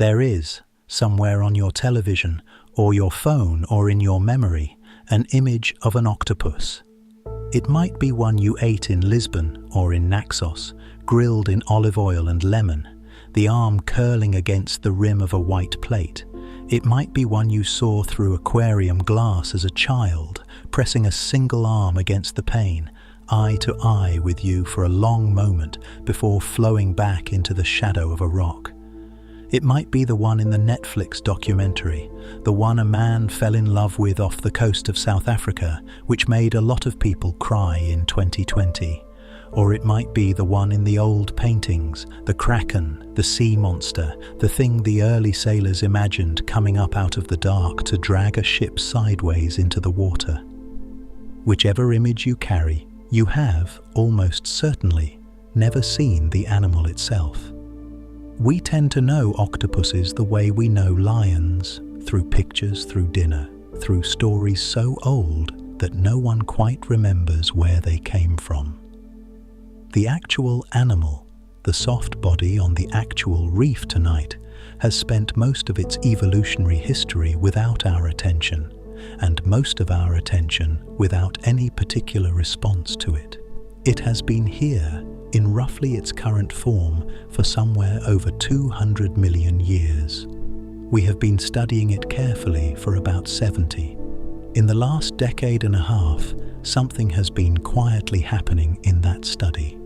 There is, somewhere on your television, or your phone, or in your memory, an image of an octopus. It might be one you ate in Lisbon or in Naxos, grilled in olive oil and lemon, the arm curling against the rim of a white plate. It might be one you saw through aquarium glass as a child, pressing a single arm against the pane, eye to eye with you for a long moment before flowing back into the shadow of a rock. It might be the one in the Netflix documentary, the one a man fell in love with off the coast of South Africa, which made a lot of people cry in 2020. Or it might be the one in the old paintings, the kraken, the sea monster, the thing the early sailors imagined coming up out of the dark to drag a ship sideways into the water. Whichever image you carry, you have, almost certainly, never seen the animal itself. We tend to know octopuses the way we know lions, through pictures, through dinner, through stories so old that no one quite remembers where they came from. The actual animal, the soft body on the actual reef tonight, has spent most of its evolutionary history without our attention, and most of our attention without any particular response to it. It has been here, in roughly its current form, for somewhere over 200 million years. We have been studying it carefully for about 70. In the last decade and a half, something has been quietly happening in that study.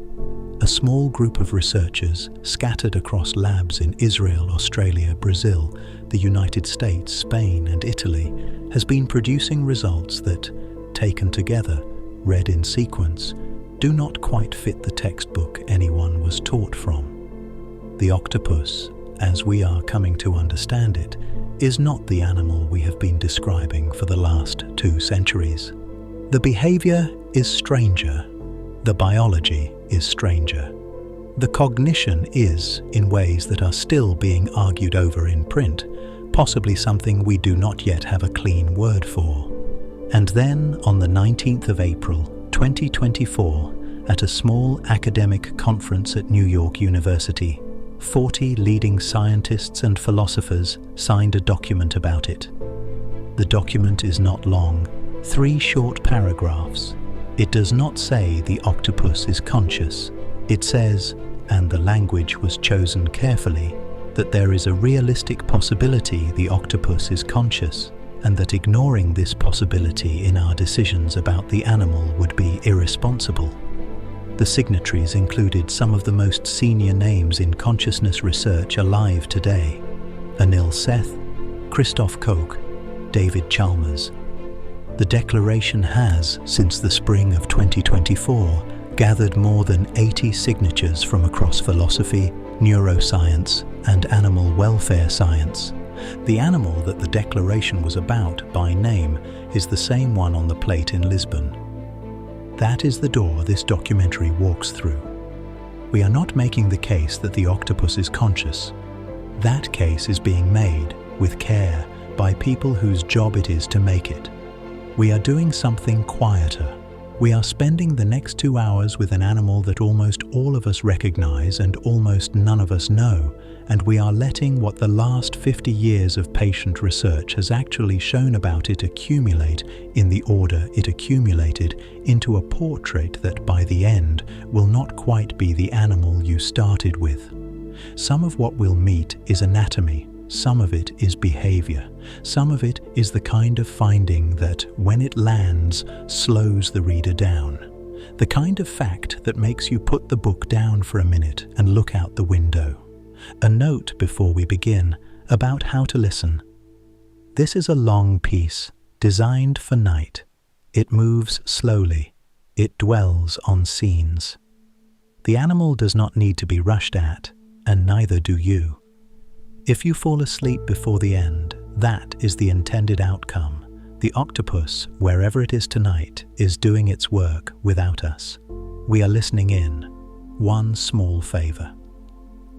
A small group of researchers scattered across labs in Israel, Australia, Brazil, the United States, Spain, and Italy has been producing results that, taken together, read in sequence, do not quite fit the textbook anyone was taught from. The octopus, as we are coming to understand it, is not the animal we have been describing for the last 2 centuries. The behavior is stranger. The biology is stranger. The cognition is, in ways that are still being argued over in print, possibly something we do not yet have a clean word for. And then, on the 19th of April, 2024, at a small academic conference at New York University, 40 leading scientists and philosophers signed a document about it. The document is not long, 3 short paragraphs. It does not say the octopus is conscious. It says, and the language was chosen carefully, that there is a realistic possibility the octopus is conscious, and that ignoring this possibility in our decisions about the animal would be irresponsible. The signatories included some of the most senior names in consciousness research alive today: Anil Seth, Christoph Koch, David Chalmers. The declaration has, since the spring of 2024, gathered more than 80 signatures from across philosophy, neuroscience, and animal welfare science. The animal that the declaration was about, by name, is the same one on the plate in Lisbon. That is the door this documentary walks through. We are not making the case that the octopus is conscious. That case is being made, with care, by people whose job it is to make it. We are doing something quieter. We are spending the next 2 hours with an animal that almost all of us recognize and almost none of us know, and we are letting what the last 50 years of patient research has actually shown about it accumulate in the order it accumulated into a portrait that by the end will not quite be the animal you started with. Some of what we'll meet is anatomy. Some of it is behavior. Some of it is the kind of finding that, when it lands, slows the reader down. The kind of fact that makes you put the book down for a minute and look out the window. A note before we begin about how to listen. This is a long piece, designed for night. It moves slowly. It dwells on scenes. The animal does not need to be rushed at, and neither do you. If you fall asleep before the end, that is the intended outcome. The octopus, wherever it is tonight, is doing its work without us. We are listening in. One small favor.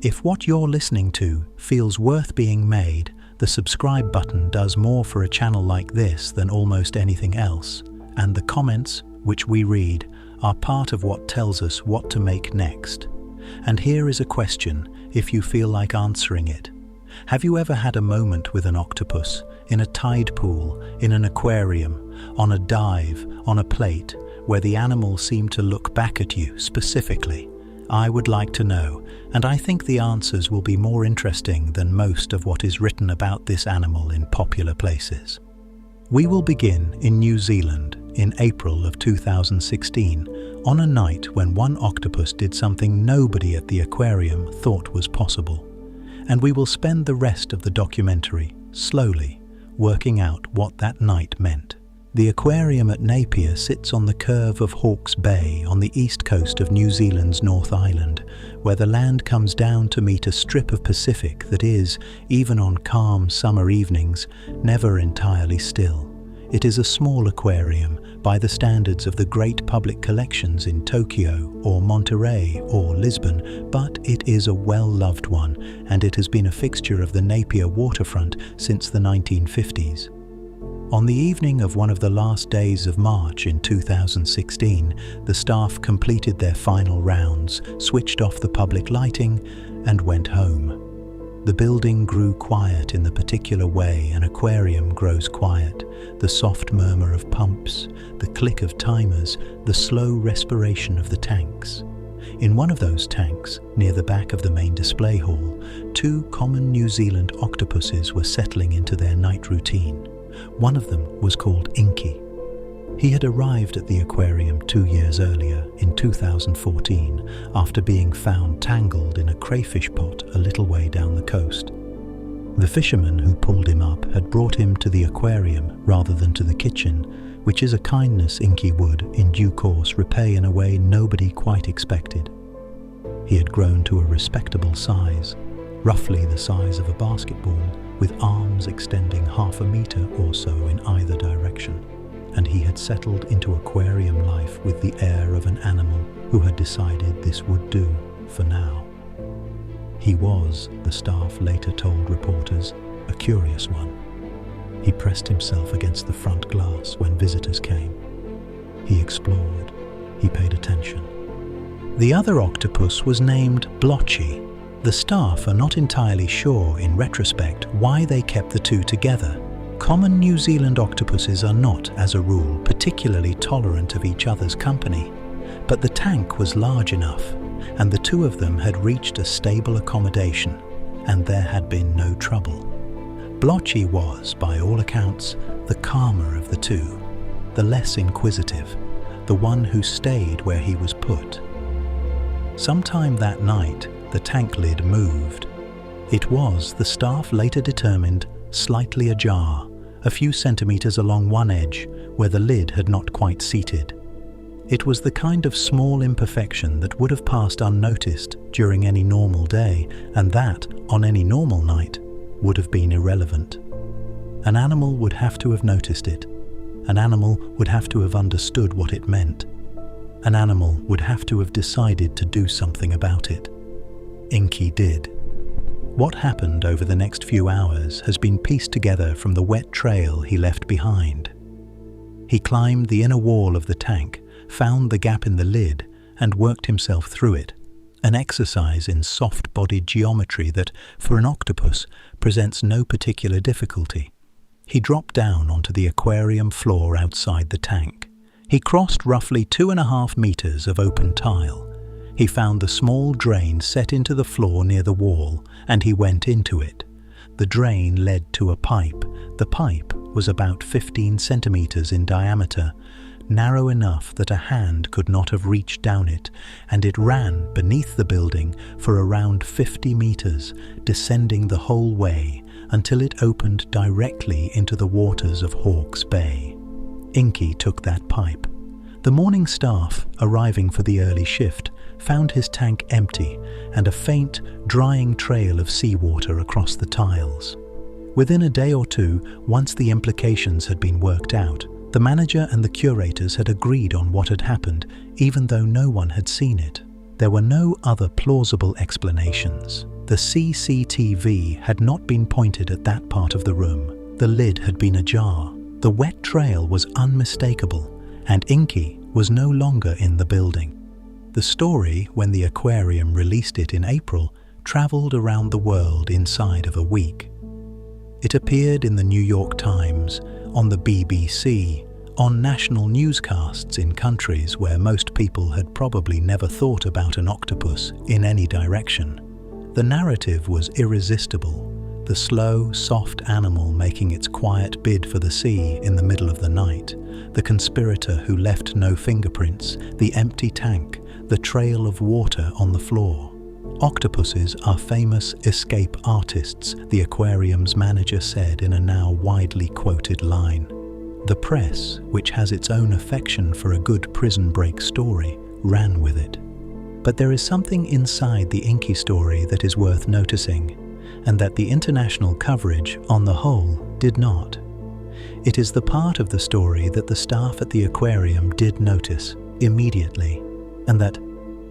If what you're listening to feels worth being made, the subscribe button does more for a channel like this than almost anything else, and the comments, which we read, are part of what tells us what to make next. And here is a question, if you feel like answering it. Have you ever had a moment with an octopus, in a tide pool, in an aquarium, on a dive, on a plate, where the animal seemed to look back at you specifically? I would like to know, and I think the answers will be more interesting than most of what is written about this animal in popular places. We will begin in New Zealand in April of 2016, on a night when one octopus did something nobody at the aquarium thought was possible. And we will spend the rest of the documentary slowly working out what that night meant. The aquarium at Napier sits on the curve of Hawke's Bay on the east coast of New Zealand's North Island, where the land comes down to meet a strip of Pacific that is, even on calm summer evenings, never entirely still. It is a small aquarium by the standards of the great public collections in Tokyo or Monterey or Lisbon, but it is a well-loved one, and it has been a fixture of the Napier waterfront since the 1950s. On the evening of one of the last days of March in 2016, the staff completed their final rounds, switched off the public lighting, and went home. The building grew quiet in the particular way an aquarium grows quiet, the soft murmur of pumps, the click of timers, the slow respiration of the tanks. In one of those tanks, near the back of the main display hall, 2 common New Zealand octopuses were settling into their night routine. One of them was called Inky. He had arrived at the aquarium 2 years earlier, in 2014, after being found tangled in a crayfish pot a little way down the coast. The fisherman who pulled him up had brought him to the aquarium rather than to the kitchen, which is a kindness Inky would, in due course, repay in a way nobody quite expected. He had grown to a respectable size, roughly the size of a basketball, with arms extending half a meter or so in either direction, and he had settled into aquarium life with the air of an animal who had decided this would do for now. He was, the staff later told reporters, a curious one. He pressed himself against the front glass when visitors came. He explored. He paid attention. The other octopus was named Blotchy. The staff are not entirely sure, in retrospect, why they kept the two together. Common New Zealand octopuses are not, as a rule, particularly tolerant of each other's company. But the tank was large enough, and the two of them had reached a stable accommodation, and there had been no trouble. Blotchy was, by all accounts, the calmer of the two, the less inquisitive, the one who stayed where he was put. Sometime that night, the tank lid moved. It was, the staff later determined, slightly ajar, a few centimeters along one edge, where the lid had not quite seated. It was the kind of small imperfection that would have passed unnoticed during any normal day, and that, on any normal night, would have been irrelevant. An animal would have to have noticed it. An animal would have to have understood what it meant. An animal would have to have decided to do something about it. Inky did. What happened over the next few hours has been pieced together from the wet trail he left behind. He climbed the inner wall of the tank, found the gap in the lid, and worked himself through it, an exercise in soft-bodied geometry that, for an octopus, presents no particular difficulty. He dropped down onto the aquarium floor outside the tank. He crossed roughly 2.5 meters of open tile. He found the small drain set into the floor near the wall, and he went into it. The drain led to a pipe. The pipe was about 15 centimeters in diameter, narrow enough that a hand could not have reached down it, and it ran beneath the building for around 50 meters, descending the whole way until it opened directly into the waters of Hawke's Bay. Inky took that pipe. The morning staff, arriving for the early shift, found his tank empty and a faint, drying trail of seawater across the tiles. Within a day or two, once the implications had been worked out, the manager and the curators had agreed on what had happened, even though no one had seen it. There were no other plausible explanations. The CCTV had not been pointed at that part of the room. The lid had been ajar. The wet trail was unmistakable, and Inky was no longer in the building. The story, when the aquarium released it in April, traveled around the world inside of a week. It appeared in the New York Times, on the BBC, on national newscasts in countries where most people had probably never thought about an octopus in any direction. The narrative was irresistible, the slow, soft animal making its quiet bid for the sea in the middle of the night, the conspirator who left no fingerprints, the empty tank, the trail of water on the floor. Octopuses are famous escape artists, the aquarium's manager said in a now widely quoted line. The press, which has its own affection for a good prison break story, ran with it. But there is something inside the Inky story that is worth noticing, and that the international coverage, on the whole, did not. It is the part of the story that the staff at the aquarium did notice immediately, and that,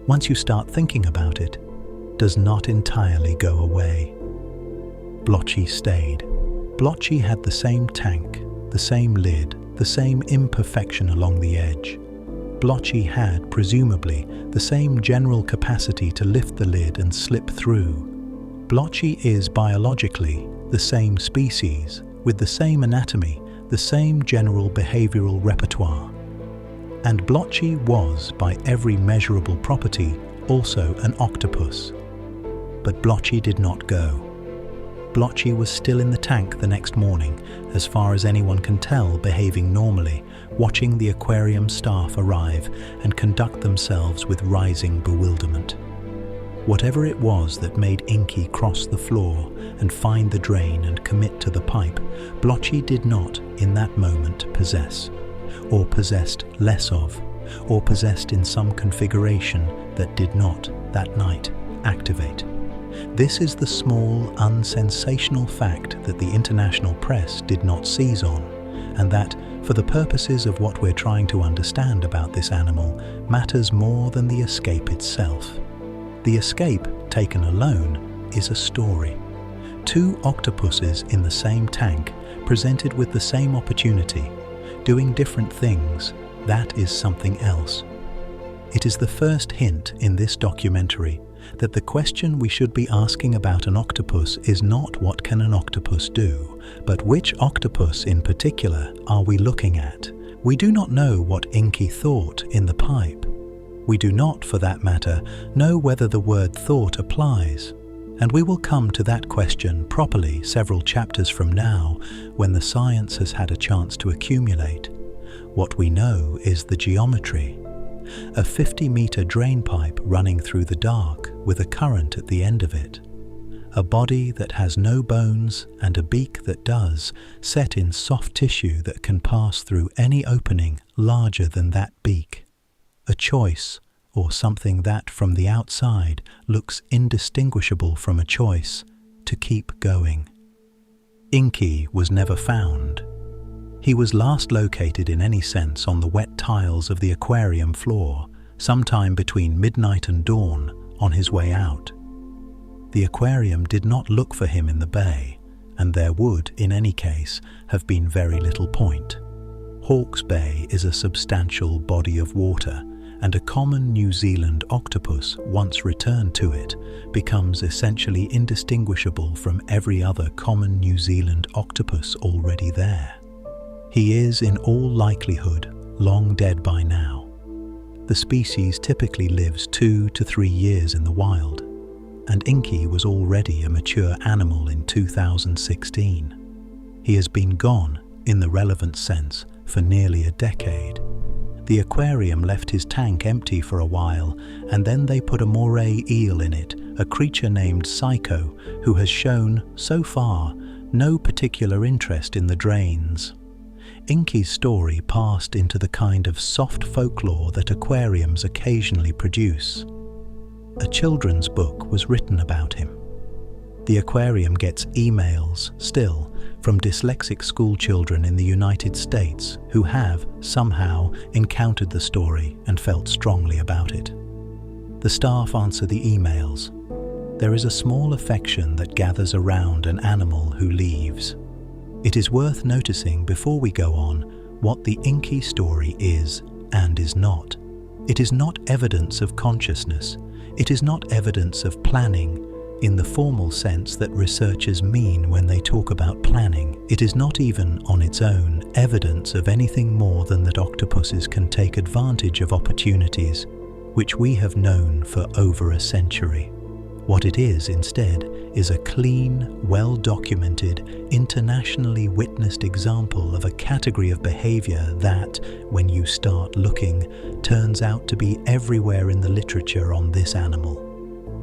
once you start thinking about it, does not entirely go away. Blotchy stayed. Blotchy had the same tank, the same lid, the same imperfection along the edge. Blotchy had, presumably, the same general capacity to lift the lid and slip through. Blotchy is biologically the same species, with the same anatomy, the same general behavioral repertoire. And Blotchy was, by every measurable property, also an octopus. But Blotchy did not go. Blotchy was still in the tank the next morning, as far as anyone can tell, behaving normally, watching the aquarium staff arrive and conduct themselves with rising bewilderment. Whatever it was that made Inky cross the floor and find the drain and commit to the pipe, Blotchy did not, in that moment, possess, or possessed less of, or possessed in some configuration that did not, that night, activate. This is the small, unsensational fact that the international press did not seize on, and that, for the purposes of what we're trying to understand about this animal, matters more than the escape itself. The escape, taken alone, is a story. Two octopuses in the same tank, presented with the same opportunity, doing different things, that is something else. It is the first hint in this documentary that the question we should be asking about an octopus is not what can an octopus do, but which octopus in particular are we looking at. We do not know what Inky thought in the pipe. We do not, for that matter, know whether the word thought applies, and we will come to that question properly several chapters from now when the science has had a chance to accumulate. What we know is the geometry. A 50-meter drain pipe running through the dark with a current at the end of it. A body that has no bones and a beak that does, set in soft tissue that can pass through any opening larger than that beak. A choice, or something that from the outside looks indistinguishable from a choice, to keep going. Inky was never found. He was last located in any sense on the wet tiles of the aquarium floor, sometime between midnight and dawn, on his way out. The aquarium did not look for him in the bay, and there would, in any case, have been very little point. Hawke's Bay is a substantial body of water, and a common New Zealand octopus, once returned to it, becomes essentially indistinguishable from every other common New Zealand octopus already there. He is, in all likelihood, long dead by now. The species typically lives 2 to 3 years in the wild, and Inky was already a mature animal in 2016. He has been gone, in the relevant sense, for nearly a decade. The aquarium left his tank empty for a while, and then they put a moray eel in it, a creature named Psycho, who has shown, so far, no particular interest in the drains. Inky's story passed into the kind of soft folklore that aquariums occasionally produce. A children's book was written about him. The aquarium gets emails, still, from dyslexic schoolchildren in the United States who have, somehow, encountered the story and felt strongly about it. The staff answer the emails. There is a small affection that gathers around an animal who leaves. It is worth noticing before we go on what the Inky story is and is not. It is not evidence of consciousness. It is not evidence of planning. in the formal sense that researchers mean when they talk about planning. It is not even, on its own, evidence of anything more than that octopuses can take advantage of opportunities, which we have known for over a century. What it is, instead, is a clean, well-documented, internationally witnessed example of a category of behavior that, when you start looking, turns out to be everywhere in the literature on this animal.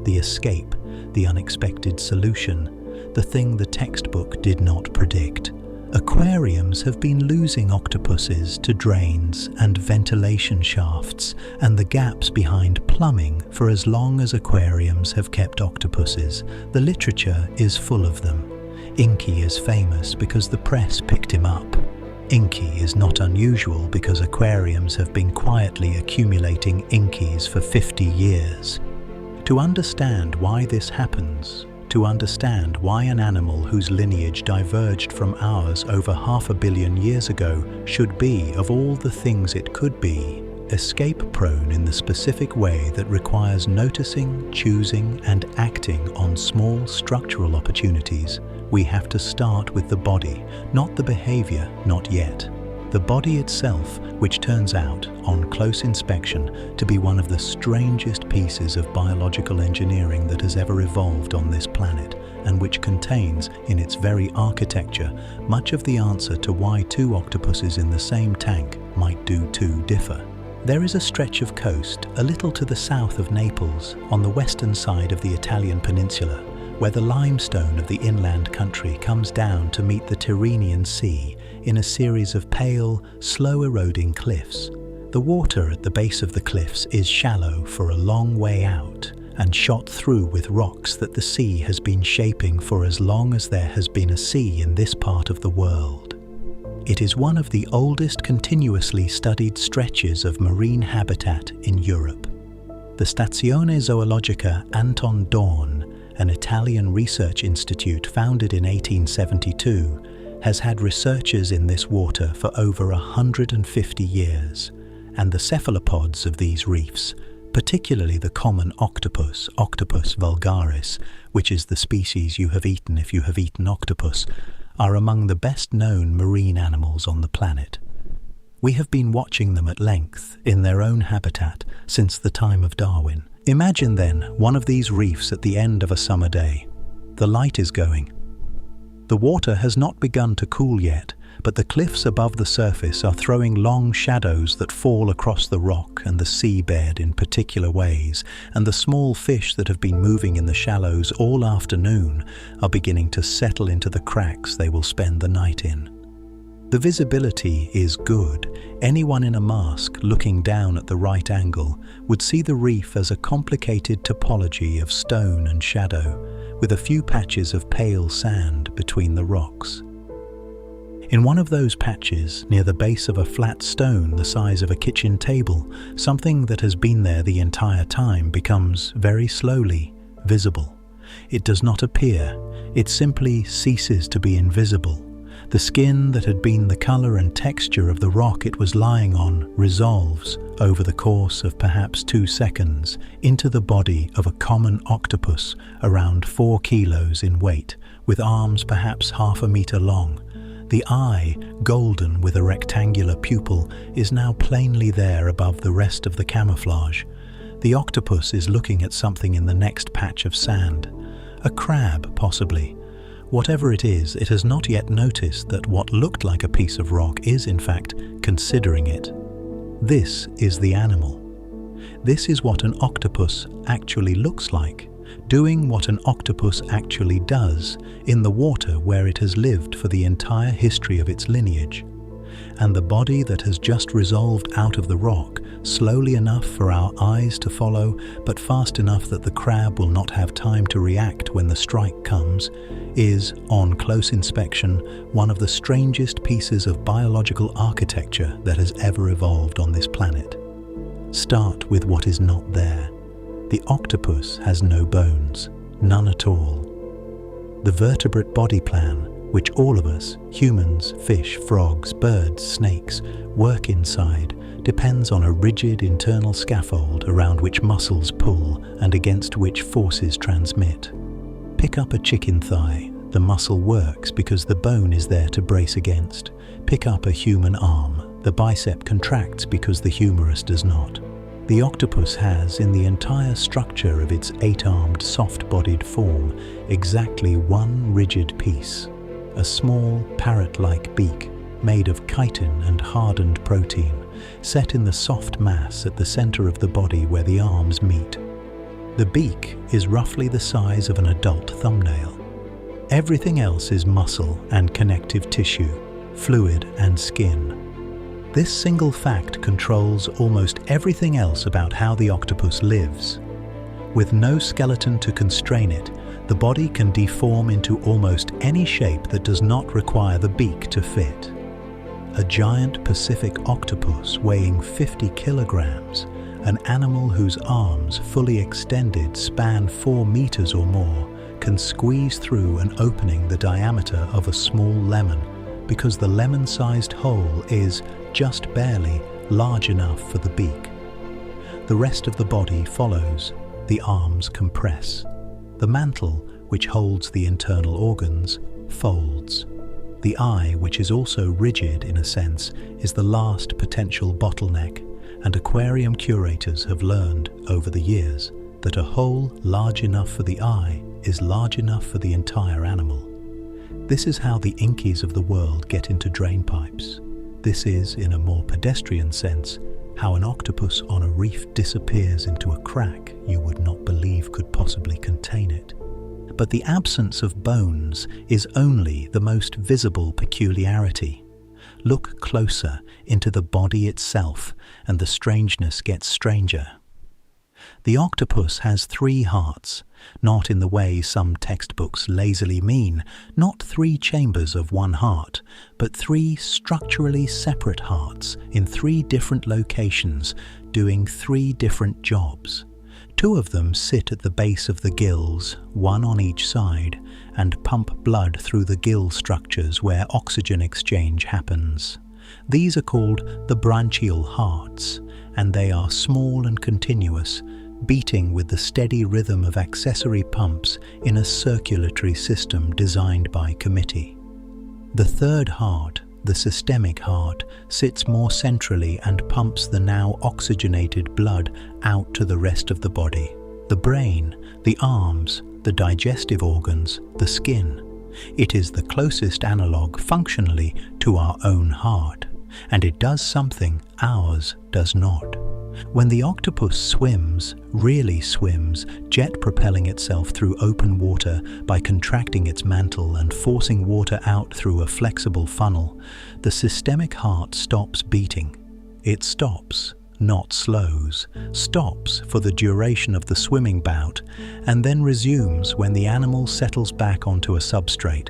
The escape, the unexpected solution, the thing the textbook did not predict. Aquariums have been losing octopuses to drains and ventilation shafts and the gaps behind plumbing for as long as aquariums have kept octopuses. The literature is full of them. Inky is famous because the press picked him up. Inky is not unusual because aquariums have been quietly accumulating Inkies for 50 years. To understand why this happens, to understand why an animal whose lineage diverged from ours over 500 million years ago should be, of all the things it could be, escape-prone in the specific way that requires noticing, choosing, and acting on small structural opportunities, we have to start with the body, not the behavior, not yet. The body itself, which turns out, on close inspection, to be one of the strangest pieces of biological engineering that has ever evolved on this planet, and which contains, in its very architecture, much of the answer to why two octopuses in the same tank might do two differ. There is a stretch of coast, a little to the south of Naples, on the western side of the Italian peninsula, where the limestone of the inland country comes down to meet the Tyrrhenian Sea in a series of pale, slow-eroding cliffs. The water at the base of the cliffs is shallow for a long way out and shot through with rocks that the sea has been shaping for as long as there has been a sea in this part of the world. It is one of the oldest continuously studied stretches of marine habitat in Europe. The Stazione Zoologica Anton Dohrn, an Italian research institute founded in 1872, has had researchers in this water for over 150 years, and the cephalopods of these reefs, particularly the common octopus, Octopus vulgaris, which is the species you have eaten if you have eaten octopus, are among the best-known marine animals on the planet. We have been watching them at length in their own habitat since the time of Darwin. Imagine then one of these reefs at the end of a summer day. The light is going. The water has not begun to cool yet, but the cliffs above the surface are throwing long shadows that fall across the rock and the seabed in particular ways, and the small fish that have been moving in the shallows all afternoon are beginning to settle into the cracks they will spend the night in. The visibility is good. Anyone in a mask looking down at the right angle would see the reef as a complicated topology of stone and shadow, with a few patches of pale sand between the rocks. In one of those patches, near the base of a flat stone the size of a kitchen table, something that has been there the entire time becomes, very slowly, visible. It does not appear, it simply ceases to be invisible. The skin that had been the color and texture of the rock it was lying on resolves, over the course of perhaps 2 seconds, into the body of a common octopus around 4 kilos in weight, with arms perhaps 1/2 meter long. The eye, golden with a rectangular pupil, is now plainly there above the rest of the camouflage. The octopus is looking at something in the next patch of sand. A crab, possibly. Whatever it is, it has not yet noticed that what looked like a piece of rock is, in fact, considering it. This is the animal. This is what an octopus actually looks like, doing what an octopus actually does in the water where it has lived for the entire history of its lineage. And the body that has just resolved out of the rock, slowly enough for our eyes to follow, but fast enough that the crab will not have time to react when the strike comes, is, on close inspection, one of the strangest pieces of biological architecture that has ever evolved on this planet. Start with what is not there. The octopus has no bones, none at all. The vertebrate body plan, which all of us, humans, fish, frogs, birds, snakes, work inside, depends on a rigid internal scaffold around which muscles pull and against which forces transmit. Pick up a chicken thigh. The muscle works because the bone is there to brace against. Pick up a human arm. The bicep contracts because the humerus does not. The octopus has, in the entire structure of its 8-armed, soft-bodied form, exactly one rigid piece. A small, parrot-like beak, made of chitin and hardened protein, set in the soft mass at the center of the body where the arms meet. The beak is roughly the size of an adult thumbnail. Everything else is muscle and connective tissue, fluid and skin. This single fact controls almost everything else about how the octopus lives. With no skeleton to constrain it, the body can deform into almost any shape that does not require the beak to fit. A giant Pacific octopus weighing 50 kilograms, an animal whose arms, fully extended, span 4 meters or more, can squeeze through an opening the diameter of a small lemon because the lemon-sized hole is, just barely, large enough for the beak. The rest of the body follows. The arms compress. The mantle, which holds the internal organs, folds. The eye, which is also rigid in a sense, is the last potential bottleneck, and aquarium curators have learned over the years that a hole large enough for the eye is large enough for the entire animal. This is how the Inkies of the world get into drain pipes. This is, in a more pedestrian sense, how an octopus on a reef disappears into a crack you would not believe could possibly contain it. But the absence of bones is only the most visible peculiarity. Look closer into the body itself, and the strangeness gets stranger. The octopus has 3 hearts, not in the way some textbooks lazily mean, not 3 chambers of one heart, but 3 structurally separate hearts in 3 different locations, doing 3 different jobs. 2 of them sit at the base of the gills, 1 on each side, and pump blood through the gill structures where oxygen exchange happens. These are called the branchial hearts, and they are small and continuous, beating with the steady rhythm of accessory pumps in a circulatory system designed by committee. The 3rd heart, the systemic heart, sits more centrally and pumps the now oxygenated blood out to the rest of the body. The brain, the arms, the digestive organs, the skin. It is the closest analogue functionally to our own heart, and it does something ours does not. When the octopus swims, really swims, jet propelling itself through open water by contracting its mantle and forcing water out through a flexible funnel, the systemic heart stops beating. It stops, not slows, stops for the duration of the swimming bout, and then resumes when the animal settles back onto a substrate.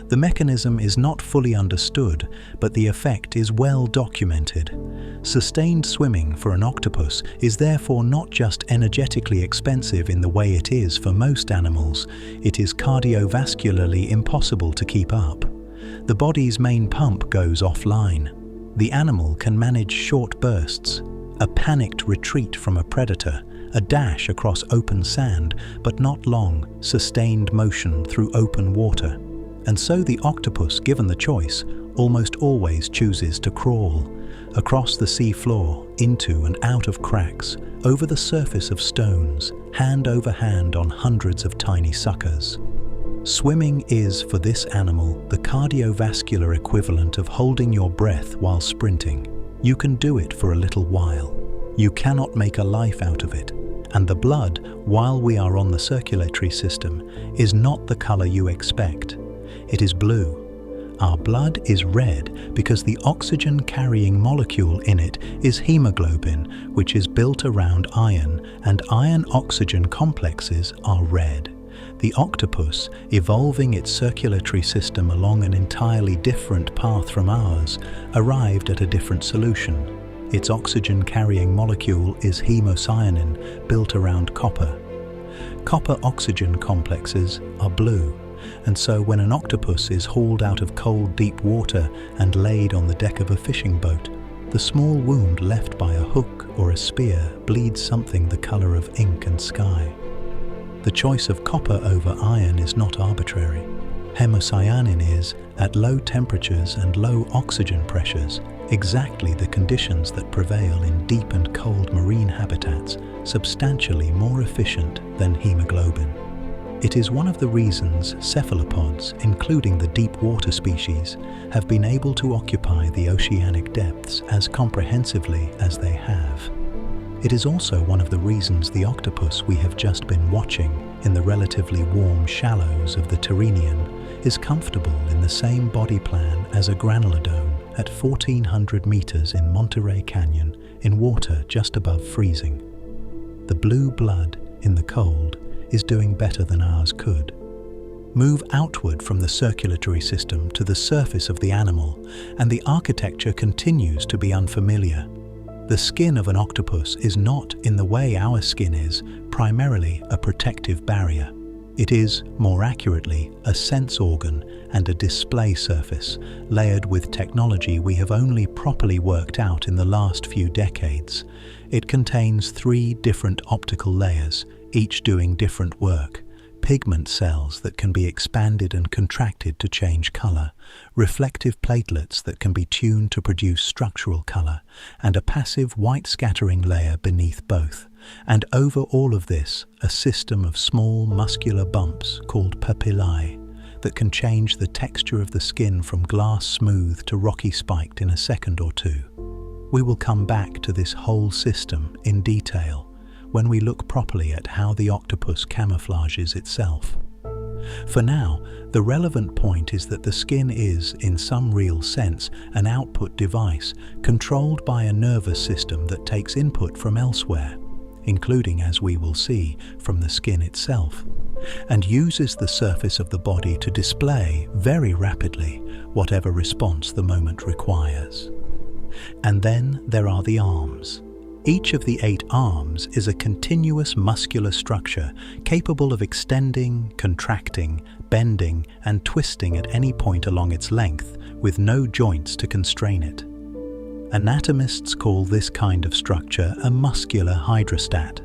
The mechanism is not fully understood, but the effect is well documented. Sustained swimming for an octopus is therefore not just energetically expensive in the way it is for most animals, it is cardiovascularly impossible to keep up. The body's main pump goes offline. The animal can manage short bursts, a panicked retreat from a predator, a dash across open sand, but not long, sustained motion through open water. And so the octopus, given the choice, almost always chooses to crawl, across the sea floor, into and out of cracks, over the surface of stones, hand over hand on hundreds of tiny suckers. Swimming is, for this animal, the cardiovascular equivalent of holding your breath while sprinting. You can do it for a little while. You cannot make a life out of it. And the blood, while we are on the circulatory system, is not the color you expect. It is blue. Our blood is red because the oxygen-carrying molecule in it is hemoglobin, which is built around iron, and iron-oxygen complexes are red. The octopus, evolving its circulatory system along an entirely different path from ours, arrived at a different solution. Its oxygen-carrying molecule is hemocyanin, built around copper. Copper-oxygen complexes are blue. And so when an octopus is hauled out of cold, deep water and laid on the deck of a fishing boat, the small wound left by a hook or a spear bleeds something the color of ink and sky. The choice of copper over iron is not arbitrary. Hemocyanin is, at low temperatures and low oxygen pressures, exactly the conditions that prevail in deep and cold marine habitats, substantially more efficient than hemoglobin. It is one of the reasons cephalopods, including the deep water species, have been able to occupy the oceanic depths as comprehensively as they have. It is also one of the reasons the octopus we have just been watching in the relatively warm shallows of the Tyrrhenian is comfortable in the same body plan as a granulodome at 1,400 meters in Monterey Canyon in water just above freezing. The blue blood in the cold is doing better than ours could. Move outward from the circulatory system to the surface of the animal, and the architecture continues to be unfamiliar. The skin of an octopus is not, in the way our skin is, primarily a protective barrier. It is, more accurately, a sense organ and a display surface, layered with technology we have only properly worked out in the last few decades. It contains 3 different optical layers, each doing different work: pigment cells that can be expanded and contracted to change color, reflective platelets that can be tuned to produce structural color, and a passive white scattering layer beneath both. And over all of this, a system of small muscular bumps called papillae that can change the texture of the skin from glass smooth to rocky spiked in a second or two. We will come back to this whole system in detail when we look properly at how the octopus camouflages itself. For now, the relevant point is that the skin is, in some real sense, an output device controlled by a nervous system that takes input from elsewhere, including, as we will see, from the skin itself, and uses the surface of the body to display, very rapidly, whatever response the moment requires. And then there are the arms. Each of the 8 arms is a continuous muscular structure capable of extending, contracting, bending, and twisting at any point along its length, with no joints to constrain it. Anatomists call this kind of structure a muscular hydrostat,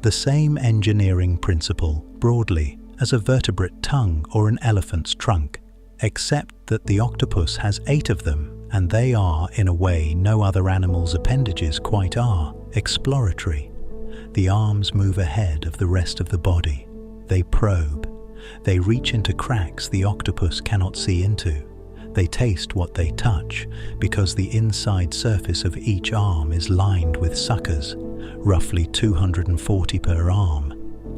the same engineering principle, broadly, as a vertebrate tongue or an elephant's trunk, except that the octopus has 8 of them, and they are, in a way no other animal's appendages quite are, exploratory. The arms move ahead of the rest of the body. They probe. They reach into cracks the octopus cannot see into. They taste what they touch, because the inside surface of each arm is lined with suckers, roughly 240 per arm,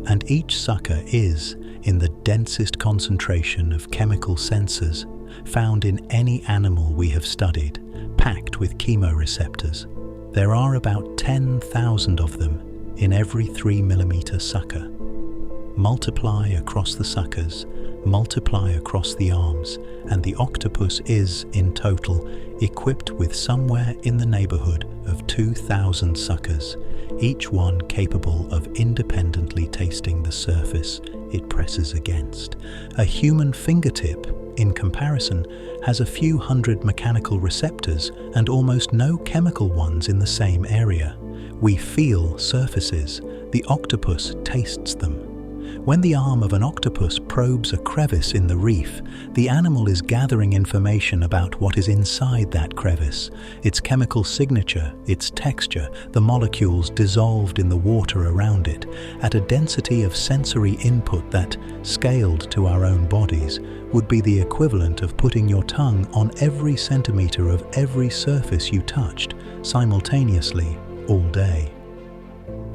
and each sucker is, in the densest concentration of chemical sensors found in any animal we have studied, packed with chemoreceptors. There are about 10,000 of them in every 3 millimeter sucker. Multiply across the suckers, multiply across the arms, and the octopus is, in total, equipped with somewhere in the neighborhood of 2,000 suckers, each one capable of independently tasting the surface it presses against. A human fingertip, in comparison, has a few hundred mechanical receptors and almost no chemical ones in the same area. We feel surfaces, the octopus tastes them. When the arm of an octopus probes a crevice in the reef, the animal is gathering information about what is inside that crevice, its chemical signature, its texture, the molecules dissolved in the water around it, at a density of sensory input that, scaled to our own bodies, would be the equivalent of putting your tongue on every centimeter of every surface you touched, simultaneously, all day.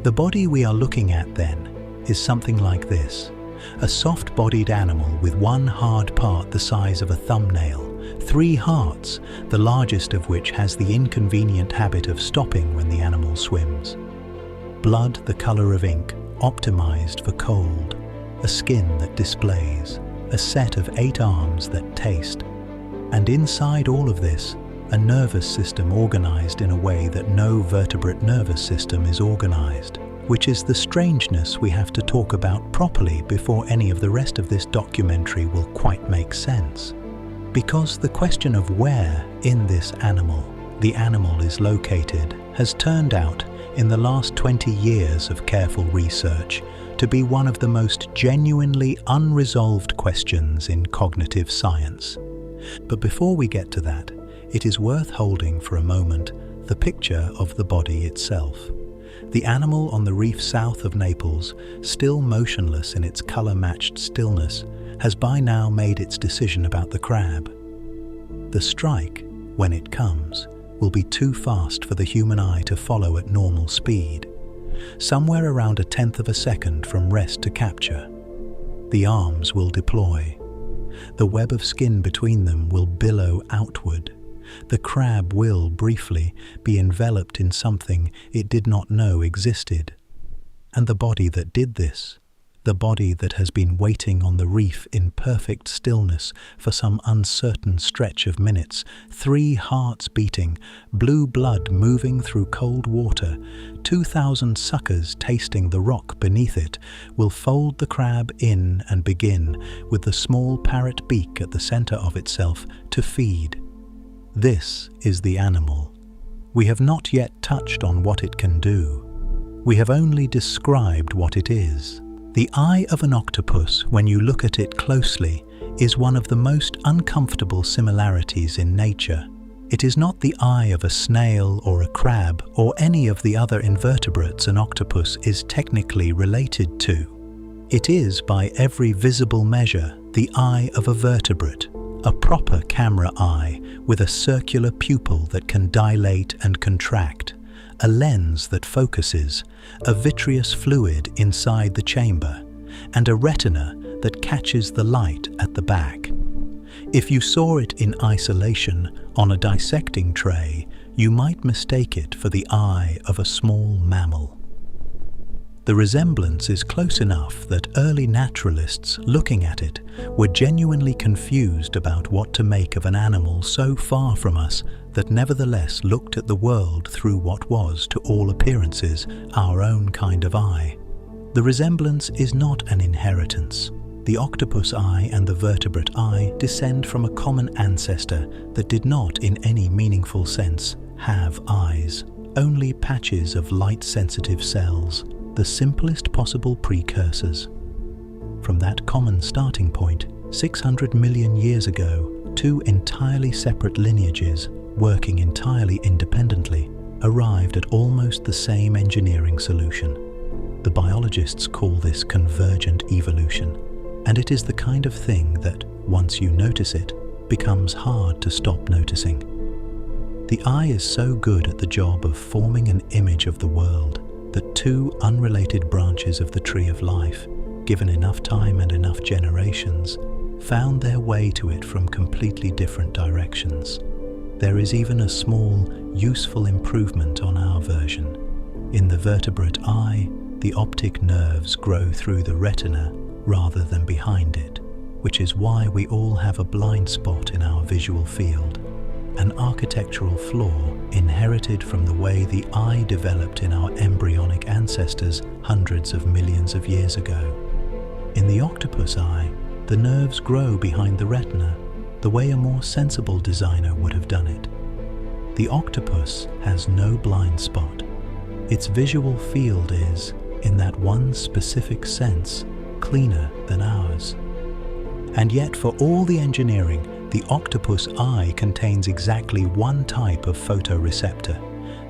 The body we are looking at, then, is something like this: a soft-bodied animal with one hard part the size of a thumbnail, 3 hearts, the largest of which has the inconvenient habit of stopping when the animal swims. Blood the color of ink, optimized for cold, a skin that displays, a set of 8 arms that taste, and inside all of this, a nervous system organized in a way that no vertebrate nervous system is organized, which is the strangeness we have to talk about properly before any of the rest of this documentary will quite make sense. Because the question of where in this animal the animal is located has turned out, in the last 20 years of careful research, to be one of the most genuinely unresolved questions in cognitive science. But before we get to that, it is worth holding for a moment the picture of the body itself. The animal on the reef south of Naples, still motionless in its color-matched stillness, has by now made its decision about the crab. The strike, when it comes, will be too fast for the human eye to follow at normal speed, somewhere around 1/10 of a second from rest to capture. The arms will deploy. The web of skin between them will billow outward. The crab will, briefly, be enveloped in something it did not know existed. And the body that did this, the body that has been waiting on the reef in perfect stillness for some uncertain stretch of minutes, 3 hearts beating, blue blood moving through cold water, 2,000 suckers tasting the rock beneath it, will fold the crab in and begin, with the small parrot beak at the center of itself, to feed. This is the animal. We have not yet touched on what it can do. We have only described what it is. The eye of an octopus, when you look at it closely, is one of the most uncomfortable similarities in nature. It is not the eye of a snail or a crab or any of the other invertebrates an octopus is technically related to. It is, by every visible measure, the eye of a vertebrate, a proper camera eye with a circular pupil that can dilate and contract, a lens that focuses, a vitreous fluid inside the chamber, and a retina that catches the light at the back. If you saw it in isolation on a dissecting tray, you might mistake it for the eye of a small mammal. The resemblance is close enough that early naturalists looking at it were genuinely confused about what to make of an animal so far from us that nevertheless looked at the world through what was, to all appearances, our own kind of eye. The resemblance is not an inheritance. The octopus eye and the vertebrate eye descend from a common ancestor that did not, in any meaningful sense, have eyes, only patches of light-sensitive cells, the simplest possible precursors. From that common starting point, 600 million years ago, 2 entirely separate lineages, working entirely independently, arrived at almost the same engineering solution. The biologists call this convergent evolution, and it is the kind of thing that, once you notice it, becomes hard to stop noticing. The eye is so good at the job of forming an image of the world that 2 unrelated branches of the tree of life, given enough time and enough generations, found their way to it from completely different directions. There is even a small, useful improvement on our version. In the vertebrate eye, the optic nerves grow through the retina rather than behind it, which is why we all have a blind spot in our visual field, an architectural flaw inherited from the way the eye developed in our embryonic ancestors hundreds of millions of years ago. In the octopus eye, the nerves grow behind the retina, the way a more sensible designer would have done it. The octopus has no blind spot. Its visual field is, in that one specific sense, cleaner than ours. And yet, for all the engineering, the octopus eye contains exactly one type of photoreceptor.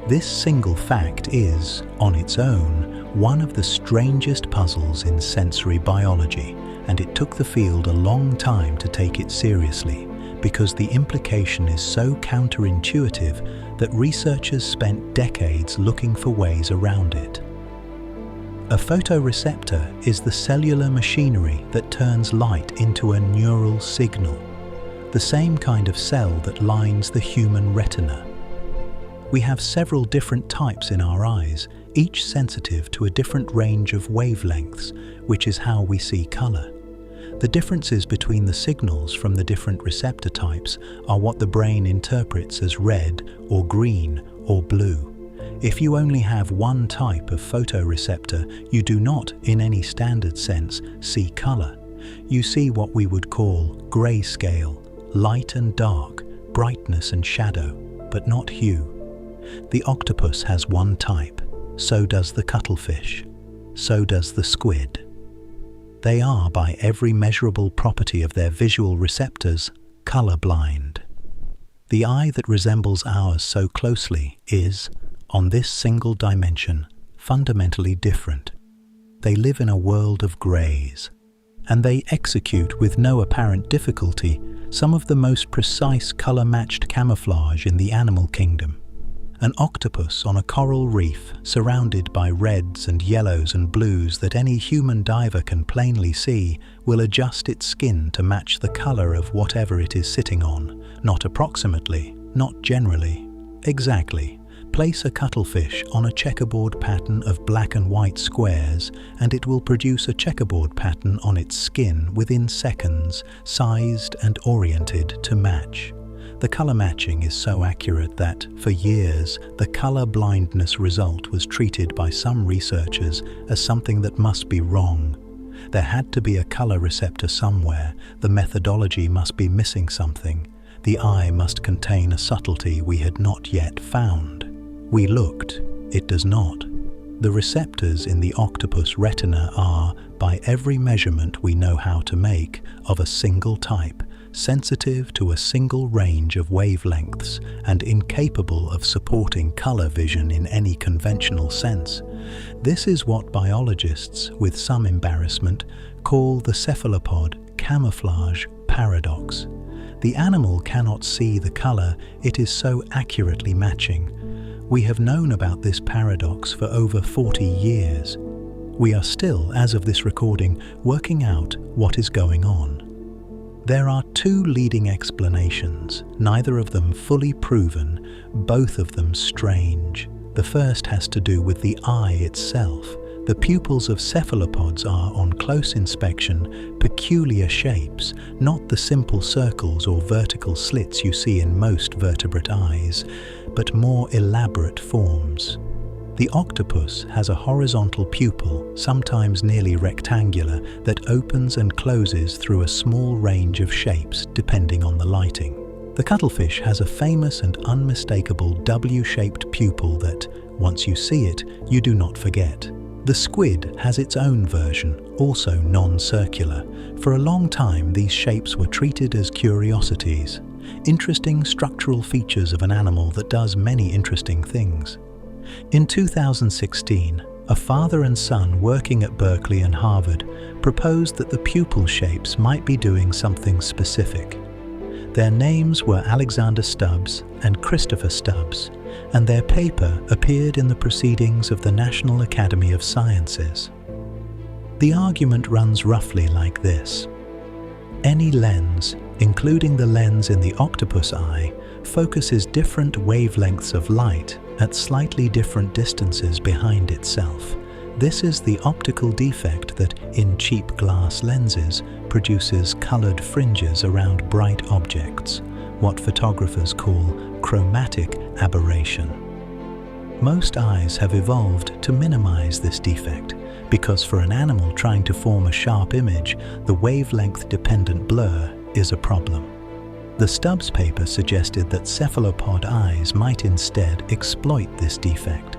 This single fact is, on its own, one of the strangest puzzles in sensory biology, and it took the field a long time to take it seriously, because the implication is so counterintuitive that researchers spent decades looking for ways around it. A photoreceptor is the cellular machinery that turns light into a neural signal, the same kind of cell that lines the human retina. We have several different types in our eyes, each sensitive to a different range of wavelengths, which is how we see color. The differences between the signals from the different receptor types are what the brain interprets as red or green or blue. If you only have one type of photoreceptor, you do not, in any standard sense, see color. You see what we would call grayscale, light and dark, brightness and shadow, but not hue. The octopus has one type, so does the cuttlefish. so does the squid. They are, by every measurable property of their visual receptors, colorblind. The eye that resembles ours so closely is, on this single dimension, fundamentally different. They live in a world of greys, and they execute with no apparent difficulty some of the most precise color-matched camouflage in the animal kingdom. An octopus on a coral reef, surrounded by reds and yellows and blues that any human diver can plainly see, will adjust its skin to match the color of whatever it is sitting on, not approximately, not generally, exactly. Place a cuttlefish on a checkerboard pattern of black and white squares, and it will produce a checkerboard pattern on its skin within seconds, sized and oriented to match. The color matching is so accurate that, for years, the color blindness result was treated by some researchers as something that must be wrong. There had to be a color receptor somewhere, the methodology must be missing something, the eye must contain a subtlety we had not yet found. We looked, it does not. The receptors in the octopus retina are, by every measurement we know how to make, of a single type, sensitive to a single range of wavelengths and incapable of supporting color vision in any conventional sense. This is what biologists, with some embarrassment, call the cephalopod camouflage paradox. The animal cannot see the color it is so accurately matching. We have known about this paradox for over 40 years. We are still, as of this recording, working out what is going on. There are two leading explanations, neither of them fully proven, both of them strange. The first has to do with the eye itself. The pupils of cephalopods are, on close inspection, peculiar shapes, not the simple circles or vertical slits you see in most vertebrate eyes, but more elaborate forms. The octopus has a horizontal pupil, sometimes nearly rectangular, that opens and closes through a small range of shapes depending on the lighting. The cuttlefish has a famous and unmistakable W-shaped pupil that, once you see it, you do not forget. The squid has its own version, also non-circular. For a long time, these shapes were treated as curiosities, interesting structural features of an animal that does many interesting things. In 2016, a father and son working at Berkeley and Harvard proposed that the pupil shapes might be doing something specific. Their names were Alexander Stubbs and Christopher Stubbs, and their paper appeared in the Proceedings of the National Academy of Sciences. The argument runs roughly like this. Any lens, including the lens in the octopus eye, focuses different wavelengths of light at slightly different distances behind itself. This is the optical defect that, in cheap glass lenses, produces colored fringes around bright objects, what photographers call chromatic aberration. Most eyes have evolved to minimize this defect, because for an animal trying to form a sharp image, the wavelength-dependent blur is a problem. The Stubbs paper suggested that cephalopod eyes might instead exploit this defect.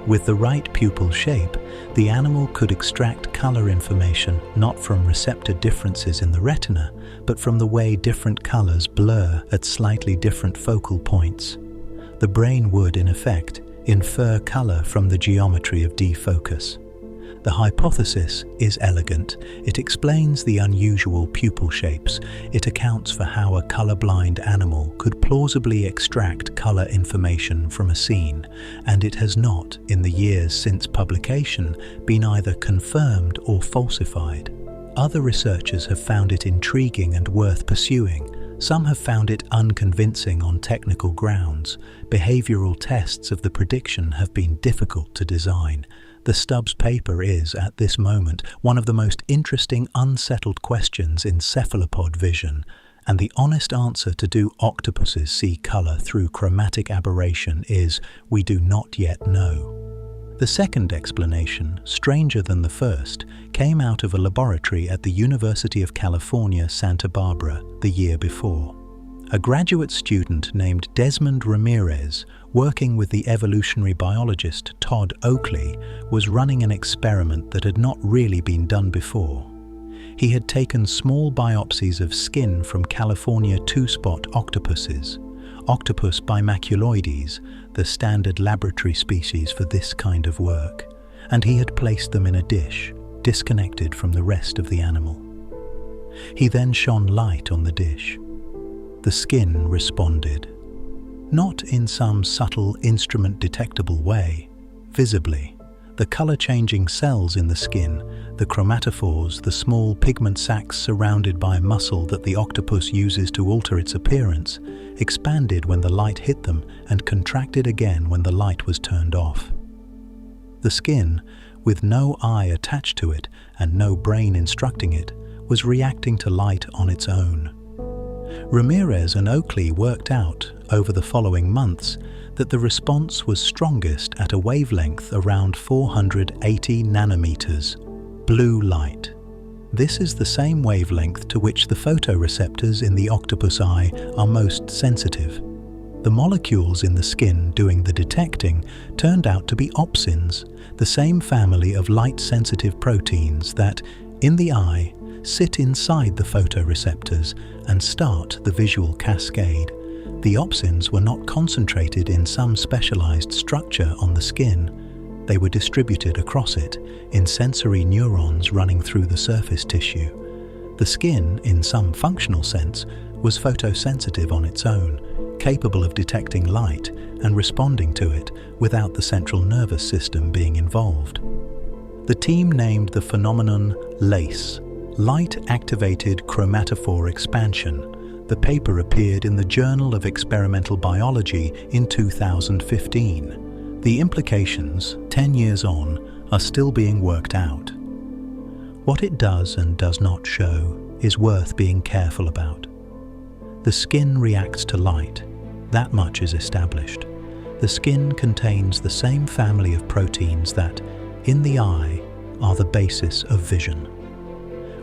With the right pupil shape, the animal could extract color information not from receptor differences in the retina, but from the way different colors blur at slightly different focal points. The brain would, in effect, infer color from the geometry of defocus. The hypothesis is elegant. It explains the unusual pupil shapes. It accounts for how a colorblind animal could plausibly extract color information from a scene, and it has not, in the years since publication, been either confirmed or falsified. Other researchers have found it intriguing and worth pursuing. Some have found it unconvincing on technical grounds. Behavioral tests of the prediction have been difficult to design. The Stubbs paper is, at this moment, one of the most interesting unsettled questions in cephalopod vision, and the honest answer to do octopuses see color through chromatic aberration is, we do not yet know. The second explanation, stranger than the first, came out of a laboratory at the University of California, Santa Barbara, the year before. A graduate student named Desmond Ramirez, working with the evolutionary biologist Todd Oakley, was running an experiment that had not really been done before. He had taken small biopsies of skin from California two-spot octopuses, Octopus bimaculoides, the standard laboratory species for this kind of work, and he had placed them in a dish, disconnected from the rest of the animal. He then shone light on the dish. The skin responded, not in some subtle instrument-detectable way, visibly. The color-changing cells in the skin, the chromatophores, the small pigment sacs surrounded by muscle that the octopus uses to alter its appearance, expanded when the light hit them and contracted again when the light was turned off. The skin, with no eye attached to it and no brain instructing it, was reacting to light on its own. Ramirez and Oakley worked out, over the following months, that the response was strongest at a wavelength around 480 nanometers, blue light. This is the same wavelength to which the photoreceptors in the octopus eye are most sensitive. The molecules in the skin doing the detecting turned out to be opsins, the same family of light-sensitive proteins that, in the eye, sit inside the photoreceptors and start the visual cascade. The opsins were not concentrated in some specialized structure on the skin. They were distributed across it in sensory neurons running through the surface tissue. The skin, in some functional sense, was photosensitive on its own, capable of detecting light and responding to it without the central nervous system being involved. The team named the phenomenon LACE, Light-Activated Chromatophore Expansion. The paper appeared in the Journal of Experimental Biology in 2015. The implications, 10 years on, are still being worked out. What it does and does not show is worth being careful about. The skin reacts to light. That much is established. The skin contains the same family of proteins that, in the eye, are the basis of vision.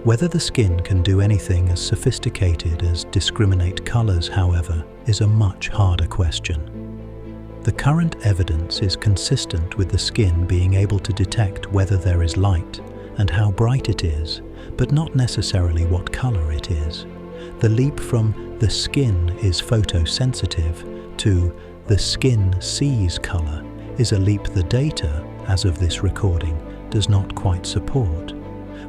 Whether the skin can do anything as sophisticated as discriminate colors, however, is a much harder question. The current evidence is consistent with the skin being able to detect whether there is light and how bright it is, but not necessarily what color it is. The leap from the skin is photosensitive to the skin sees color is a leap the data, as of this recording, does not quite support.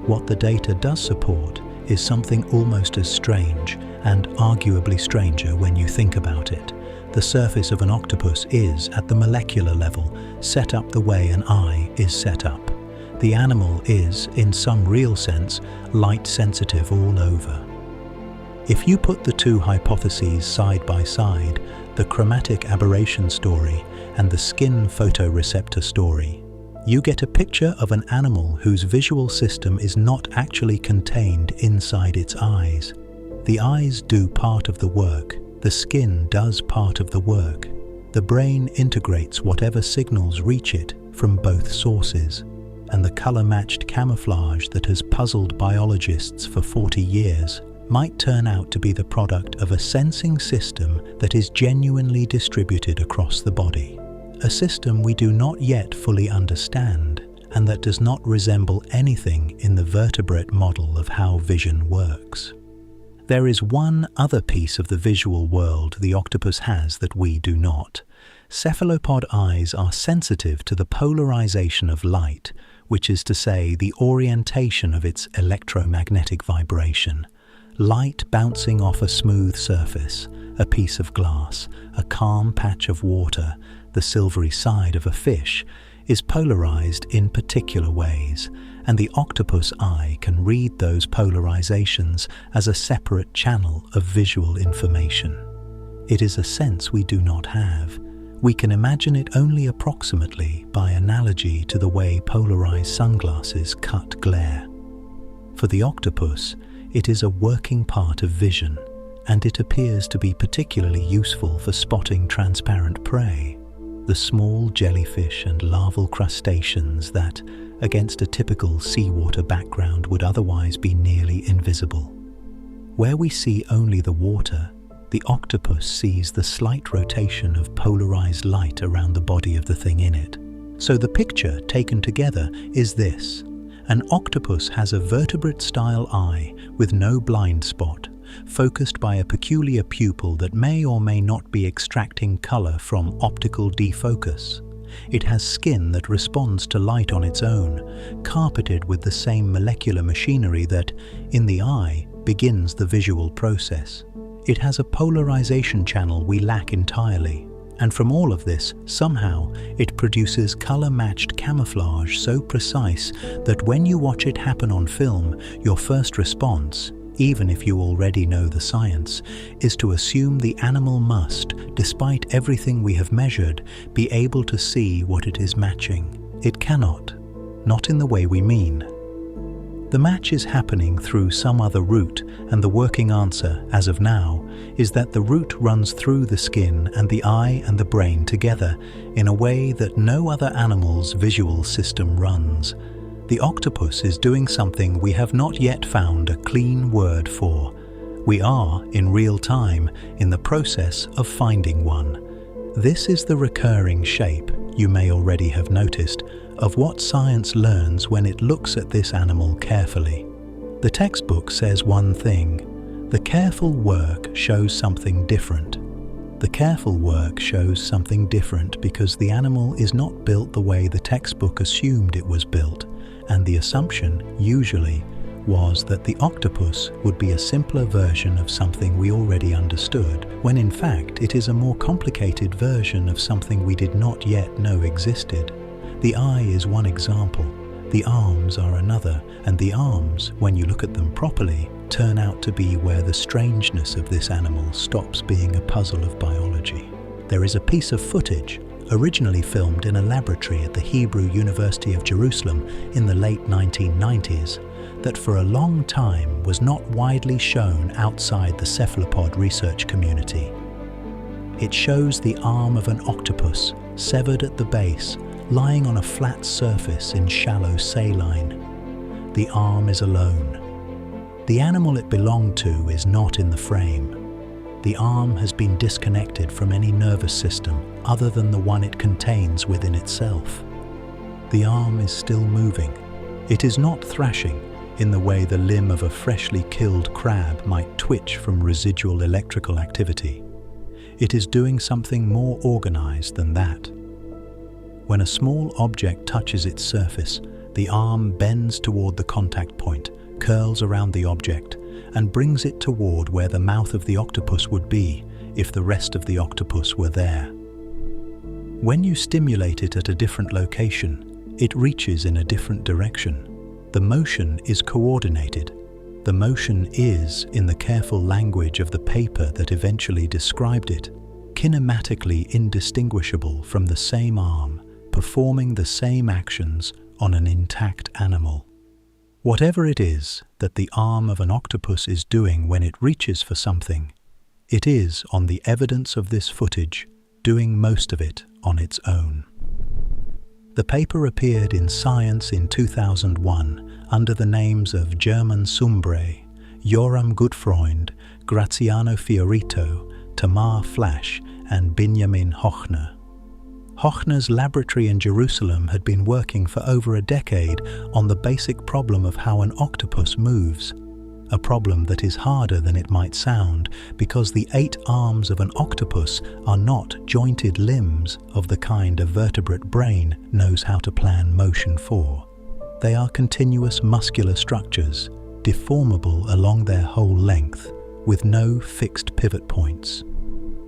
What the data does support is something almost as strange, and arguably stranger when you think about it. The surface of an octopus is, at the molecular level, set up the way an eye is set up. The animal is, in some real sense, light-sensitive all over. If you put the two hypotheses side by side, the chromatic aberration story and the skin photoreceptor story, you get a picture of an animal whose visual system is not actually contained inside its eyes. The eyes do part of the work, the skin does part of the work. The brain integrates whatever signals reach it from both sources, and the color-matched camouflage that has puzzled biologists for 40 years might turn out to be the product of a sensing system that is genuinely distributed across the body. A system we do not yet fully understand, and that does not resemble anything in the vertebrate model of how vision works. There is one other piece of the visual world the octopus has that we do not. Cephalopod eyes are sensitive to the polarization of light, which is to say the orientation of its electromagnetic vibration. Light bouncing off a smooth surface, a piece of glass, a calm patch of water, the silvery side of a fish, is polarized in particular ways, and the octopus eye can read those polarizations as a separate channel of visual information. It is a sense we do not have. We can imagine it only approximately by analogy to the way polarized sunglasses cut glare. For the octopus, it is a working part of vision, and it appears to be particularly useful for spotting transparent prey, the small jellyfish and larval crustaceans that, against a typical seawater background, would otherwise be nearly invisible. Where we see only the water, The octopus sees the slight rotation of polarized light around the body of the thing in it. So the picture taken together is this. An octopus has a vertebrate-style eye with no blind spot, focused by a peculiar pupil that may or may not be extracting color from optical defocus. It has skin that responds to light on its own, carpeted with the same molecular machinery that, in the eye, begins the visual process. It has a polarization channel we lack entirely, and from all of this, somehow, it produces color-matched camouflage so precise that when you watch it happen on film, your first response, even if you already know the science, is to assume the animal must, despite everything we have measured, be able to see what it is matching. It cannot, not in the way we mean. The match is happening through some other route, and the working answer, as of now, is that the route runs through the skin and the eye and the brain together in a way that no other animal's visual system runs. The octopus is doing something we have not yet found a clean word for. We are, in real time, in the process of finding one. This is the recurring shape, you may already have noticed, of what science learns when it looks at this animal carefully. The textbook says one thing. The careful work shows something different. The careful work shows something different because the animal is not built the way the textbook assumed it was built, and the assumption, usually, was that the octopus would be a simpler version of something we already understood, when in fact it is a more complicated version of something we did not yet know existed. The eye is one example, the arms are another, and the arms, when you look at them properly, turn out to be where the strangeness of this animal stops being a puzzle of biology. There is a piece of footage, originally filmed in a laboratory at the Hebrew University of Jerusalem in the late 1990s, that for a long time was not widely shown outside the cephalopod research community. It shows the arm of an octopus, severed at the base, lying on a flat surface in shallow saline. The arm is alone. The animal it belonged to is not in the frame. The arm has been disconnected from any nervous system other than the one it contains within itself. The arm is still moving. It is not thrashing in the way the limb of a freshly killed crab might twitch from residual electrical activity. It is doing something more organized than that. When a small object touches its surface, the arm bends toward the contact point, curls around the object, and brings it toward where the mouth of the octopus would be if the rest of the octopus were there. When you stimulate it at a different location, it reaches in a different direction. The motion is coordinated. The motion is, in the careful language of the paper that eventually described it, kinematically indistinguishable from the same arm, performing the same actions on an intact animal. Whatever it is that the arm of an octopus is doing when it reaches for something, it is, on the evidence of this footage, doing most of it on its own. The paper appeared in Science in 2001 under the names of German Sumbre, Joram Gutfreund, Graziano Fiorito, Tamar Flasch, and Benjamin Hochner. Hochner's laboratory in Jerusalem had been working for over a decade on the basic problem of how an octopus moves, a problem that is harder than it might sound because the 8 arms of an octopus are not jointed limbs of the kind a vertebrate brain knows how to plan motion for. They are continuous muscular structures, deformable along their whole length, with no fixed pivot points.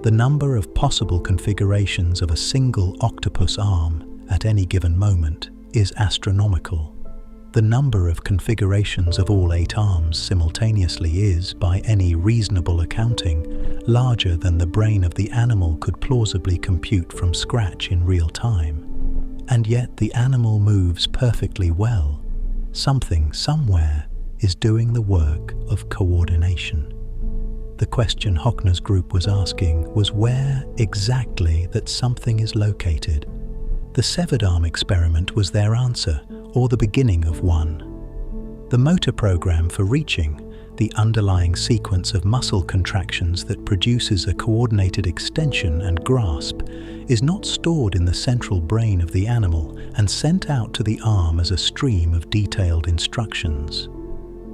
The number of possible configurations of a single octopus arm at any given moment is astronomical. The number of configurations of all 8 arms simultaneously is, by any reasonable accounting, larger than the brain of the animal could plausibly compute from scratch in real time. And yet the animal moves perfectly well. Something, somewhere, is doing the work of coordination. The question Hochner's group was asking was where exactly that something is located. The severed arm experiment was their answer, or the beginning of one. The motor program for reaching, the underlying sequence of muscle contractions that produces a coordinated extension and grasp, is not stored in the central brain of the animal and sent out to the arm as a stream of detailed instructions.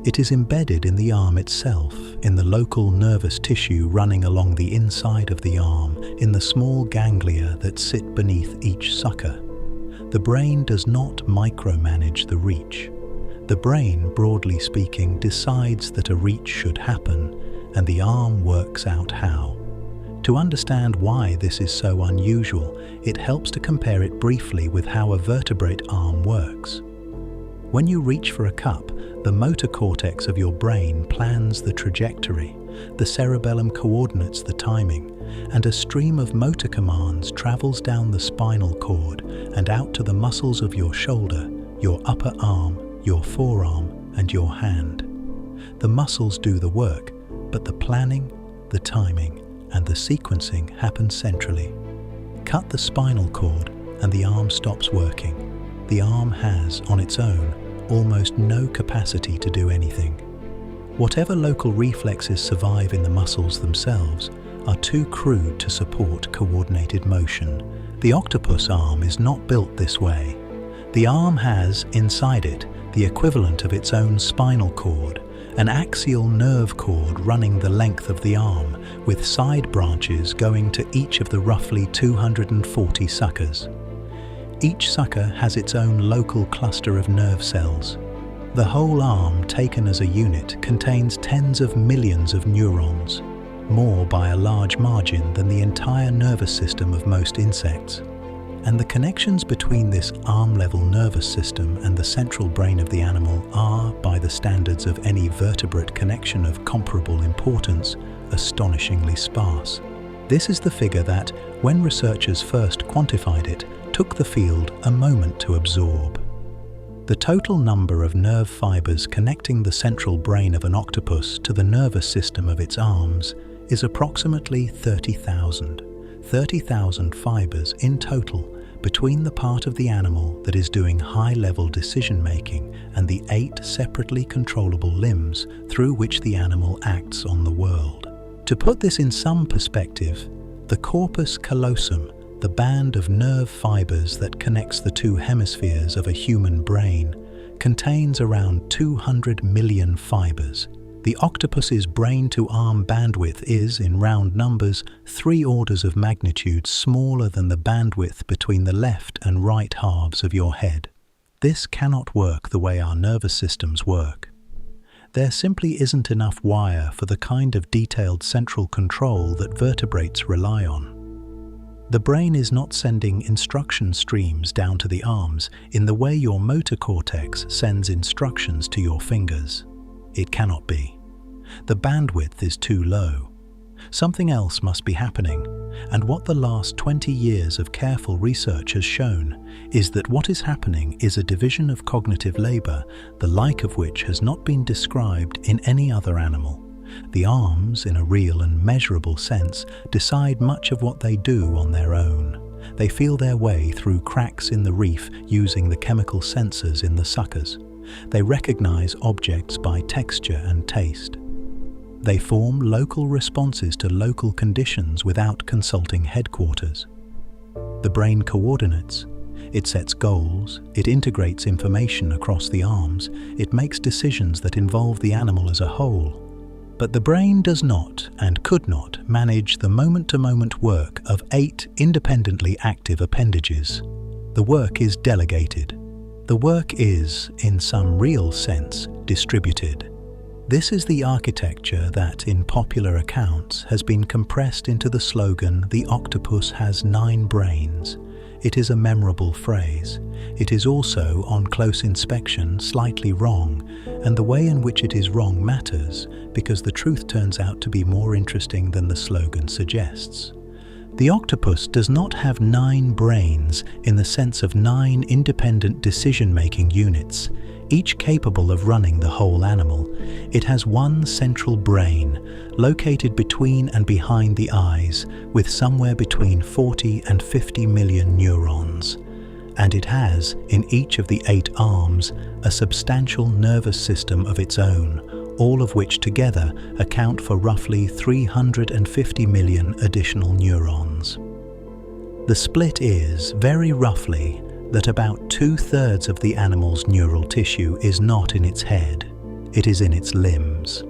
It is embedded in the arm itself, in the local nervous tissue running along the inside of the arm, in the small ganglia that sit beneath each sucker. The brain does not micromanage the reach. The brain, broadly speaking, decides that a reach should happen, and the arm works out how. To understand why this is so unusual, it helps to compare it briefly with how a vertebrate arm works. When you reach for a cup, the motor cortex of your brain plans the trajectory, the cerebellum coordinates the timing, and a stream of motor commands travels down the spinal cord and out to the muscles of your shoulder, your upper arm, your forearm, and your hand. The muscles do the work, but the planning, the timing, and the sequencing happen centrally. Cut the spinal cord and the arm stops working. The arm has, on its own, almost no capacity to do anything. Whatever local reflexes survive in the muscles themselves are too crude to support coordinated motion. The octopus arm is not built this way. The arm has, inside it, the equivalent of its own spinal cord, an axial nerve cord running the length of the arm, with side branches going to each of the roughly 240 suckers. Each sucker has its own local cluster of nerve cells. The whole arm, taken as a unit, contains tens of millions of neurons, more by a large margin than the entire nervous system of most insects. And the connections between this arm-level nervous system and the central brain of the animal are, by the standards of any vertebrate connection of comparable importance, astonishingly sparse. This is the figure that, when researchers first quantified it, took the field a moment to absorb. The total number of nerve fibers connecting the central brain of an octopus to the nervous system of its arms is approximately 30,000. 30,000 fibers in total between the part of the animal that is doing high-level decision-making and the 8 separately controllable limbs through which the animal acts on the world. To put this in some perspective, the corpus callosum, the band of nerve fibers that connects the two hemispheres of a human brain, contains around 200 million fibers. The octopus's brain-to-arm bandwidth is, in round numbers, 3 orders of magnitude smaller than the bandwidth between the left and right halves of your head. This cannot work the way our nervous systems work. There simply isn't enough wire for the kind of detailed central control that vertebrates rely on. The brain is not sending instruction streams down to the arms in the way your motor cortex sends instructions to your fingers. It cannot be. The bandwidth is too low. Something else must be happening, and what the last 20 years of careful research has shown is that what is happening is a division of cognitive labor, the like of which has not been described in any other animal. The arms, in a real and measurable sense, decide much of what they do on their own. They feel their way through cracks in the reef using the chemical sensors in the suckers. They recognize objects by texture and taste. They form local responses to local conditions without consulting headquarters. The brain coordinates. It sets goals, it integrates information across the arms, it makes decisions that involve the animal as a whole. But the brain does not and could not manage the moment-to-moment work of 8 independently active appendages. The work is delegated. The work is, in some real sense, distributed. This is the architecture that, in popular accounts, has been compressed into the slogan, "The octopus has 9 brains." It is a memorable phrase. It is also, on close inspection, slightly wrong, and the way in which it is wrong matters, because the truth turns out to be more interesting than the slogan suggests. The octopus does not have 9 brains in the sense of 9 independent decision-making units, each capable of running the whole animal. It has one central brain, located between and behind the eyes, with somewhere between 40 and 50 million neurons. And it has, in each of the 8 arms, a substantial nervous system of its own, all of which together account for roughly 350 million additional neurons. The split is, very roughly, that about 2/3 of the animal's neural tissue is not in its head, it is in its limbs.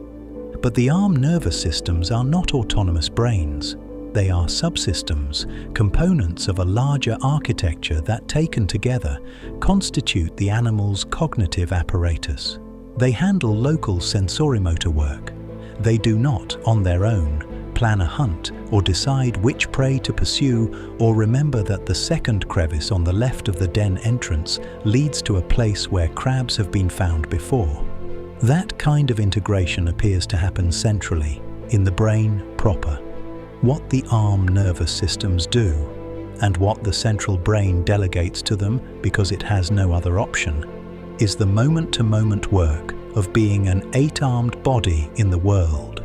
But the arm nervous systems are not autonomous brains. They are subsystems, components of a larger architecture that, taken together, constitute the animal's cognitive apparatus. They handle local sensorimotor work. They do not, on their own, plan a hunt or decide which prey to pursue or remember that the second crevice on the left of the den entrance leads to a place where crabs have been found before. That kind of integration appears to happen centrally, in the brain proper. What the arm nervous systems do, and what the central brain delegates to them because it has no other option, is the moment-to-moment work of being an 8-armed body in the world.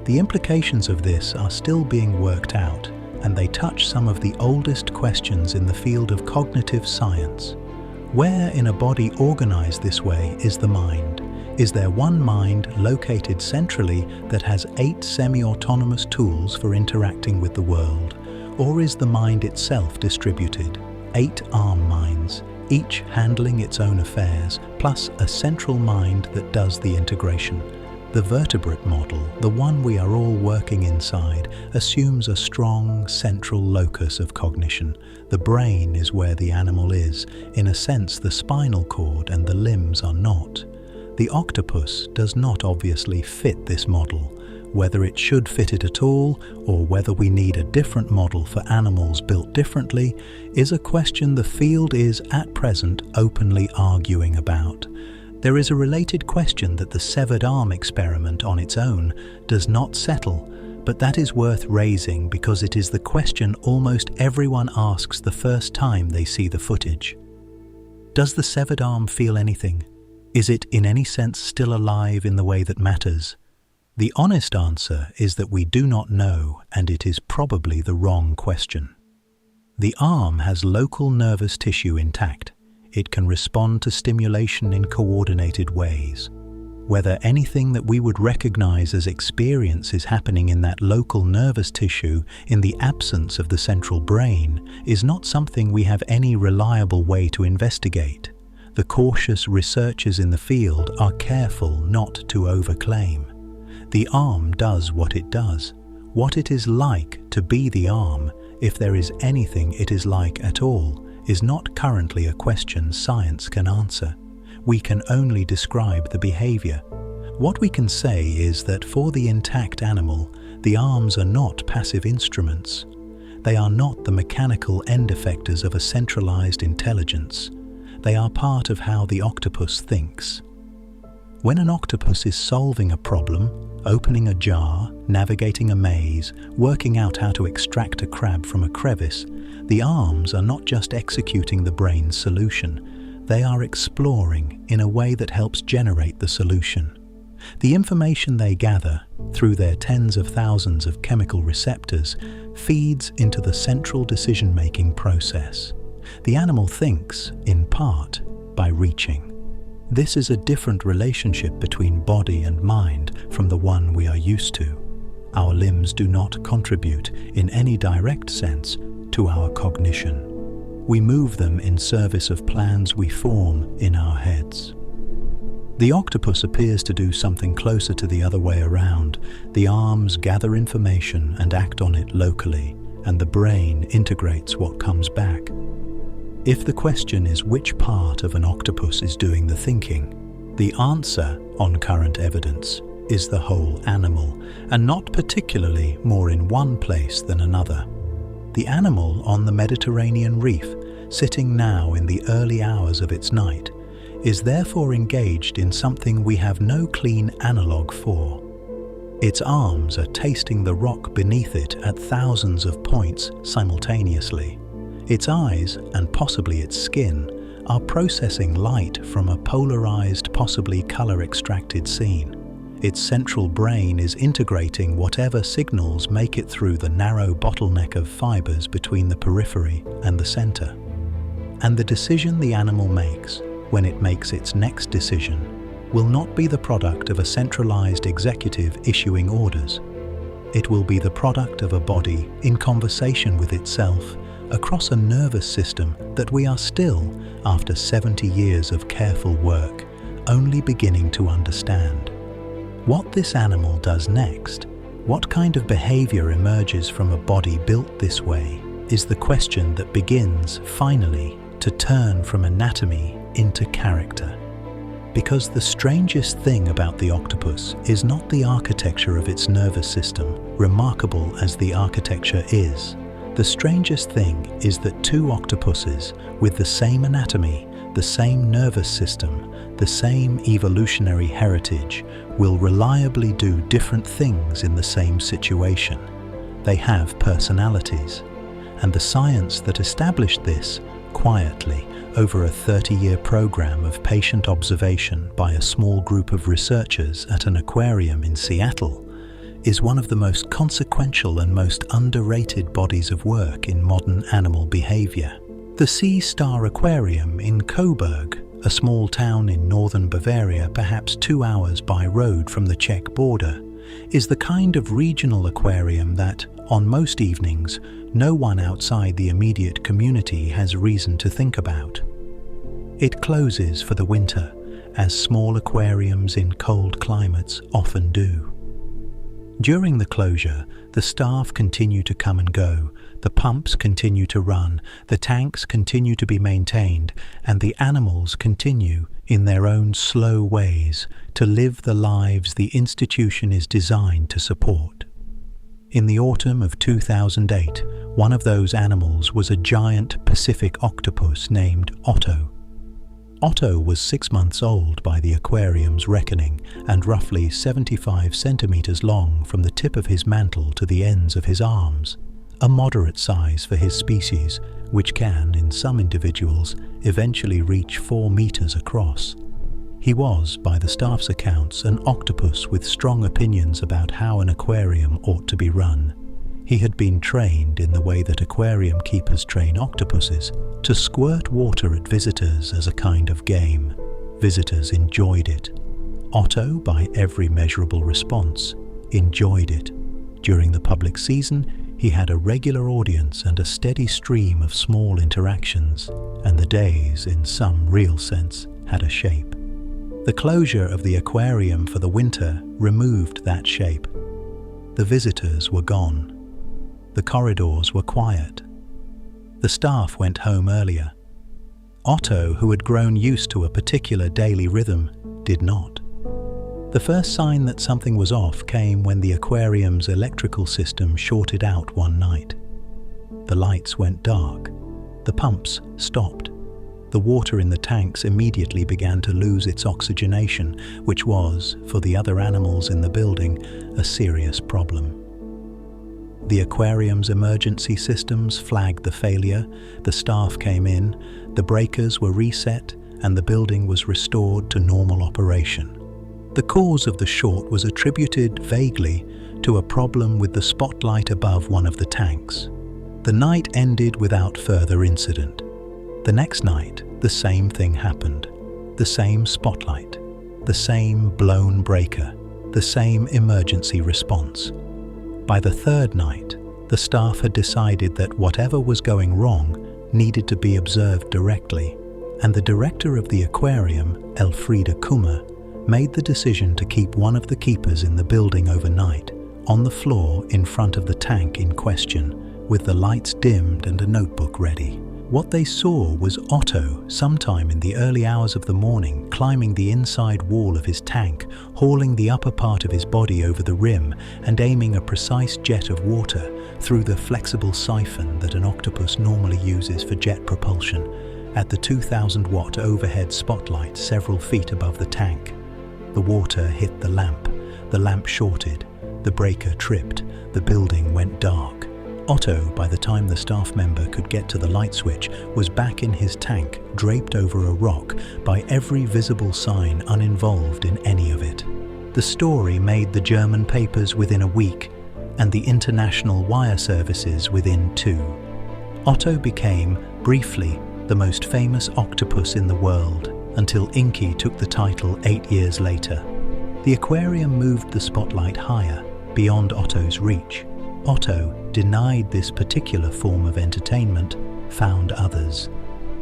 The implications of this are still being worked out, and they touch some of the oldest questions in the field of cognitive science. Where in a body organized this way is the mind? Is there one mind located centrally that has 8 semi-autonomous tools for interacting with the world? Or is the mind itself distributed? 8 arm minds, each handling its own affairs, plus a central mind that does the integration. The vertebrate model, the one we are all working inside, assumes a strong central locus of cognition. The brain is where the animal is. In a sense, the spinal cord and the limbs are not. The octopus does not obviously fit this model. Whether it should fit it at all, or whether we need a different model for animals built differently, is a question the field is at present openly arguing about. There is a related question that the severed arm experiment on its own does not settle, but that is worth raising because it is the question almost everyone asks the first time they see the footage. Does the severed arm feel anything? Is it in any sense still alive in the way that matters? The honest answer is that we do not know, and it is probably the wrong question. The arm has local nervous tissue intact. It can respond to stimulation in coordinated ways. Whether anything that we would recognize as experience is happening in that local nervous tissue in the absence of the central brain is not something we have any reliable way to investigate. The cautious researchers in the field are careful not to overclaim. The arm does what it does. What it is like to be the arm, if there is anything it is like at all, is not currently a question science can answer. We can only describe the behavior. What we can say is that for the intact animal, the arms are not passive instruments. They are not the mechanical end effectors of a centralized intelligence. They are part of how the octopus thinks. When an octopus is solving a problem, opening a jar, navigating a maze, working out how to extract a crab from a crevice, the arms are not just executing the brain's solution, they are exploring in a way that helps generate the solution. The information they gather, through their tens of thousands of chemical receptors, feeds into the central decision-making process. The animal thinks, in part, by reaching. This is a different relationship between body and mind from the one we are used to. Our limbs do not contribute, in any direct sense, to our cognition. We move them in service of plans we form in our heads. The octopus appears to do something closer to the other way around. The arms gather information and act on it locally, and the brain integrates what comes back. If the question is which part of an octopus is doing the thinking, the answer, on current evidence, is the whole animal, and not particularly more in one place than another. The animal on the Mediterranean reef, sitting now in the early hours of its night, is therefore engaged in something we have no clean analogue for. Its arms are tasting the rock beneath it at thousands of points simultaneously. Its eyes, and possibly its skin, are processing light from a polarized, possibly color-extracted scene. Its central brain is integrating whatever signals make it through the narrow bottleneck of fibers between the periphery and the center. And the decision the animal makes, when it makes its next decision, will not be the product of a centralized executive issuing orders. It will be the product of a body in conversation with itself across a nervous system that we are still, after 70 years of careful work, only beginning to understand. What this animal does next, what kind of behavior emerges from a body built this way, is the question that begins, finally, to turn from anatomy into character. Because the strangest thing about the octopus is not the architecture of its nervous system, remarkable as the architecture is. The strangest thing is that two octopuses with the same anatomy, the same nervous system, the same evolutionary heritage will reliably do different things in the same situation. They have personalities. And the science that established this, quietly, over a 30-year program of patient observation by a small group of researchers at an aquarium in Seattle, is one of the most consequential and most underrated bodies of work in modern animal behavior. The Sea Star Aquarium in Coburg, a small town in northern Bavaria, perhaps 2 hours by road from the Czech border, is the kind of regional aquarium that, on most evenings, no one outside the immediate community has reason to think about. It closes for the winter, as small aquariums in cold climates often do. During the closure, the staff continue to come and go, the pumps continue to run, the tanks continue to be maintained, and the animals continue, in their own slow ways, to live the lives the institution is designed to support. In the autumn of 2008, one of those animals was a giant Pacific octopus named Otto. Otto was 6 months old by the aquarium's reckoning and roughly 75 centimeters long from the tip of his mantle to the ends of his arms, a moderate size for his species, which can, in some individuals, eventually reach 4 meters across. He was, by the staff's accounts, an octopus with strong opinions about how an aquarium ought to be run. He had been trained in the way that aquarium keepers train octopuses, to squirt water at visitors as a kind of game. Visitors enjoyed it. Otto, by every measurable response, enjoyed it. During the public season, he had a regular audience and a steady stream of small interactions, and the days, in some real sense, had a shape. The closure of the aquarium for the winter removed that shape. The visitors were gone. The corridors were quiet. The staff went home earlier. Otto, who had grown used to a particular daily rhythm, did not. The first sign that something was off came when the aquarium's electrical system shorted out one night. The lights went dark. The pumps stopped. The water in the tanks immediately began to lose its oxygenation, which was, for the other animals in the building, a serious problem. The aquarium's emergency systems flagged the failure, the staff came in, the breakers were reset, and the building was restored to normal operation. The cause of the short was attributed vaguely to a problem with the spotlight above one of the tanks. The night ended without further incident. The next night, the same thing happened. The same spotlight, the same blown breaker, the same emergency response. By the third night, the staff had decided that whatever was going wrong needed to be observed directly, and the director of the aquarium, Elfriede Kummer, made the decision to keep one of the keepers in the building overnight, on the floor in front of the tank in question, with the lights dimmed and a notebook ready. What they saw was Otto, sometime in the early hours of the morning, climbing the inside wall of his tank, hauling the upper part of his body over the rim and aiming a precise jet of water through the flexible siphon that an octopus normally uses for jet propulsion, at the 2,000-watt overhead spotlight several feet above the tank. The water hit the lamp shorted, the breaker tripped, the building went dark. Otto, by the time the staff member could get to the light switch, was back in his tank, draped over a rock, by every visible sign uninvolved in any of it. The story made the German papers within a week, and the international wire services within 2. Otto became, briefly, the most famous octopus in the world, until Inky took the title 8 years later. The aquarium moved the spotlight higher, beyond Otto's reach. Otto denied this particular form of entertainment, found others.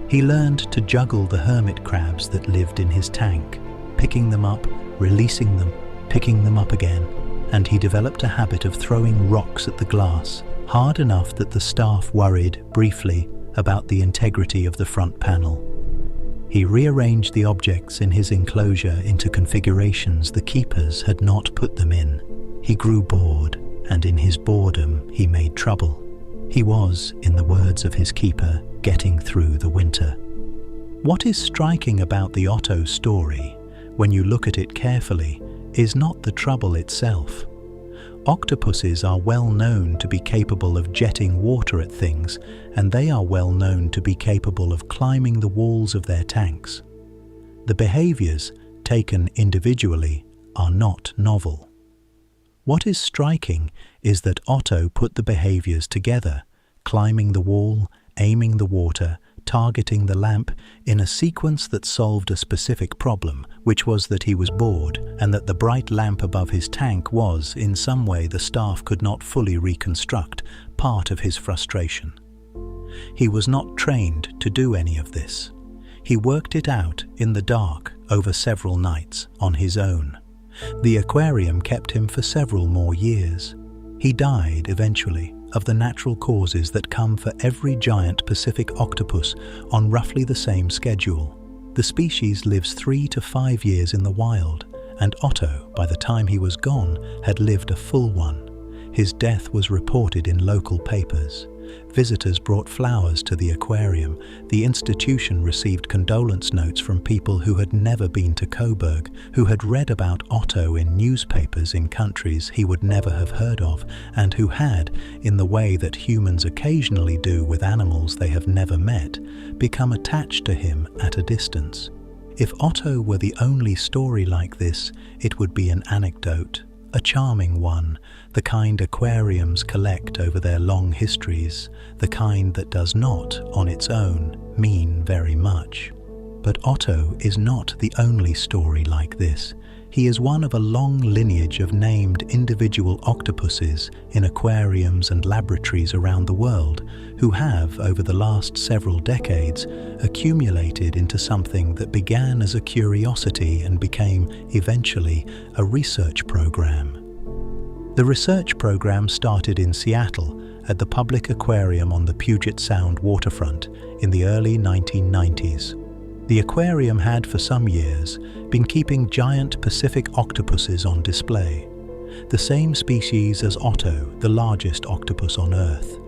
He learned to juggle the hermit crabs that lived in his tank, picking them up, releasing them, picking them up again, and he developed a habit of throwing rocks at the glass, hard enough that the staff worried, briefly, about the integrity of the front panel. He rearranged the objects in his enclosure into configurations the keepers had not put them in. He grew bored, and in his boredom he made trouble. He was, in the words of his keeper, getting through the winter. What is striking about the Otto story, when you look at it carefully, is not the trouble itself. Octopuses are well known to be capable of jetting water at things, and they are well known to be capable of climbing the walls of their tanks. The behaviors, taken individually, are not novel. What is striking is that Otto put the behaviors together, climbing the wall, aiming the water, targeting the lamp, in a sequence that solved a specific problem, which was that he was bored, and that the bright lamp above his tank was, in some way the staff could not fully reconstruct, part of his frustration. He was not trained to do any of this. He worked it out in the dark over several nights on his own. The aquarium kept him for several more years. He died eventually of the natural causes that come for every giant Pacific octopus on roughly the same schedule. The species lives 3 to 5 years in the wild, and Otto, by the time he was gone, had lived a full one. His death was reported in local papers. Visitors brought flowers to the aquarium. The institution received condolence notes from people who had never been to Coburg, who had read about Otto in newspapers in countries he would never have heard of, and who had, in the way that humans occasionally do with animals they have never met, become attached to him at a distance. If Otto were the only story like this, it would be an anecdote, a charming one, the kind aquariums collect over their long histories, the kind that does not, on its own, mean very much. But Otto is not the only story like this. He is one of a long lineage of named individual octopuses in aquariums and laboratories around the world who have, over the last several decades, accumulated into something that began as a curiosity and became, eventually, a research program. The research program started in Seattle at the public aquarium on the Puget Sound waterfront in the early 1990s. The aquarium had for some years been keeping giant Pacific octopuses on display, the same species as Otto, the largest octopus on Earth.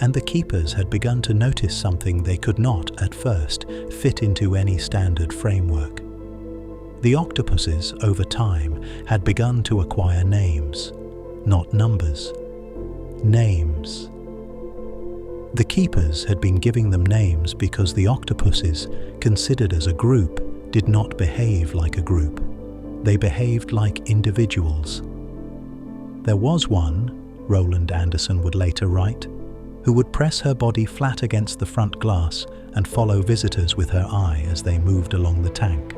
And the keepers had begun to notice something they could not, at first, fit into any standard framework. The octopuses, over time, had begun to acquire names, not numbers. Names. The keepers had been giving them names because the octopuses, considered as a group, did not behave like a group. They behaved like individuals. There was one, Roland Anderson would later write, who would press her body flat against the front glass and follow visitors with her eye as they moved along the tank.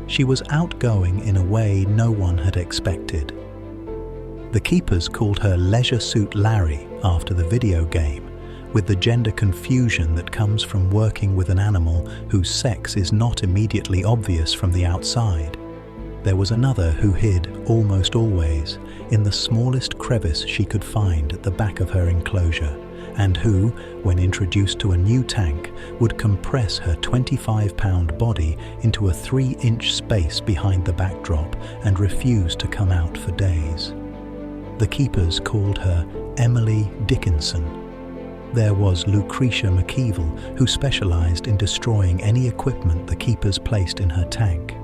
She was outgoing in a way no one had expected. The keepers called her Leisure Suit Larry after the video game, with the gender confusion that comes from working with an animal whose sex is not immediately obvious from the outside. There was another who hid, almost always, in the smallest crevice she could find at the back of her enclosure, and who, when introduced to a new tank, would compress her 25-pound body into a 3-inch space behind the backdrop and refuse to come out for days. The keepers called her Emily Dickinson. There was Lucretia McKeevel, who specialized in destroying any equipment the keepers placed in her tank.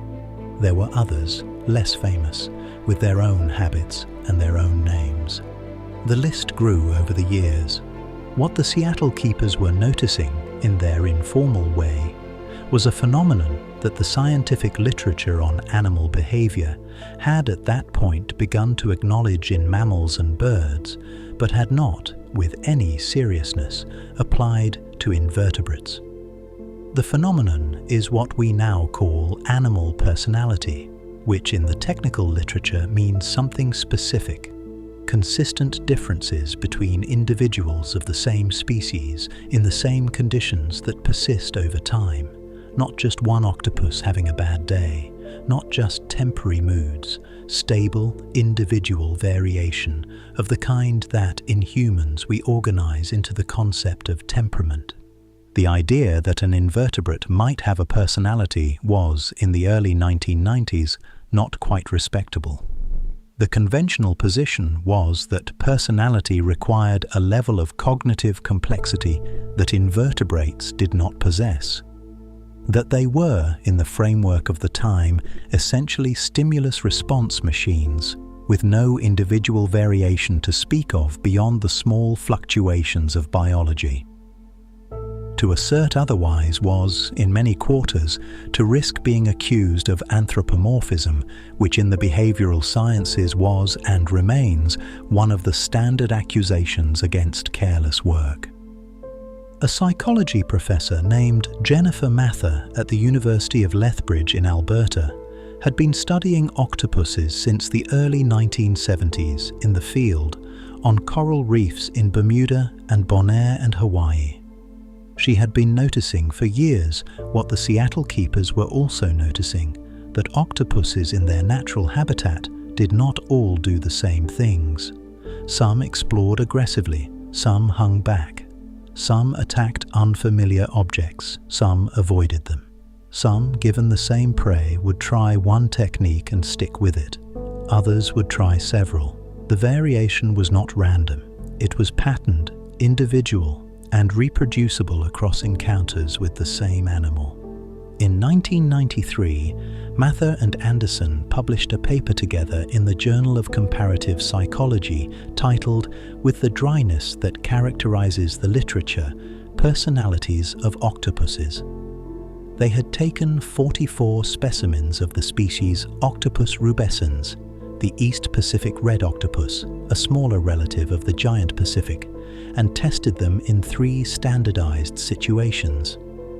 There were others, less famous, with their own habits and their own names. The list grew over the years. What the Seattle keepers were noticing, in their informal way, was a phenomenon that the scientific literature on animal behavior had at that point begun to acknowledge in mammals and birds, but had not, with any seriousness, applied to invertebrates. The phenomenon is what we now call animal personality, which in the technical literature means something specific, consistent differences between individuals of the same species in the same conditions that persist over time, not just one octopus having a bad day, not just temporary moods, stable, individual variation of the kind that, in humans, we organize into the concept of temperament. The idea that an invertebrate might have a personality was, in the early 1990s, not quite respectable. The conventional position was that personality required a level of cognitive complexity that invertebrates did not possess. That they were, in the framework of the time, essentially stimulus-response machines, with no individual variation to speak of beyond the small fluctuations of biology. To assert otherwise was, in many quarters, to risk being accused of anthropomorphism, which in the behavioral sciences was and remains one of the standard accusations against careless work. A psychology professor named Jennifer Mather at the University of Lethbridge in Alberta had been studying octopuses since the early 1970s in the field on coral reefs in Bermuda and Bonaire and Hawaii. She had been noticing for years what the Seattle keepers were also noticing, that octopuses in their natural habitat did not all do the same things. Some explored aggressively, some hung back. Some attacked unfamiliar objects, some avoided them. Some, given the same prey, would try one technique and stick with it. Others would try several. The variation was not random. It was patterned, individual, and reproducible across encounters with the same animal. In 1993, Mather and Anderson published a paper together in the Journal of Comparative Psychology titled, "With the Dryness That Characterizes the Literature, Personalities of Octopuses." They had taken 44 specimens of the species Octopus rubescens, the East Pacific red octopus, a smaller relative of the giant Pacific, and tested them in 3 standardized situations.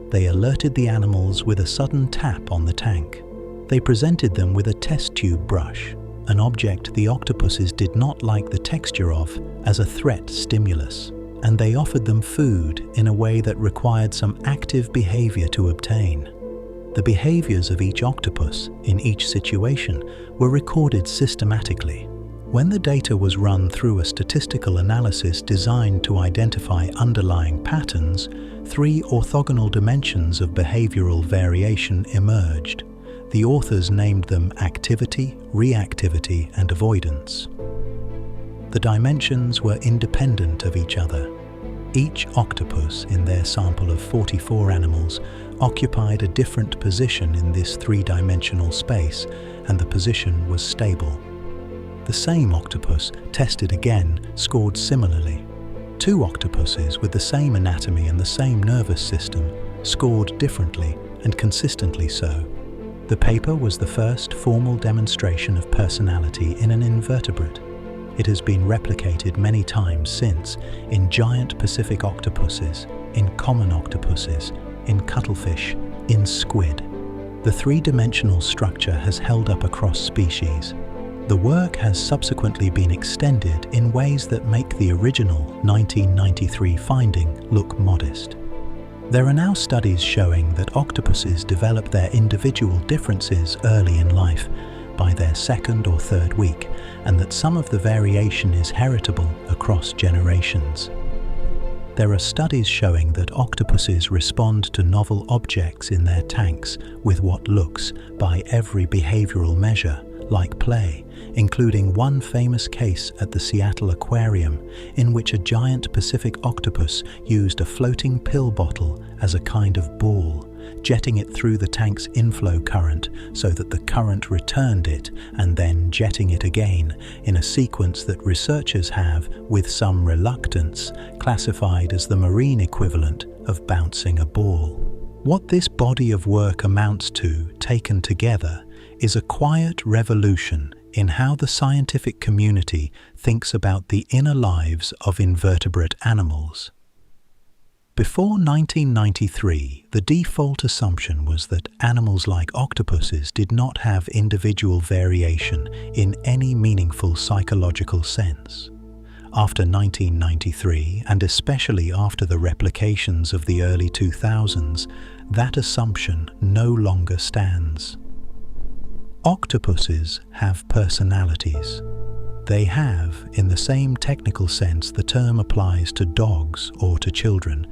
They alerted the animals with a sudden tap on the tank. They presented them with a test tube brush, an object the octopuses did not like the texture of, as a threat stimulus, and they offered them food in a way that required some active behavior to obtain. The behaviors of each octopus, in each situation, were recorded systematically. When the data was run through a statistical analysis designed to identify underlying patterns, 3 orthogonal dimensions of behavioral variation emerged. The authors named them activity, reactivity, and avoidance. The dimensions were independent of each other. Each octopus in their sample of 44 animals occupied a different position in this 3-dimensional space, and the position was stable. The same octopus, tested again, scored similarly. 2 octopuses with the same anatomy and the same nervous system scored differently and consistently so. The paper was the first formal demonstration of personality in an invertebrate. It has been replicated many times since in giant Pacific octopuses, in common octopuses, in cuttlefish, in squid. The 3-dimensional structure has held up across species. The work has subsequently been extended in ways that make the original 1993 finding look modest. There are now studies showing that octopuses develop their individual differences early in life, by their 2nd or 3rd week, and that some of the variation is heritable across generations. There are studies showing that octopuses respond to novel objects in their tanks with what looks, by every behavioral measure, like play, including one famous case at the Seattle Aquarium in which a giant Pacific octopus used a floating pill bottle as a kind of ball, jetting it through the tank's inflow current so that the current returned it, and then jetting it again in a sequence that researchers have, with some reluctance, classified as the marine equivalent of bouncing a ball. What this body of work amounts to, taken together, is a quiet revolution in how the scientific community thinks about the inner lives of invertebrate animals. Before 1993, the default assumption was that animals like octopuses did not have individual variation in any meaningful psychological sense. After 1993, and especially after the replications of the early 2000s, that assumption no longer stands. Octopuses have personalities. They have, in the same technical sense the term applies to dogs or to children,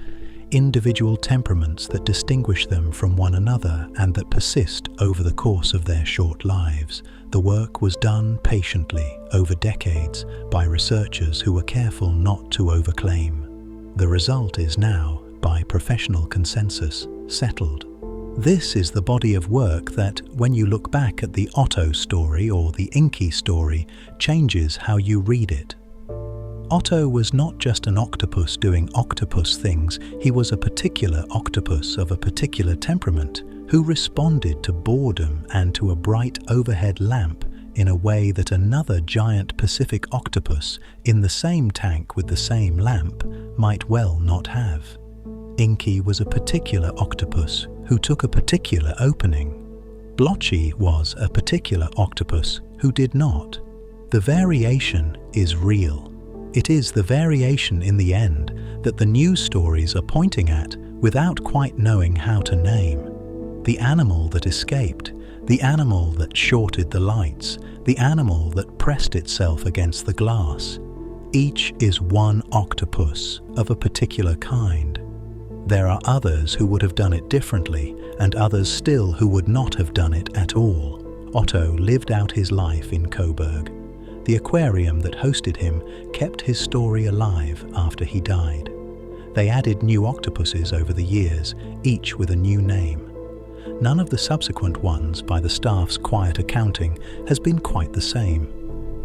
individual temperaments that distinguish them from one another and that persist over the course of their short lives. The work was done patiently over decades by researchers who were careful not to overclaim. The result is now, by professional consensus, settled. This is the body of work that, when you look back at the Otto story or the Inky story, changes how you read it. Otto was not just an octopus doing octopus things, he was a particular octopus of a particular temperament who responded to boredom and to a bright overhead lamp in a way that another giant Pacific octopus in the same tank with the same lamp might well not have. Inky was a particular octopus who took a particular opening. Blotchy was a particular octopus who did not. The variation is real. It is the variation in the end that the news stories are pointing at without quite knowing how to name. The animal that escaped, the animal that shorted the lights, the animal that pressed itself against the glass. Each is one octopus of a particular kind. There are others who would have done it differently, and others still who would not have done it at all. Otto lived out his life in Coburg. The aquarium that hosted him kept his story alive after he died. They added new octopuses over the years, each with a new name. None of the subsequent ones, by the staff's quiet accounting, has been quite the same.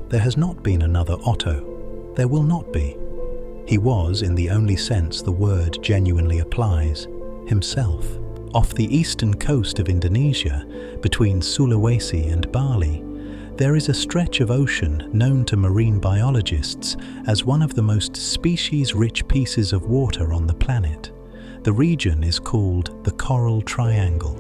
There has not been another Otto. There will not be. He was, in the only sense the word genuinely applies, himself. Off the eastern coast of Indonesia, between Sulawesi and Bali, there is a stretch of ocean known to marine biologists as one of the most species-rich pieces of water on the planet. The region is called the Coral Triangle.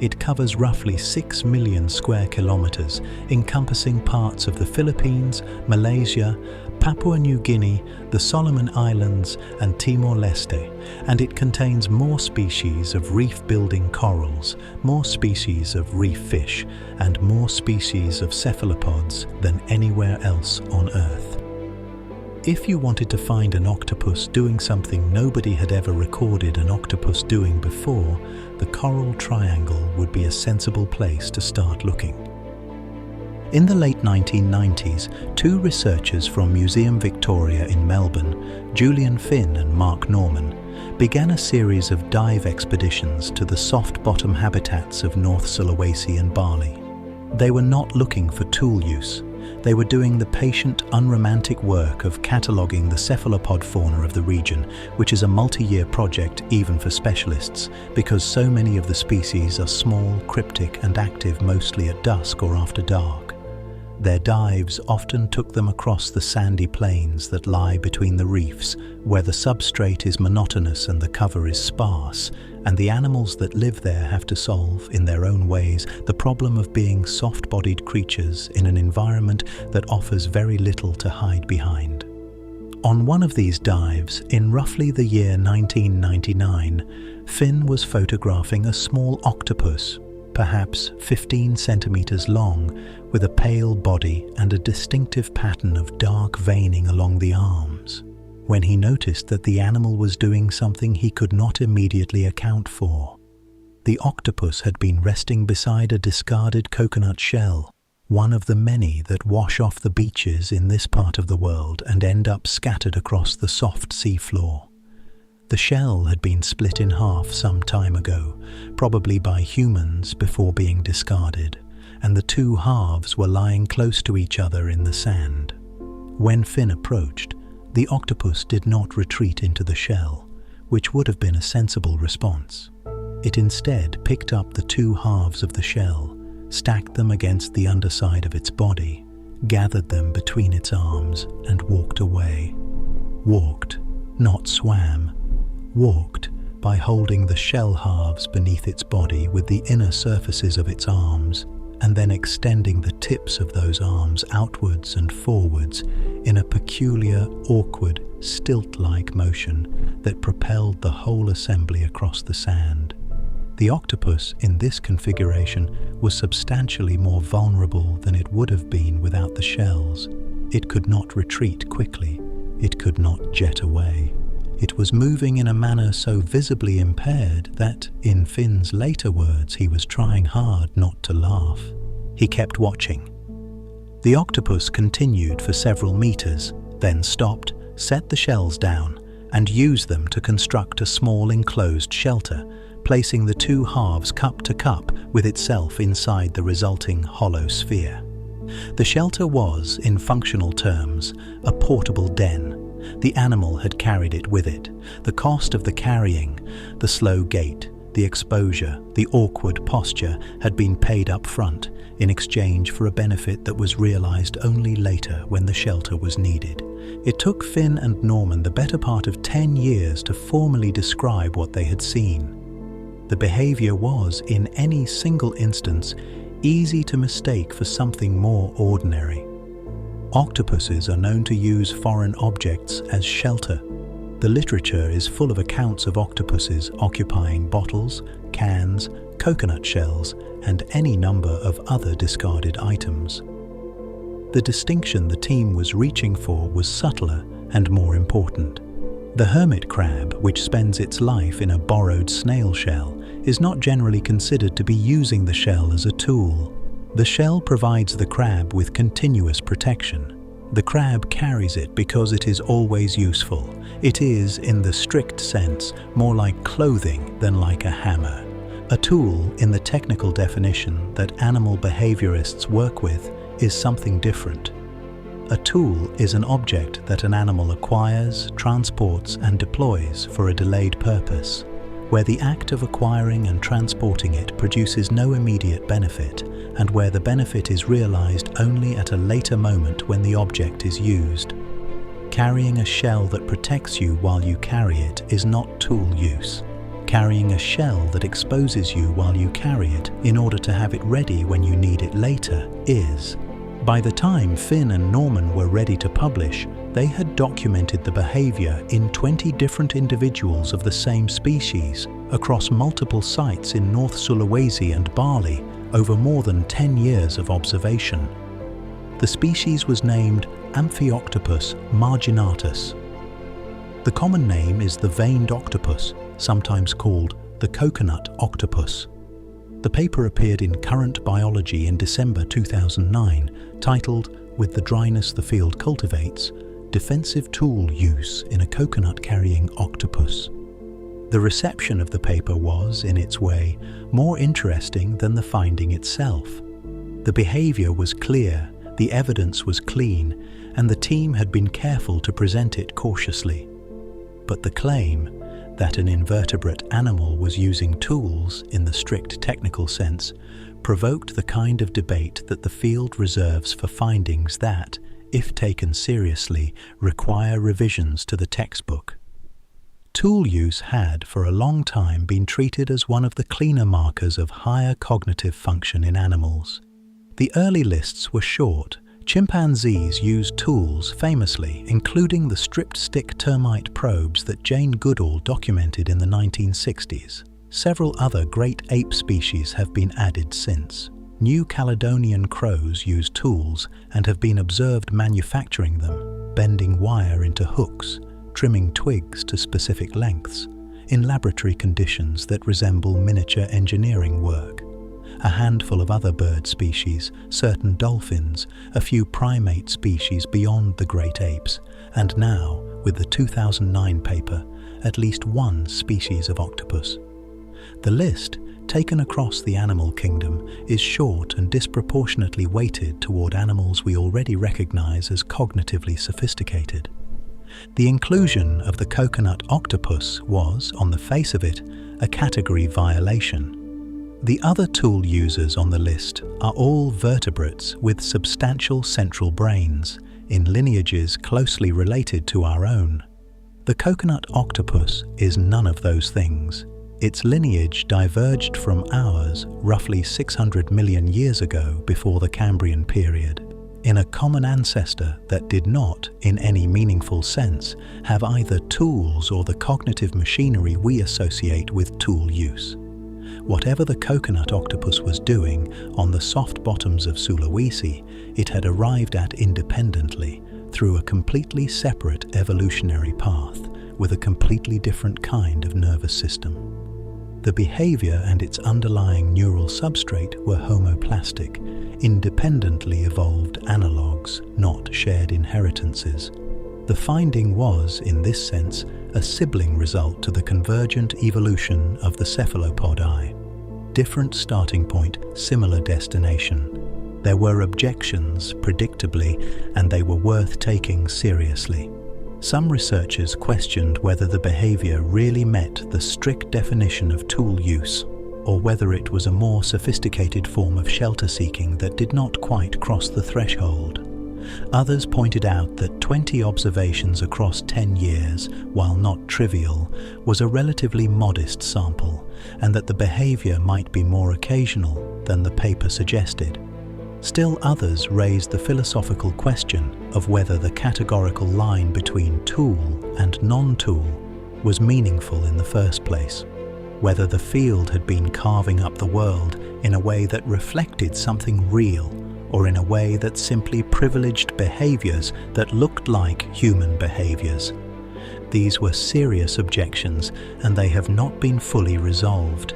It covers roughly 6 million square kilometers, encompassing parts of the Philippines, Malaysia, Papua New Guinea, the Solomon Islands and Timor-Leste, and it contains more species of reef-building corals, more species of reef fish, and more species of cephalopods than anywhere else on Earth. If you wanted to find an octopus doing something nobody had ever recorded an octopus doing before, the Coral Triangle would be a sensible place to start looking. In the late 1990s, two researchers from Museum Victoria in Melbourne, Julian Finn and Mark Norman, began a series of dive expeditions to the soft bottom habitats of North Sulawesi and Bali. They were not looking for tool use. They were doing the patient, unromantic work of cataloguing the cephalopod fauna of the region, which is a multi-year project even for specialists, because so many of the species are small, cryptic and active mostly at dusk or after dark. Their dives often took them across the sandy plains that lie between the reefs, where the substrate is monotonous and the cover is sparse, and the animals that live there have to solve, in their own ways, the problem of being soft-bodied creatures in an environment that offers very little to hide behind. On one of these dives, in roughly the year 1999, Finn was photographing a small octopus, perhaps 15 centimeters long, with a pale body and a distinctive pattern of dark veining along the arms, when he noticed that the animal was doing something he could not immediately account for. The octopus had been resting beside a discarded coconut shell, one of the many that wash off the beaches in this part of the world and end up scattered across the soft seafloor. The shell had been split in half some time ago, probably by humans before being discarded, and the two halves were lying close to each other in the sand. When Finn approached, the octopus did not retreat into the shell, which would have been a sensible response. It instead picked up the two halves of the shell, stacked them against the underside of its body, gathered them between its arms, and walked away. Walked, not swam. walked by holding the shell halves beneath its body with the inner surfaces of its arms, and then extending the tips of those arms outwards and forwards in a peculiar, awkward, stilt-like motion that propelled the whole assembly across the sand. The octopus in this configuration was substantially more vulnerable than it would have been without the shells. It could not retreat quickly. It could not jet away. It was moving in a manner so visibly impaired that, in Finn's later words, he was trying hard not to laugh. He kept watching. The octopus continued for several meters, then stopped, set the shells down, and used them to construct a small enclosed shelter, placing the two halves cup to cup with itself inside the resulting hollow sphere. The shelter was, in functional terms, a portable den. The animal had carried it with it. The cost of the carrying, the slow gait, the exposure, the awkward posture had been paid up front in exchange for a benefit that was realized only later when the shelter was needed. It took Finn and Norman the better part of 10 years to formally describe what they had seen. The behavior was, in any single instance, easy to mistake for something more ordinary. Octopuses are known to use foreign objects as shelter. The literature is full of accounts of octopuses occupying bottles, cans, coconut shells, and any number of other discarded items. The distinction the team was reaching for was subtler and more important. The hermit crab, which spends its life in a borrowed snail shell, is not generally considered to be using the shell as a tool. The shell provides the crab with continuous protection. The crab carries it because it is always useful. It is, in the strict sense, more like clothing than like a hammer. A tool, in the technical definition that animal behaviorists work with, is something different. A tool is an object that an animal acquires, transports, and deploys for a delayed purpose, where the act of acquiring and transporting it produces no immediate benefit, and where the benefit is realized only at a later moment when the object is used. Carrying a shell that protects you while you carry it is not tool use. Carrying a shell that exposes you while you carry it in order to have it ready when you need it later is. By the time Finn and Norman were ready to publish, they had documented the behavior in 20 different individuals of the same species across multiple sites in North Sulawesi and Bali over more than 10 years of observation. The species was named Amphioctopus marginatus. The common name is the veined octopus, sometimes called the coconut octopus. The paper appeared in Current Biology in December 2009, titled, "With the Dryness the Field Cultivates, Defensive Tool Use in a Coconut-Carrying Octopus." The reception of the paper was, in its way, more interesting than the finding itself. The behavior was clear, the evidence was clean, and the team had been careful to present it cautiously. But the claim that an invertebrate animal was using tools in the strict technical sense provoked the kind of debate that the field reserves for findings that, if taken seriously, require revisions to the textbook. Tool use had, for a long time, been treated as one of the cleaner markers of higher cognitive function in animals. The early lists were short. Chimpanzees used tools famously, including the stripped-stick termite probes that Jane Goodall documented in the 1960s. Several other great ape species have been added since. New Caledonian crows use tools and have been observed manufacturing them, bending wire into hooks, trimming twigs to specific lengths, in laboratory conditions that resemble miniature engineering work. A handful of other bird species, certain dolphins, a few primate species beyond the great apes, and now, with the 2009 paper, at least one species of octopus. The list, taken across the animal kingdom, is short and disproportionately weighted toward animals we already recognize as cognitively sophisticated. The inclusion of the coconut octopus was, on the face of it, a category violation. The other tool users on the list are all vertebrates with substantial central brains, in lineages closely related to our own. The coconut octopus is none of those things. Its lineage diverged from ours roughly 600 million years ago before the Cambrian period, in a common ancestor that did not, in any meaningful sense, have either tools or the cognitive machinery we associate with tool use. Whatever the coconut octopus was doing on the soft bottoms of Sulawesi, it had arrived at independently through a completely separate evolutionary path with a completely different kind of nervous system. The behavior and its underlying neural substrate were homoplastic, independently evolved analogues, not shared inheritances. The finding was, in this sense, a sibling result to the convergent evolution of the cephalopod eye. Different starting point, similar destination. There were objections, predictably, and they were worth taking seriously. Some researchers questioned whether the behavior really met the strict definition of tool use, or whether it was a more sophisticated form of shelter-seeking that did not quite cross the threshold. Others pointed out that 20 observations across 10 years, while not trivial, was a relatively modest sample, and that the behavior might be more occasional than the paper suggested. Still others raised the philosophical question of whether the categorical line between tool and non-tool was meaningful in the first place, whether the field had been carving up the world in a way that reflected something real, or in a way that simply privileged behaviors that looked like human behaviors. These were serious objections, and they have not been fully resolved.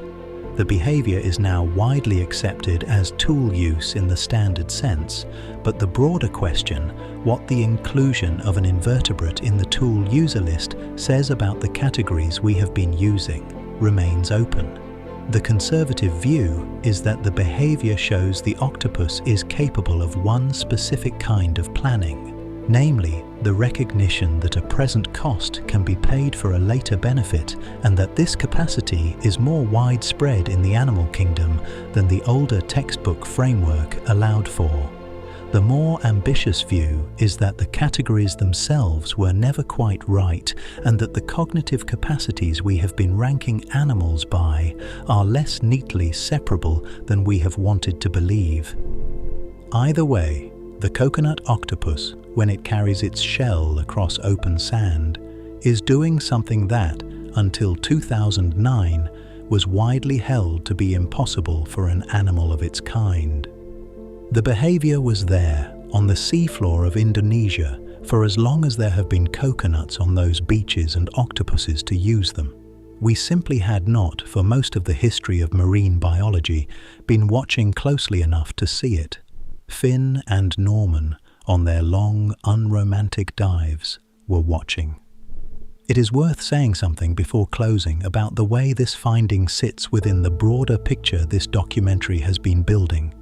The behavior is now widely accepted as tool use in the standard sense, but the broader question, what the inclusion of an invertebrate in the tool user list says about the categories we have been using, remains open. The conservative view is that the behavior shows the octopus is capable of one specific kind of planning, namely the recognition that a present cost can be paid for a later benefit, and that this capacity is more widespread in the animal kingdom than the older textbook framework allowed for. The more ambitious view is that the categories themselves were never quite right, and that the cognitive capacities we have been ranking animals by are less neatly separable than we have wanted to believe. Either way, the coconut octopus, when it carries its shell across open sand, is doing something that, until 2009, was widely held to be impossible for an animal of its kind. The behavior was there, on the seafloor of Indonesia, for as long as there have been coconuts on those beaches and octopuses to use them. We simply had not, for most of the history of marine biology, been watching closely enough to see it. Finn and Norman, on their long, unromantic dives, were watching. It is worth saying something before closing about the way this finding sits within the broader picture this documentary has been building.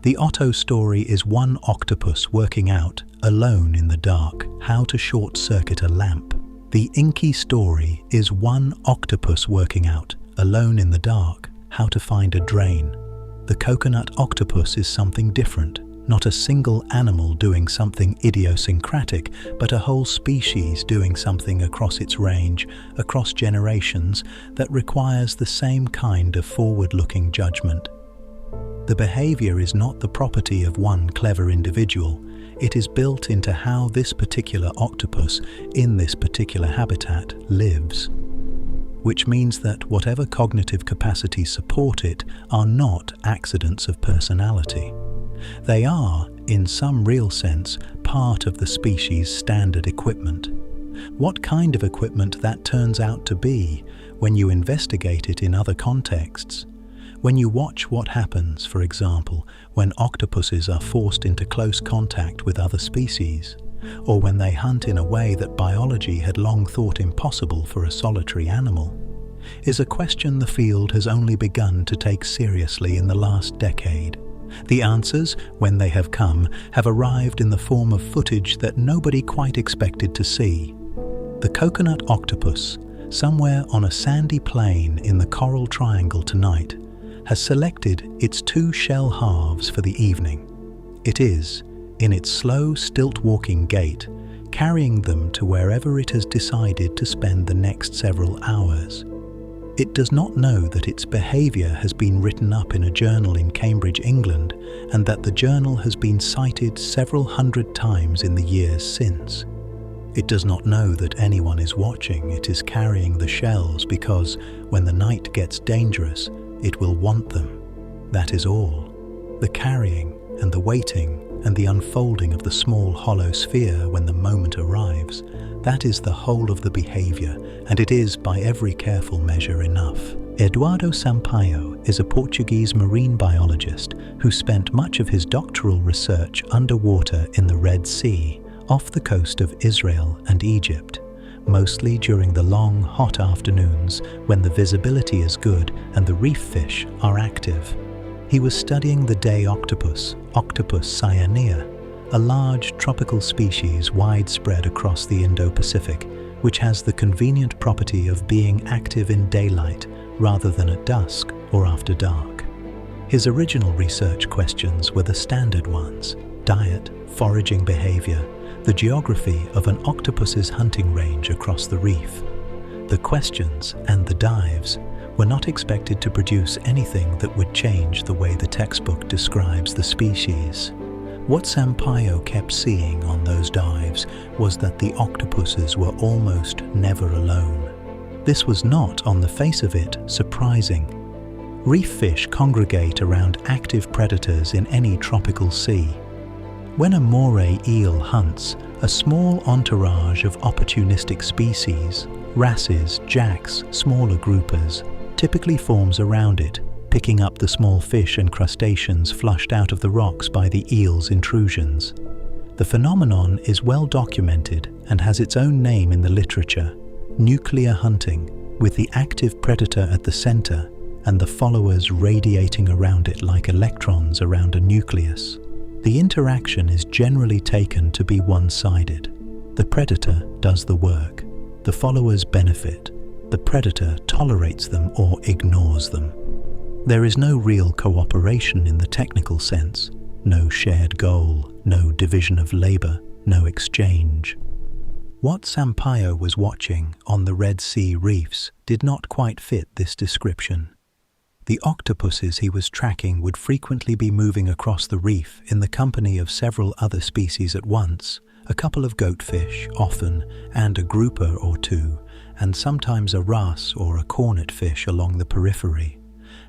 The Otto story is one octopus working out, alone in the dark, how to short-circuit a lamp. The Inky story is one octopus working out, alone in the dark, how to find a drain. The coconut octopus is something different. Not a single animal doing something idiosyncratic, but a whole species doing something across its range, across generations, that requires the same kind of forward-looking judgment. The behavior is not the property of one clever individual. It is built into how this particular octopus, in this particular habitat, lives. Which means that whatever cognitive capacities support it are not accidents of personality. They are, in some real sense, part of the species' standard equipment. What kind of equipment that turns out to be when you investigate it in other contexts. When you watch what happens, for example, when octopuses are forced into close contact with other species, or when they hunt in a way that biology had long thought impossible for a solitary animal, is a question the field has only begun to take seriously in the last decade. The answers, when they have come, have arrived in the form of footage that nobody quite expected to see. The coconut octopus, somewhere on a sandy plain in the Coral Triangle tonight, has selected its two shell halves for the evening. It is, in its slow, stilt-walking gait, carrying them to wherever it has decided to spend the next several hours. It does not know that its behavior has been written up in a journal in Cambridge, England, and that the journal has been cited several hundred times in the years since. It does not know that anyone is watching. It is carrying the shells because, when the night gets dangerous, it will want them. That is all. The carrying and the waiting and the unfolding of the small hollow sphere when the moment arrives, that is the whole of the behavior, and it is, by every careful measure, enough. Eduardo Sampaio is a Portuguese marine biologist who spent much of his doctoral research underwater in the Red Sea, off the coast of Israel and Egypt, mostly during the long, hot afternoons when the visibility is good and the reef fish are active. He was studying the day octopus, Octopus cyanea, a large tropical species widespread across the Indo-Pacific, which has the convenient property of being active in daylight rather than at dusk or after dark. His original research questions were the standard ones: diet, foraging behavior, the geography of an octopus's hunting range across the reef. The questions and the dives were not expected to produce anything that would change the way the textbook describes the species. What Sampaio kept seeing on those dives was that the octopuses were almost never alone. This was not, on the face of it, surprising. Reef fish congregate around active predators in any tropical sea. When a moray eel hunts, a small entourage of opportunistic species, wrasses, jacks, smaller groupers, typically forms around it, picking up the small fish and crustaceans flushed out of the rocks by the eel's intrusions. The phenomenon is well documented and has its own name in the literature: nuclear hunting, with the active predator at the center and the followers radiating around it like electrons around a nucleus. The interaction is generally taken to be one-sided. The predator does the work. The followers benefit. The predator tolerates them or ignores them. There is no real cooperation in the technical sense, no shared goal, no division of labor, no exchange. What Sampaio was watching on the Red Sea reefs did not quite fit this description. The octopuses he was tracking would frequently be moving across the reef in the company of several other species at once, a couple of goatfish, often, and a grouper or two, and sometimes a wrasse or a cornet fish along the periphery.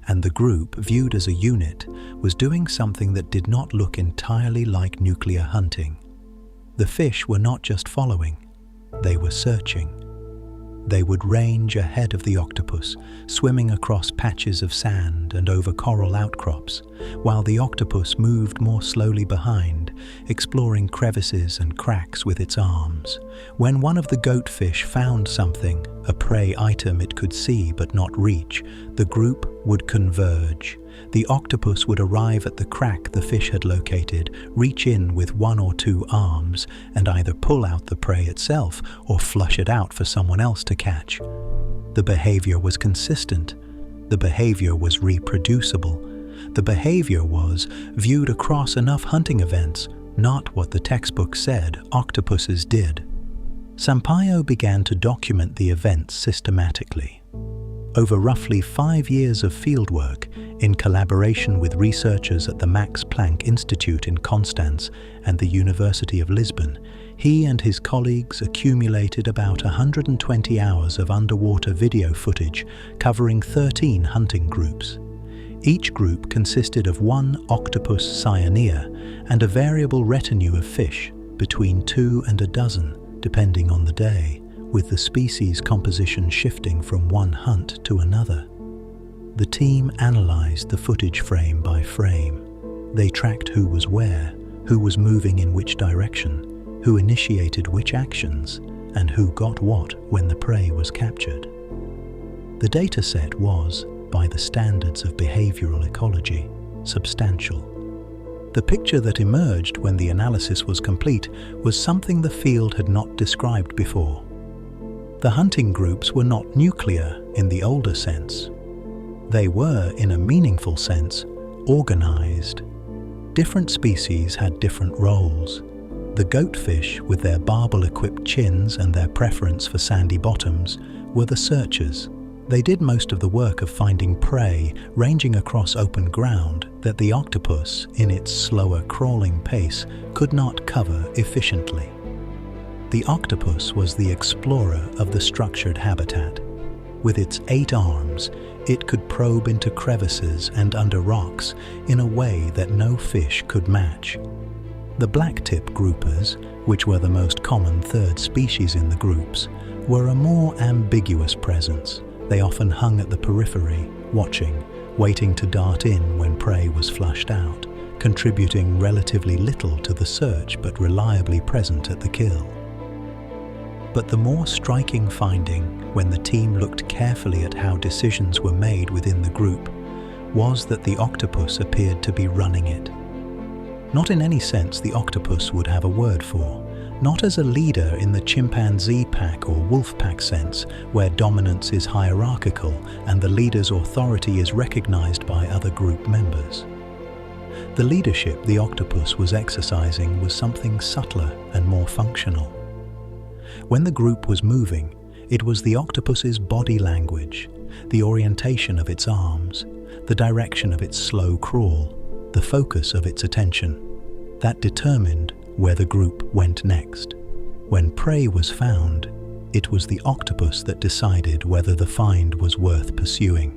And the group, viewed as a unit, was doing something that did not look entirely like nuclear hunting. The fish were not just following, they were searching. They would range ahead of the octopus, swimming across patches of sand and over coral outcrops, while the octopus moved more slowly behind, exploring crevices and cracks with its arms. When one of the goatfish found something, a prey item it could see but not reach, the group would converge. The octopus would arrive at the crack the fish had located, reach in with one or two arms, and either pull out the prey itself or flush it out for someone else to catch. The behavior was consistent. The behavior was reproducible. The behavior was viewed across enough hunting events, not what the textbook said octopuses did. Sampaio began to document the events systematically. Over roughly 5 years of fieldwork, in collaboration with researchers at the Max Planck Institute in Constance and the University of Lisbon, he and his colleagues accumulated about 120 hours of underwater video footage covering 13 hunting groups. Each group consisted of one Octopus cyanea and a variable retinue of fish, between 2 and a dozen, depending on the day, with the species composition shifting from one hunt to another. The team analyzed the footage frame by frame. They tracked who was where, who was moving in which direction, who initiated which actions, and who got what when the prey was captured. The dataset was, by the standards of behavioral ecology, substantial. The picture that emerged when the analysis was complete was something the field had not described before. The hunting groups were not nuclear in the older sense. They were, in a meaningful sense, organized. Different species had different roles. The goatfish, with their barbel-equipped chins and their preference for sandy bottoms, were the searchers. They did most of the work of finding prey, ranging across open ground that the octopus, in its slower crawling pace, could not cover efficiently. The octopus was the explorer of the structured habitat. With its 8 arms, it could probe into crevices and under rocks in a way that no fish could match. The blacktip groupers, which were the most common third species in the groups, were a more ambiguous presence. They often hung at the periphery, watching, waiting to dart in when prey was flushed out, contributing relatively little to the search but reliably present at the kill. But the more striking finding, when the team looked carefully at how decisions were made within the group, was that the octopus appeared to be running it. Not in any sense the octopus would have a word for, not as a leader in the chimpanzee pack or wolf pack sense, where dominance is hierarchical and the leader's authority is recognized by other group members. The leadership the octopus was exercising was something subtler and more functional. When the group was moving, it was the octopus's body language, the orientation of its arms, the direction of its slow crawl, the focus of its attention, that determined where the group went next. When prey was found, it was the octopus that decided whether the find was worth pursuing.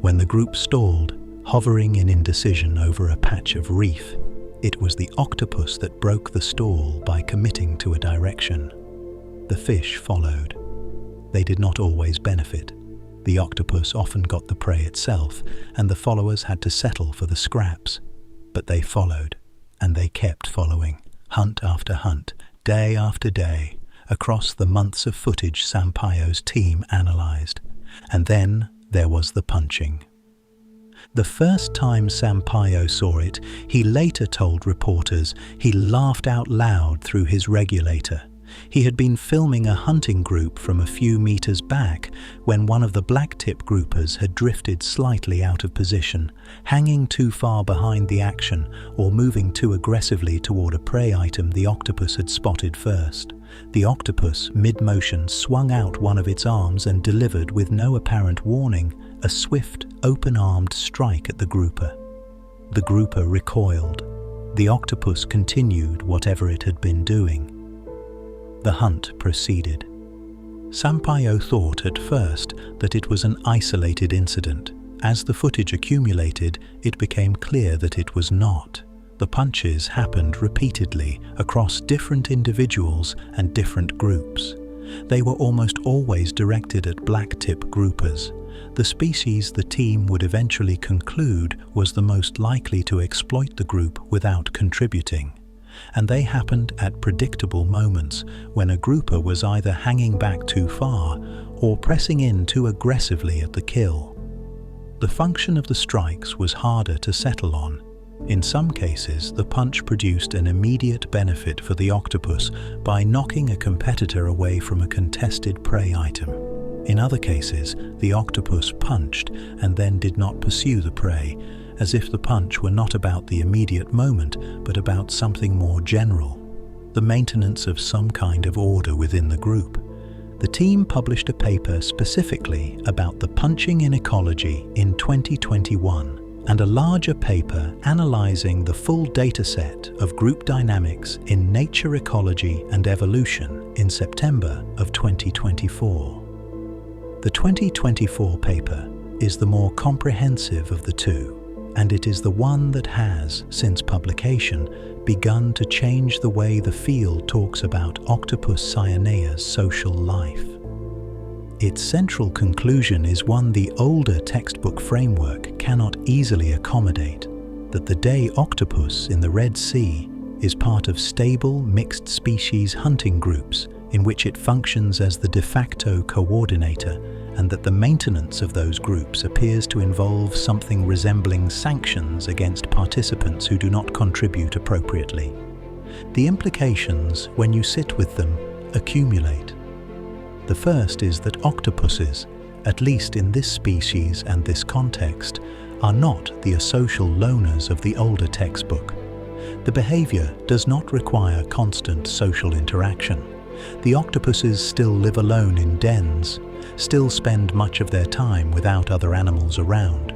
When the group stalled, hovering in indecision over a patch of reef, it was the octopus that broke the stall by committing to a direction. The fish followed. They did not always benefit. The octopus often got the prey itself, and the followers had to settle for the scraps. But they followed, and they kept following. Hunt after hunt, day after day, across the months of footage Sampaio's team analyzed. And then there was the punching. The first time Sampaio saw it, he later told reporters he laughed out loud through his regulator. He had been filming a hunting group from a few meters back when one of the blacktip groupers had drifted slightly out of position, hanging too far behind the action or moving too aggressively toward a prey item the octopus had spotted first. The octopus, mid-motion, swung out one of its arms and delivered, with no apparent warning, a swift, open-armed strike at the grouper. The grouper recoiled. The octopus continued whatever it had been doing. The hunt proceeded. Sampaio thought at first that it was an isolated incident. As the footage accumulated, it became clear that it was not. The punches happened repeatedly across different individuals and different groups. They were almost always directed at blacktip groupers, the species the team would eventually conclude was the most likely to exploit the group without contributing. And they happened at predictable moments when a grouper was either hanging back too far or pressing in too aggressively at the kill. The function of the strikes was harder to settle on. In some cases, the punch produced an immediate benefit for the octopus by knocking a competitor away from a contested prey item. In other cases, the octopus punched and then did not pursue the prey, as if the punch were not about the immediate moment, but about something more general, the maintenance of some kind of order within the group. The team published a paper specifically about the punching in ecology in 2021, and a larger paper analyzing the full dataset of group dynamics in Nature, Ecology and Evolution in September of 2024. The 2024 paper is the more comprehensive of the two, and it is the one that has, since publication, begun to change the way the field talks about Octopus cyanea's social life. Its central conclusion is one the older textbook framework cannot easily accommodate, that the day octopus in the Red Sea is part of stable mixed species hunting groups in which it functions as the de facto coordinator, and that the maintenance of those groups appears to involve something resembling sanctions against participants who do not contribute appropriately. The implications, when you sit with them, accumulate. The first is that octopuses, at least in this species and this context, are not the asocial loners of the older textbook. The behavior does not require constant social interaction. The octopuses still live alone in dens, still spend much of their time without other animals around.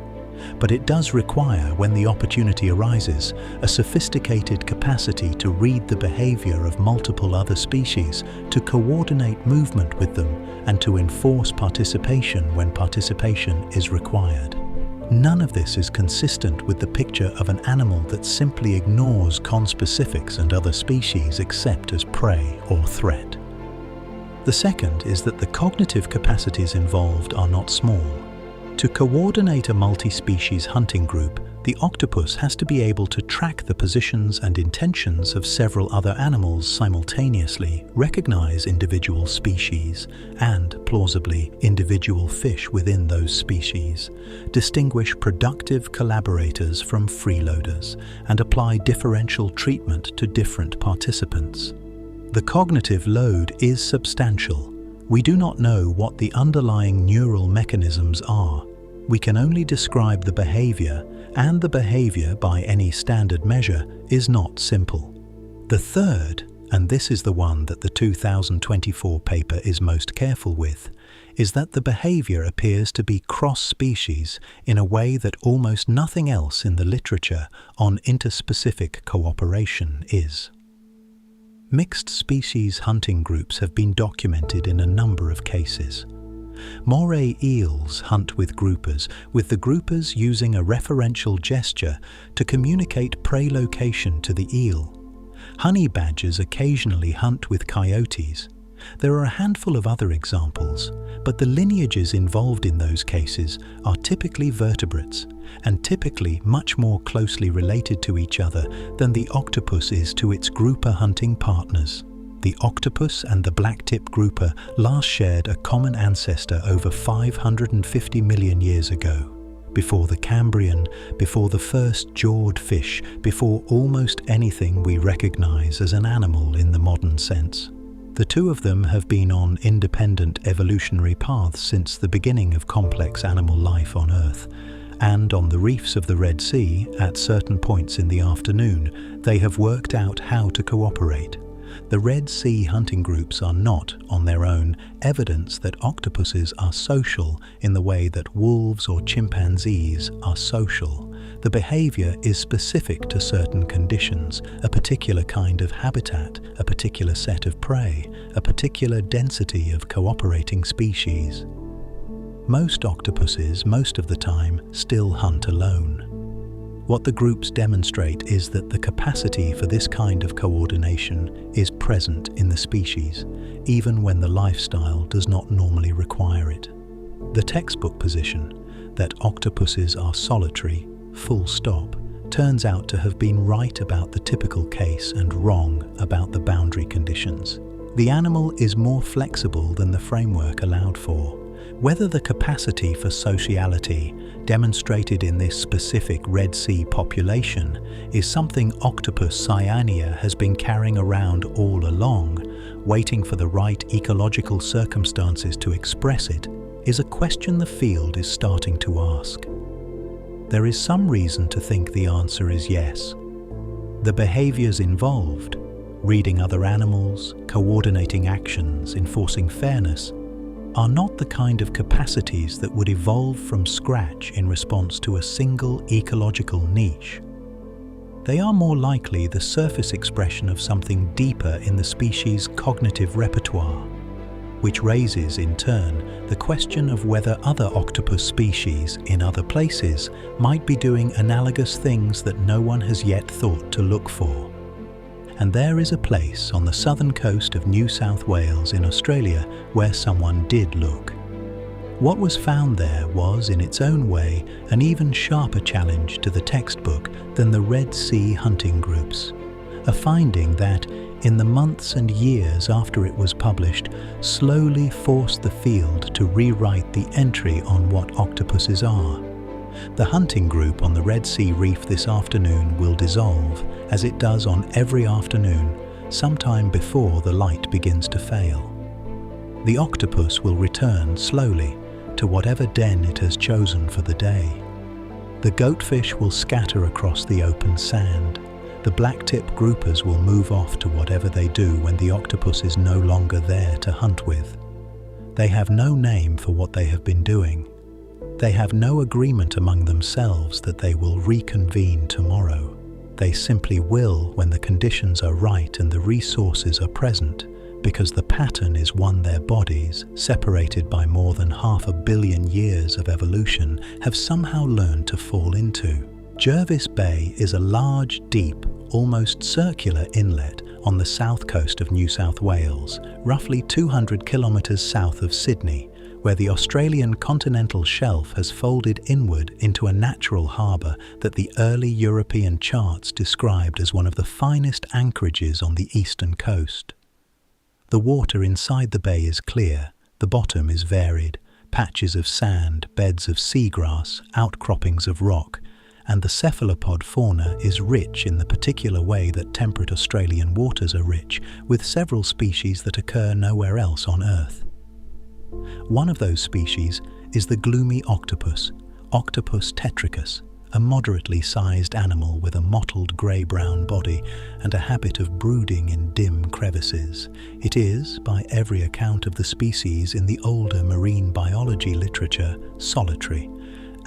But it does require, when the opportunity arises, a sophisticated capacity to read the behavior of multiple other species, to coordinate movement with them, and to enforce participation when participation is required. None of this is consistent with the picture of an animal that simply ignores conspecifics and other species except as prey or threat. The second is that the cognitive capacities involved are not small. To coordinate a multi-species hunting group, the octopus has to be able to track the positions and intentions of several other animals simultaneously, recognize individual species and, plausibly, individual fish within those species, distinguish productive collaborators from freeloaders, and apply differential treatment to different participants. The cognitive load is substantial. We do not know what the underlying neural mechanisms are. We can only describe the behavior, and the behavior, by any standard measure, is not simple. The third, and this is the one that the 2024 paper is most careful with, is that the behavior appears to be cross-species in a way that almost nothing else in the literature on interspecific cooperation is. Mixed species hunting groups have been documented in a number of cases. Moray eels hunt with the groupers using a referential gesture to communicate prey location to the eel. Honey badgers occasionally hunt with coyotes. There are a handful of other examples, but the lineages involved in those cases are typically vertebrates, and typically much more closely related to each other than the octopus is to its grouper hunting partners. The octopus and the blacktip grouper last shared a common ancestor over 550 million years ago, before the Cambrian, before the first jawed fish, before almost anything we recognize as an animal in the modern sense. The two of them have been on independent evolutionary paths since the beginning of complex animal life on Earth, and on the reefs of the Red Sea, at certain points in the afternoon, they have worked out how to cooperate. The Red Sea hunting groups are not, on their own, evidence that octopuses are social in the way that wolves or chimpanzees are social. The behavior is specific to certain conditions, a particular kind of habitat, a particular set of prey, a particular density of cooperating species. Most octopuses, most of the time, still hunt alone. What the groups demonstrate is that the capacity for this kind of coordination is present in the species, even when the lifestyle does not normally require it. The textbook position that octopuses are solitary, full stop, turns out to have been right about the typical case and wrong about the boundary conditions. The animal is more flexible than the framework allowed for. Whether the capacity for sociality demonstrated in this specific Red Sea population is something Octopus cyanea has been carrying around all along, waiting for the right ecological circumstances to express it, is a question the field is starting to ask. There is some reason to think the answer is yes. The behaviors involved, reading other animals, coordinating actions, enforcing fairness, are not the kind of capacities that would evolve from scratch in response to a single ecological niche. They are more likely the surface expression of something deeper in the species' cognitive repertoire, which raises, in turn, the question of whether other octopus species in other places might be doing analogous things that no one has yet thought to look for. And there is a place on the southern coast of New South Wales in Australia where someone did look. What was found there was, in its own way, an even sharper challenge to the textbook than the Red Sea hunting groups. A finding that, in the months and years after it was published, slowly forced the field to rewrite the entry on what octopuses are. The hunting group on the Red Sea reef this afternoon will dissolve, as it does on every afternoon, sometime before the light begins to fail. The octopus will return slowly to whatever den it has chosen for the day. The goatfish will scatter across the open sand. The blacktip groupers will move off to whatever they do when the octopus is no longer there to hunt with. They have no name for what they have been doing. They have no agreement among themselves that they will reconvene tomorrow. They simply will when the conditions are right and the resources are present, because the pattern is one their bodies, separated by more than 500 million years of evolution, have somehow learned to fall into. Jervis Bay is a large, deep, almost circular inlet on the south coast of New South Wales, roughly 200 kilometres south of Sydney, where the Australian continental shelf has folded inward into a natural harbour that the early European charts described as one of the finest anchorages on the eastern coast. The water inside the bay is clear, the bottom is varied, patches of sand, beds of seagrass, outcroppings of rock, and the cephalopod fauna is rich in the particular way that temperate Australian waters are rich, with several species that occur nowhere else on Earth. One of those species is the gloomy octopus, Octopus tetricus, a moderately sized animal with a mottled grey-brown body and a habit of brooding in dim crevices. It is, by every account of the species in the older marine biology literature, solitary.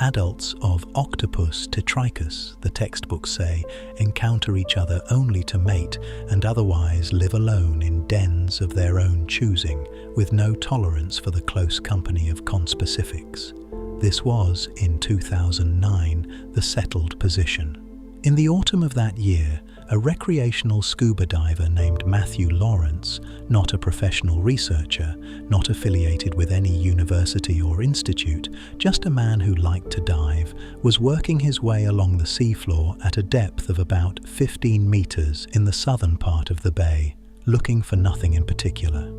Adults of Octopus tetricus, the textbooks say, encounter each other only to mate and otherwise live alone in dens of their own choosing, with no tolerance for the close company of conspecifics. This was, in 2009, the settled position. In the autumn of that year, a recreational scuba diver named Matthew Lawrence, not a professional researcher, not affiliated with any university or institute, just a man who liked to dive, was working his way along the seafloor at a depth of about 15 meters in the southern part of the bay, looking for nothing in particular.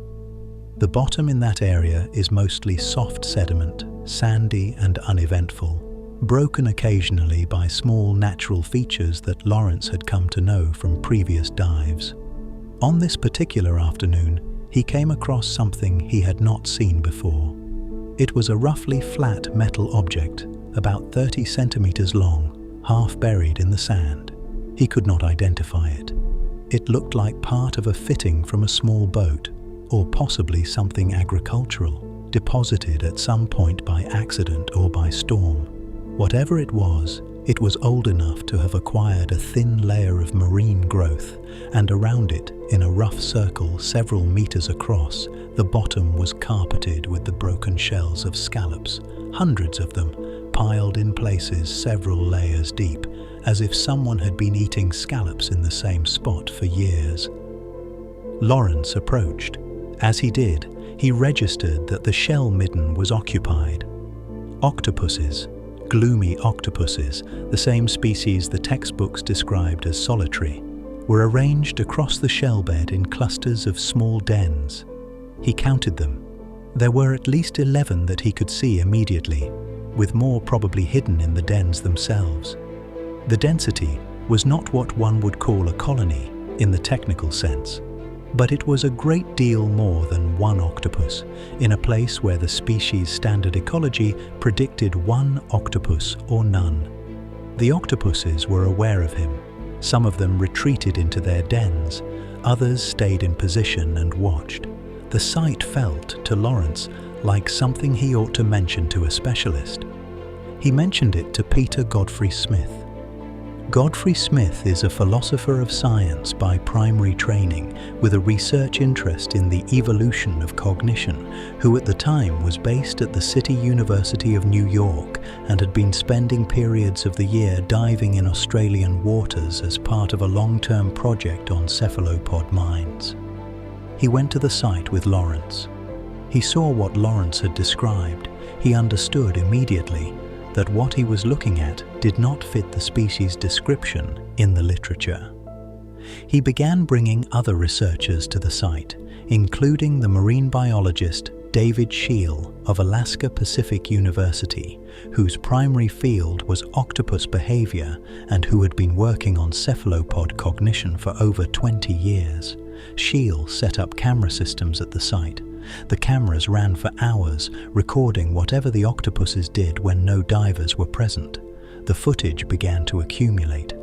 The bottom in that area is mostly soft sediment, sandy and uneventful, broken occasionally by small natural features that Lawrence had come to know from previous dives. On this particular afternoon, he came across something he had not seen before. It was a roughly flat metal object, about 30 centimeters long, half buried in the sand. He could not identify it. It looked like part of a fitting from a small boat, or possibly something agricultural, deposited at some point by accident or by storm. Whatever it was old enough to have acquired a thin layer of marine growth, and around it, in a rough circle several meters across, the bottom was carpeted with the broken shells of scallops, hundreds of them, piled in places several layers deep, as if someone had been eating scallops in the same spot for years. Lawrence approached. As he did, he registered that the shell midden was occupied. Octopuses, gloomy octopuses, the same species the textbooks described as solitary, were arranged across the shell bed in clusters of small dens. He counted them. There were at least 11 that he could see immediately, with more probably hidden in the dens themselves. The density was not what one would call a colony in the technical sense, but it was a great deal more than one octopus, in a place where the species standard ecology predicted one octopus or none. The octopuses were aware of him. Some of them retreated into their dens, others stayed in position and watched. The sight felt, to Lawrence, like something he ought to mention to a specialist. He mentioned it to Peter Godfrey Smith. Godfrey Smith is a philosopher of science by primary training, with a research interest in the evolution of cognition, who at the time was based at the City University of New York and had been spending periods of the year diving in Australian waters as part of a long-term project on cephalopod minds. He went to the site with Lawrence. He saw what Lawrence had described. He understood immediately that what he was looking at did not fit the species description in the literature. He began bringing other researchers to the site, including the marine biologist David Scheel of Alaska Pacific University, whose primary field was octopus behavior and who had been working on cephalopod cognition for over 20 years. Scheel set up camera systems at the site. The cameras ran for hours, recording whatever the octopuses did when no divers were present. The footage began to accumulate.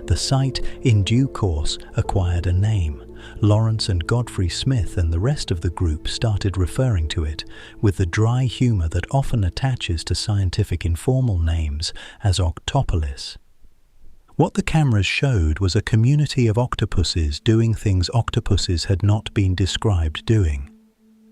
The site, in due course, acquired a name. Lawrence and Godfrey Smith and the rest of the group started referring to it, with the dry humor that often attaches to scientific informal names, as Octopolis. What the cameras showed was a community of octopuses doing things octopuses had not been described doing.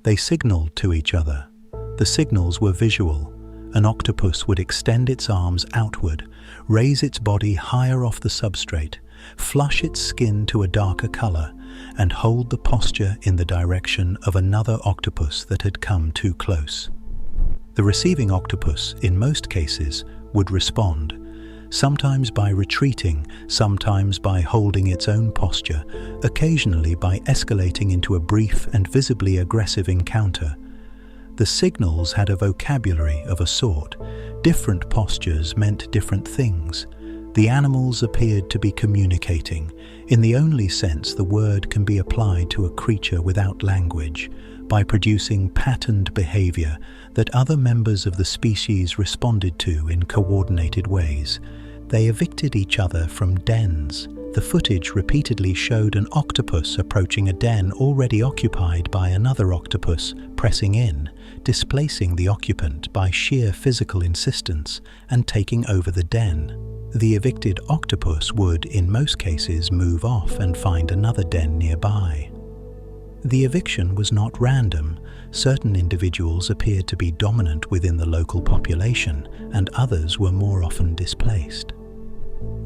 They signaled to each other. The signals were visual. An octopus would extend its arms outward, raise its body higher off the substrate, flush its skin to a darker color, and hold the posture in the direction of another octopus that had come too close. The receiving octopus, in most cases, would respond, sometimes by retreating, sometimes by holding its own posture, occasionally by escalating into a brief and visibly aggressive encounter. The signals had a vocabulary of a sort. Different postures meant different things. The animals appeared to be communicating, in the only sense the word can be applied to a creature without language, by producing patterned behavior that other members of the species responded to in coordinated ways. They evicted each other from dens. The footage repeatedly showed an octopus approaching a den already occupied by another octopus, pressing in, displacing the occupant by sheer physical insistence, and taking over the den. The evicted octopus would, in most cases, move off and find another den nearby. The eviction was not random. Certain individuals appeared to be dominant within the local population, and others were more often displaced.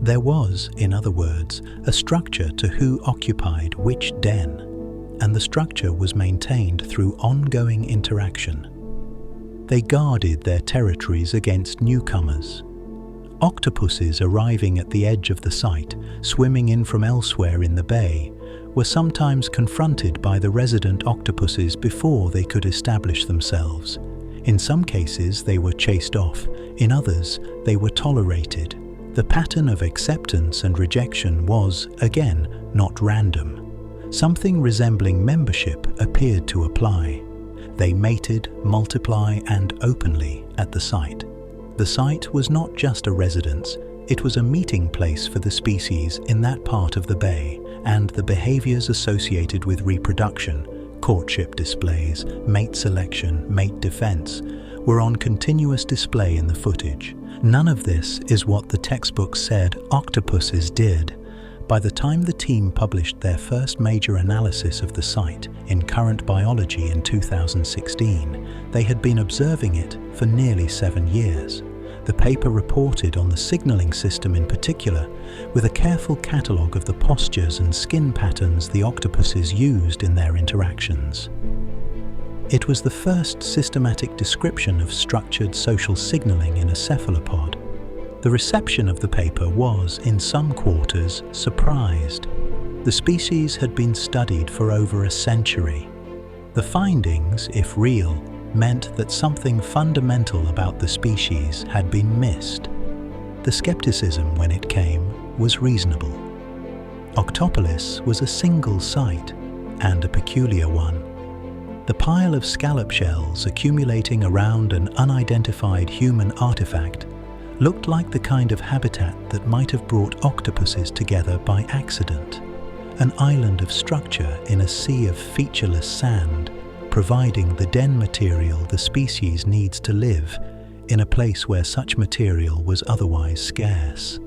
There was, in other words, a structure to who occupied which den, and the structure was maintained through ongoing interaction. They guarded their territories against newcomers. Octopuses arriving at the edge of the site, swimming in from elsewhere in the bay, were sometimes confronted by the resident octopuses before they could establish themselves. In some cases, they were chased off. In others, they were tolerated. The pattern of acceptance and rejection was, again, not random. Something resembling membership appeared to apply. They mated, multiply, and openly at the site. The site was not just a residence, it was a meeting place for the species in that part of the bay, and the behaviors associated with reproduction, courtship displays, mate selection, mate defense, were on continuous display in the footage. None of this is what the textbook said octopuses did. By the time the team published their first major analysis of the site in Current Biology in 2016, they had been observing it for nearly 7 years. The paper reported on the signaling system in particular, with a careful catalogue of the postures and skin patterns the octopuses used in their interactions. It was the first systematic description of structured social signaling in a cephalopod. The reception of the paper was, in some quarters, surprised. The species had been studied for over a century. The findings, if real, meant that something fundamental about the species had been missed. The skepticism when it came was reasonable. Octopolis was a single site, and a peculiar one. The pile of scallop shells accumulating around an unidentified human artifact looked like the kind of habitat that might have brought octopuses together by accident, an island of structure in a sea of featureless sand, providing the den material the species needs to live in a place where such material was otherwise scarce.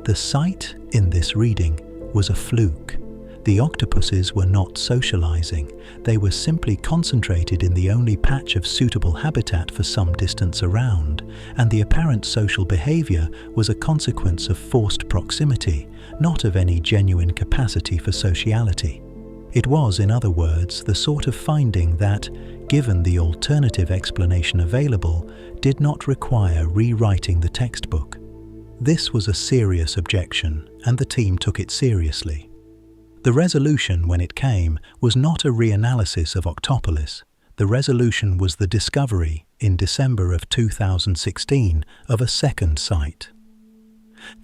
The site in this reading was a fluke. The octopuses were not socializing, they were simply concentrated in the only patch of suitable habitat for some distance around, and the apparent social behavior was a consequence of forced proximity, not of any genuine capacity for sociality. It was, in other words, the sort of finding that, given the alternative explanation available, did not require rewriting the textbook. This was a serious objection, and the team took it seriously. The resolution, when it came, was not a reanalysis of Octopolis. The resolution was the discovery, in December of 2016, of a second site.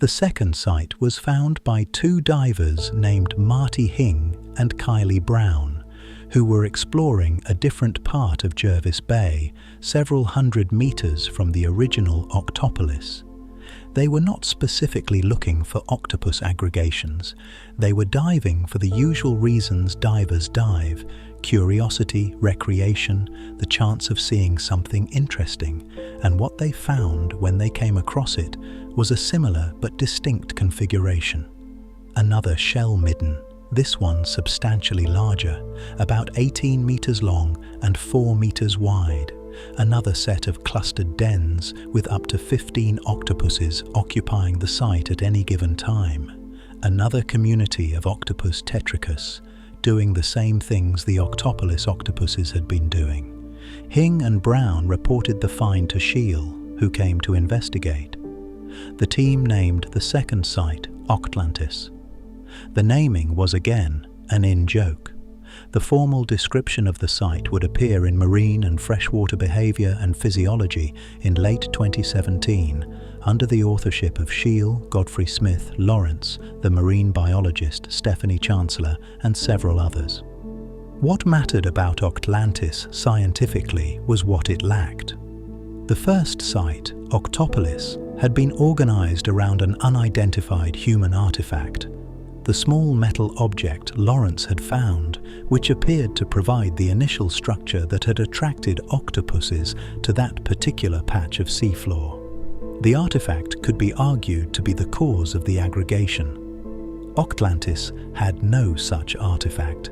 The second site was found by 2 divers named Marty Hing and Kylie Brown, who were exploring a different part of Jervis Bay, several hundred meters from the original Octopolis. They were not specifically looking for octopus aggregations. They were diving for the usual reasons divers dive: curiosity, recreation, the chance of seeing something interesting. And what they found when they came across it was a similar but distinct configuration. Another shell midden, this one substantially larger, about 18 meters long and 4 meters wide. Another set of clustered dens with up to 15 octopuses occupying the site at any given time. Another community of Octopus tetricus, doing the same things the Octopolis octopuses had been doing. Hing and Brown reported the find to Scheel, who came to investigate. The team named the second site Octlantis. The naming was again an in-joke. The formal description of the site would appear in Marine and Freshwater Behavior and Physiology in late 2017 under the authorship of Scheel, Godfrey Smith, Lawrence, the marine biologist Stephanie Chancellor, and several others. What mattered about Octlantis scientifically was what it lacked. The first site, Octopolis, had been organized around an unidentified human artifact, the small metal object Lawrence had found, which appeared to provide the initial structure that had attracted octopuses to that particular patch of seafloor. The artifact could be argued to be the cause of the aggregation. Octlantis had no such artifact.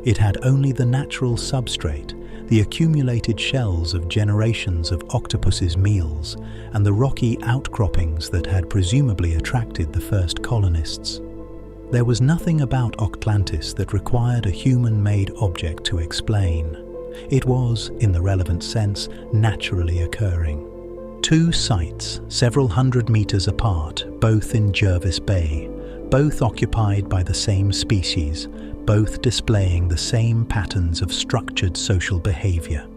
It had only the natural substrate, the accumulated shells of generations of octopus's meals, and the rocky outcroppings that had presumably attracted the first colonists. There was nothing about Octlantis that required a human-made object to explain. It was, in the relevant sense, naturally occurring. Two sites, several hundred meters apart, both in Jervis Bay, both occupied by the same species, both displaying the same patterns of structured social behavior.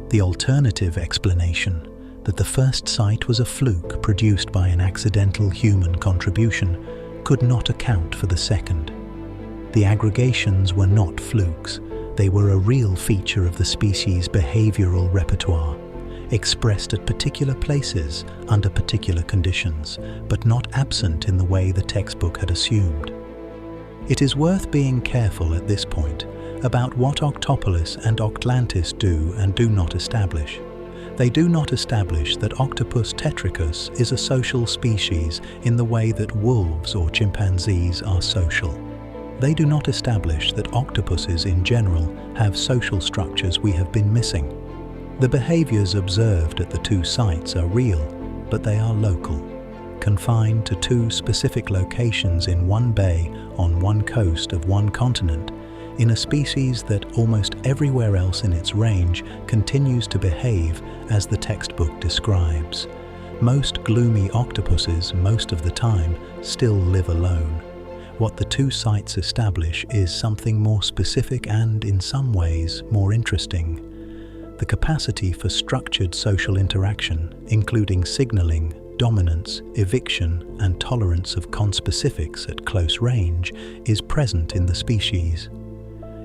The alternative explanation, that the first site was a fluke produced by an accidental human contribution, could not account for the second. The aggregations were not flukes. They were a real feature of the species' behavioral repertoire, expressed at particular places under particular conditions, but not absent in the way the textbook had assumed. It is worth being careful at this point about what Octopolis and Octlantis do and do not establish. They do not establish that Octopus tetricus is a social species in the way that wolves or chimpanzees are social. They do not establish that octopuses in general have social structures we have been missing. The behaviors observed at the two sites are real, but they are local, confined to two specific locations in one bay on one coast of one continent, in a species that almost everywhere else in its range continues to behave as the textbook describes. Most gloomy octopuses, most of the time, still live alone. What the two sites establish is something more specific and, in some ways, more interesting. The capacity for structured social interaction, including signaling, dominance, eviction, and tolerance of conspecifics at close range, is present in the species.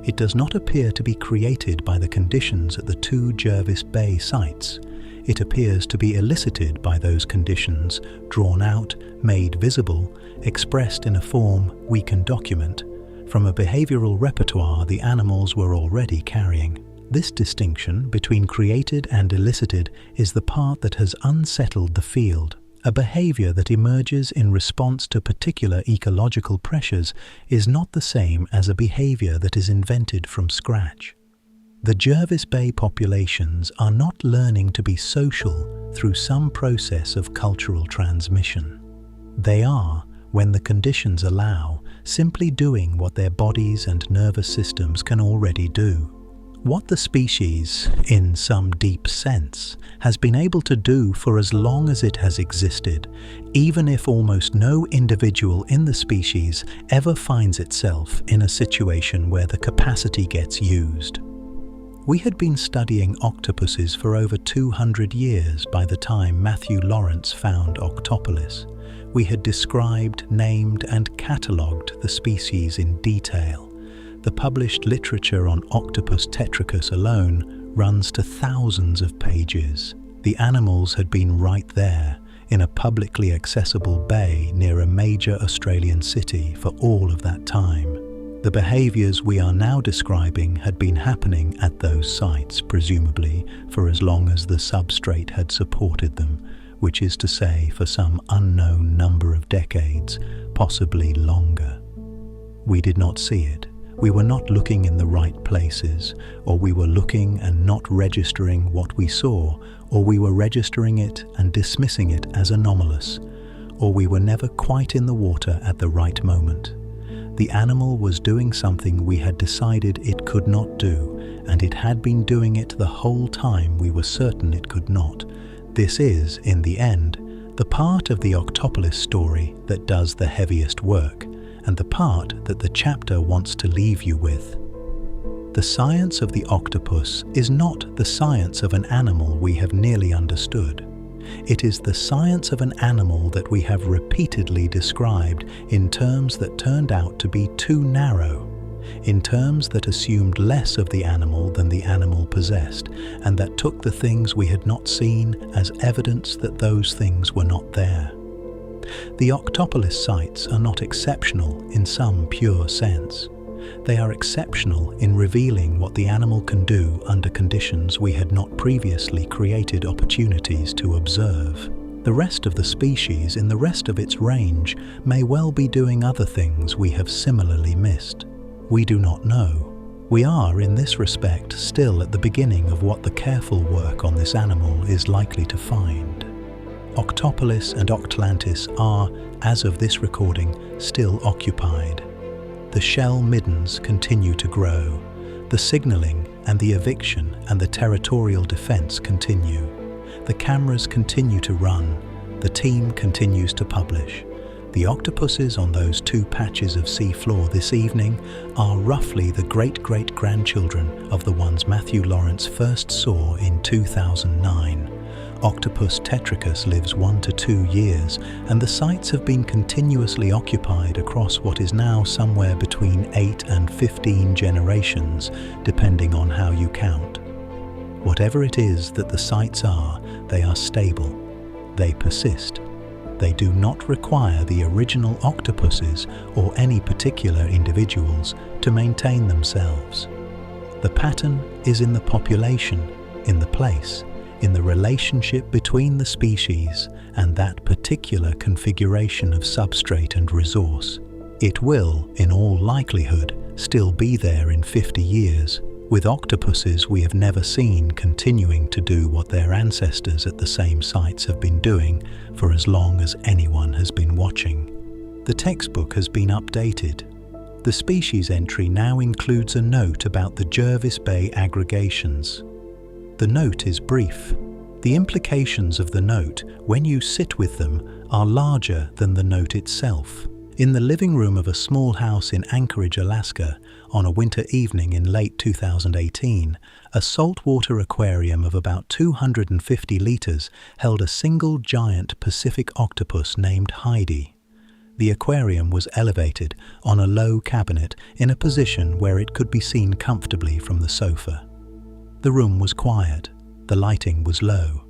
It does not appear to be created by the conditions at the two Jervis Bay sites. It appears to be elicited by those conditions, drawn out, made visible, expressed in a form we can document, from a behavioral repertoire the animals were already carrying. This distinction between created and elicited is the part that has unsettled the field. A behavior that emerges in response to particular ecological pressures is not the same as a behavior that is invented from scratch. The Jervis Bay populations are not learning to be social through some process of cultural transmission. They are, when the conditions allow, simply doing what their bodies and nervous systems can already do. What the species, in some deep sense, has been able to do for as long as it has existed, even if almost no individual in the species ever finds itself in a situation where the capacity gets used. We had been studying octopuses for over 200 years by the time Matthew Lawrence found Octopolis. We had described, named, and catalogued the species in detail. The published literature on Octopus tetricus alone runs to thousands of pages. The animals had been right there, in a publicly accessible bay near a major Australian city for all of that time. The behaviours we are now describing had been happening at those sites, presumably for as long as the substrate had supported them, which is to say for some unknown number of decades, possibly longer. We did not see it. We were not looking in the right places, or we were looking and not registering what we saw, or we were registering it and dismissing it as anomalous, or we were never quite in the water at the right moment. The animal was doing something we had decided it could not do, and it had been doing it the whole time we were certain it could not. This is, in the end, the part of the Octopolis story that does the heaviest work, and the part that the chapter wants to leave you with. The science of the octopus is not the science of an animal we have nearly understood. It is the science of an animal that we have repeatedly described in terms that turned out to be too narrow, in terms that assumed less of the animal than the animal possessed, and that took the things we had not seen as evidence that those things were not there. The Octopolis sites are not exceptional in some pure sense. They are exceptional in revealing what the animal can do under conditions we had not previously created opportunities to observe. The rest of the species in the rest of its range may well be doing other things we have similarly missed. We do not know. We are, in this respect, still at the beginning of what the careful work on this animal is likely to find. Octopolis and Octlantis are, as of this recording, still occupied. The shell middens continue to grow. The signalling and the eviction and the territorial defense continue. The cameras continue to run. The team continues to publish. The octopuses on those 2 patches of sea floor this evening are roughly the great-great-grandchildren of the ones Matthew Lawrence first saw in 2009. Octopus tetricus lives 1 to 2 years, and the sites have been continuously occupied across what is now somewhere between 8 and 15 generations, depending on how you count. Whatever it is that the sites are, they are stable. They persist. They do not require the original octopuses or any particular individuals to maintain themselves. The pattern is in the population, in the place, in the relationship between the species and that particular configuration of substrate and resource. It will, in all likelihood, still be there in 50 years, with octopuses we have never seen continuing to do what their ancestors at the same sites have been doing for as long as anyone has been watching. The textbook has been updated. The species entry now includes a note about the Jervis Bay aggregations. The note is brief. The implications of the note, when you sit with them, are larger than the note itself. In the living room of a small house in Anchorage, Alaska, on a winter evening in late 2018, a saltwater aquarium of about 250 litres held a single giant Pacific octopus named Heidi. The aquarium was elevated on a low cabinet in a position where it could be seen comfortably from the sofa. The room was quiet. The lighting was low.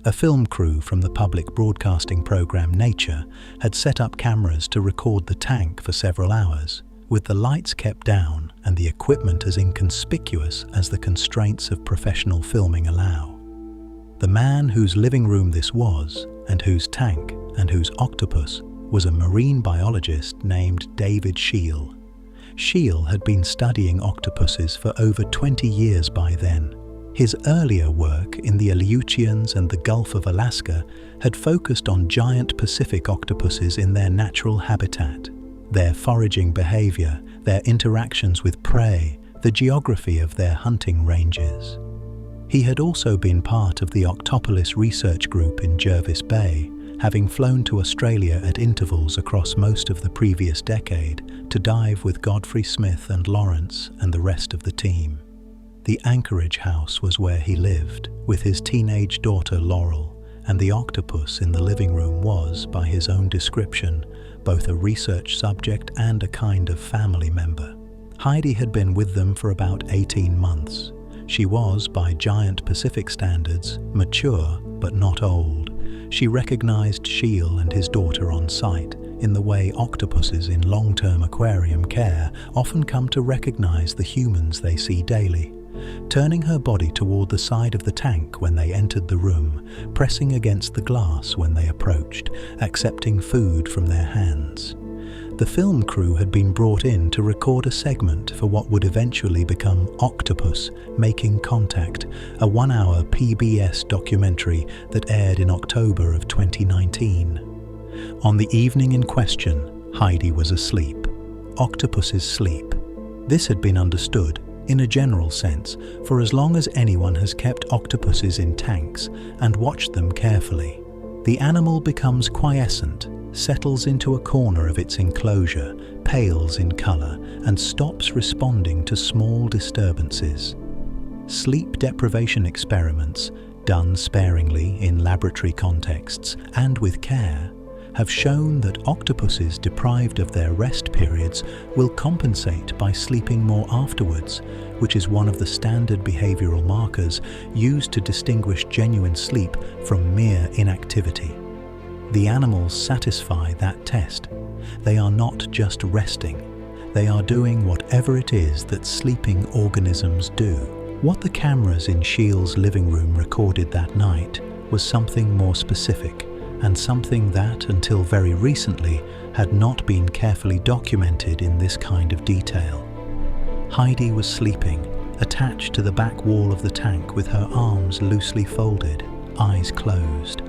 A film crew from the public broadcasting program Nature had set up cameras to record the tank for several hours, with the lights kept down and the equipment as inconspicuous as the constraints of professional filming allow. The man whose living room this was, and whose tank and whose octopus, was a marine biologist named David Scheel. Scheel had been studying octopuses for over 20 years by then. His earlier work in the Aleutians and the Gulf of Alaska had focused on giant Pacific octopuses in their natural habitat, their foraging behavior, their interactions with prey, the geography of their hunting ranges. He had also been part of the Octopolis research group in Jervis Bay, having flown to Australia at intervals across most of the previous decade to dive with Godfrey Smith and Lawrence and the rest of the team. The Anchorage house was where he lived, with his teenage daughter Laurel, and the octopus in the living room was, by his own description, both a research subject and a kind of family member. Heidi had been with them for about 18 months. She was, by giant Pacific standards, mature but not old. She recognized Sheil and his daughter on sight, in the way octopuses in long-term aquarium care often come to recognize the humans they see daily. Turning her body toward the side of the tank when they entered the room, pressing against the glass when they approached, accepting food from their hands. The film crew had been brought in to record a segment for what would eventually become Octopus Making Contact, a 1-hour PBS documentary that aired in October of 2019. On the evening in question, Heidi was asleep. Octopus's sleep. This had been understood, in a general sense, for as long as anyone has kept octopuses in tanks and watched them carefully. The animal becomes quiescent, settles into a corner of its enclosure, pales in color, and stops responding to small disturbances. Sleep deprivation experiments, done sparingly in laboratory contexts and with care, have shown that octopuses deprived of their rest periods will compensate by sleeping more afterwards, which is one of the standard behavioral markers used to distinguish genuine sleep from mere inactivity. The animals satisfy that test. They are not just resting. They are doing whatever it is that sleeping organisms do. What the cameras in Sheil's living room recorded that night was something more specific, and something that, until very recently, had not been carefully documented in this kind of detail. Heidi was sleeping, attached to the back wall of the tank with her arms loosely folded, eyes closed.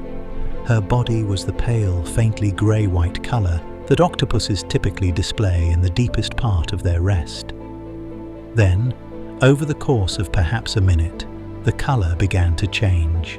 Her body was the pale, faintly grey-white colour that octopuses typically display in the deepest part of their rest. Then, over the course of perhaps a minute, the colour began to change.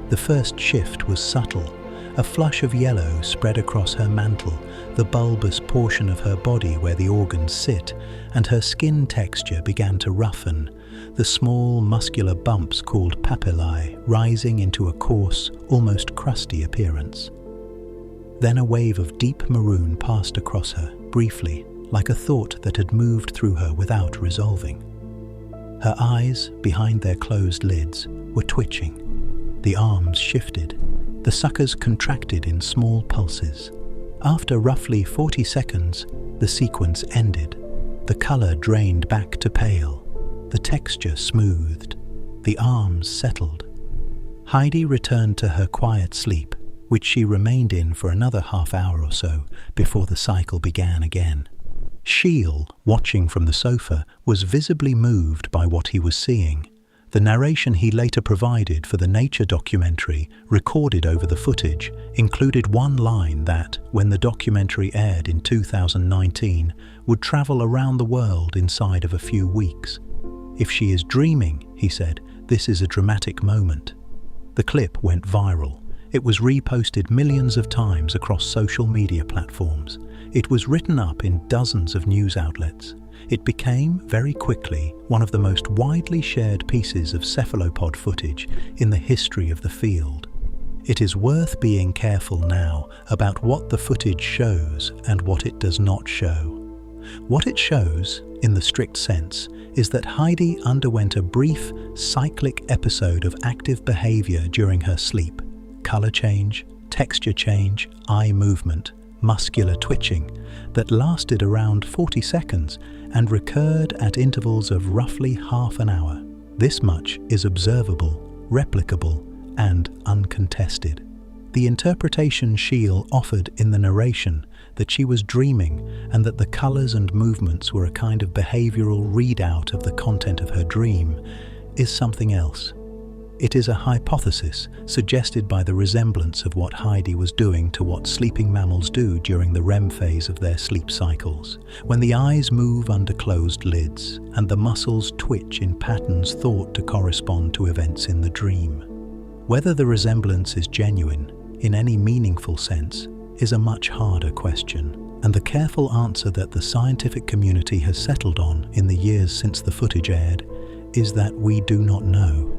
The first shift was subtle. A flush of yellow spread across her mantle, the bulbous portion of her body where the organs sit, and her skin texture began to roughen, the small muscular bumps called papillae rising into a coarse, almost crusty appearance. Then a wave of deep maroon passed across her, briefly, like a thought that had moved through her without resolving. Her eyes, behind their closed lids, were twitching. The arms shifted. The suckers contracted in small pulses. After roughly 40 seconds, the sequence ended. The color drained back to pale. The texture smoothed. The arms settled. Heidi returned to her quiet sleep, which she remained in for another half-hour or so before the cycle began again. Sheil, watching from the sofa, was visibly moved by what he was seeing. The narration he later provided for the nature documentary, recorded over the footage, included one line that, when the documentary aired in 2019, would travel around the world inside of a few weeks. "If she is dreaming," he said, "this is a dramatic moment." The clip went viral. It was reposted millions of times across social media platforms. It was written up in dozens of news outlets. It became, very quickly, one of the most widely shared pieces of cephalopod footage in the history of the field. It is worth being careful now about what the footage shows and what it does not show. What it shows, in the strict sense, is that Heidi underwent a brief, cyclic episode of active behavior during her sleep. Color change, texture change, eye movement, muscular twitching, that lasted around 40 seconds and recurred at intervals of roughly half an hour. This much is observable, replicable, and uncontested. The interpretation Sheil offered in the narration, that she was dreaming and that the colors and movements were a kind of behavioral readout of the content of her dream, is something else. It is a hypothesis suggested by the resemblance of what Heidi was doing to what sleeping mammals do during the REM phase of their sleep cycles, when the eyes move under closed lids and the muscles twitch in patterns thought to correspond to events in the dream. Whether the resemblance is genuine, in any meaningful sense, is a much harder question, and the careful answer that the scientific community has settled on in the years since the footage aired is that we do not know.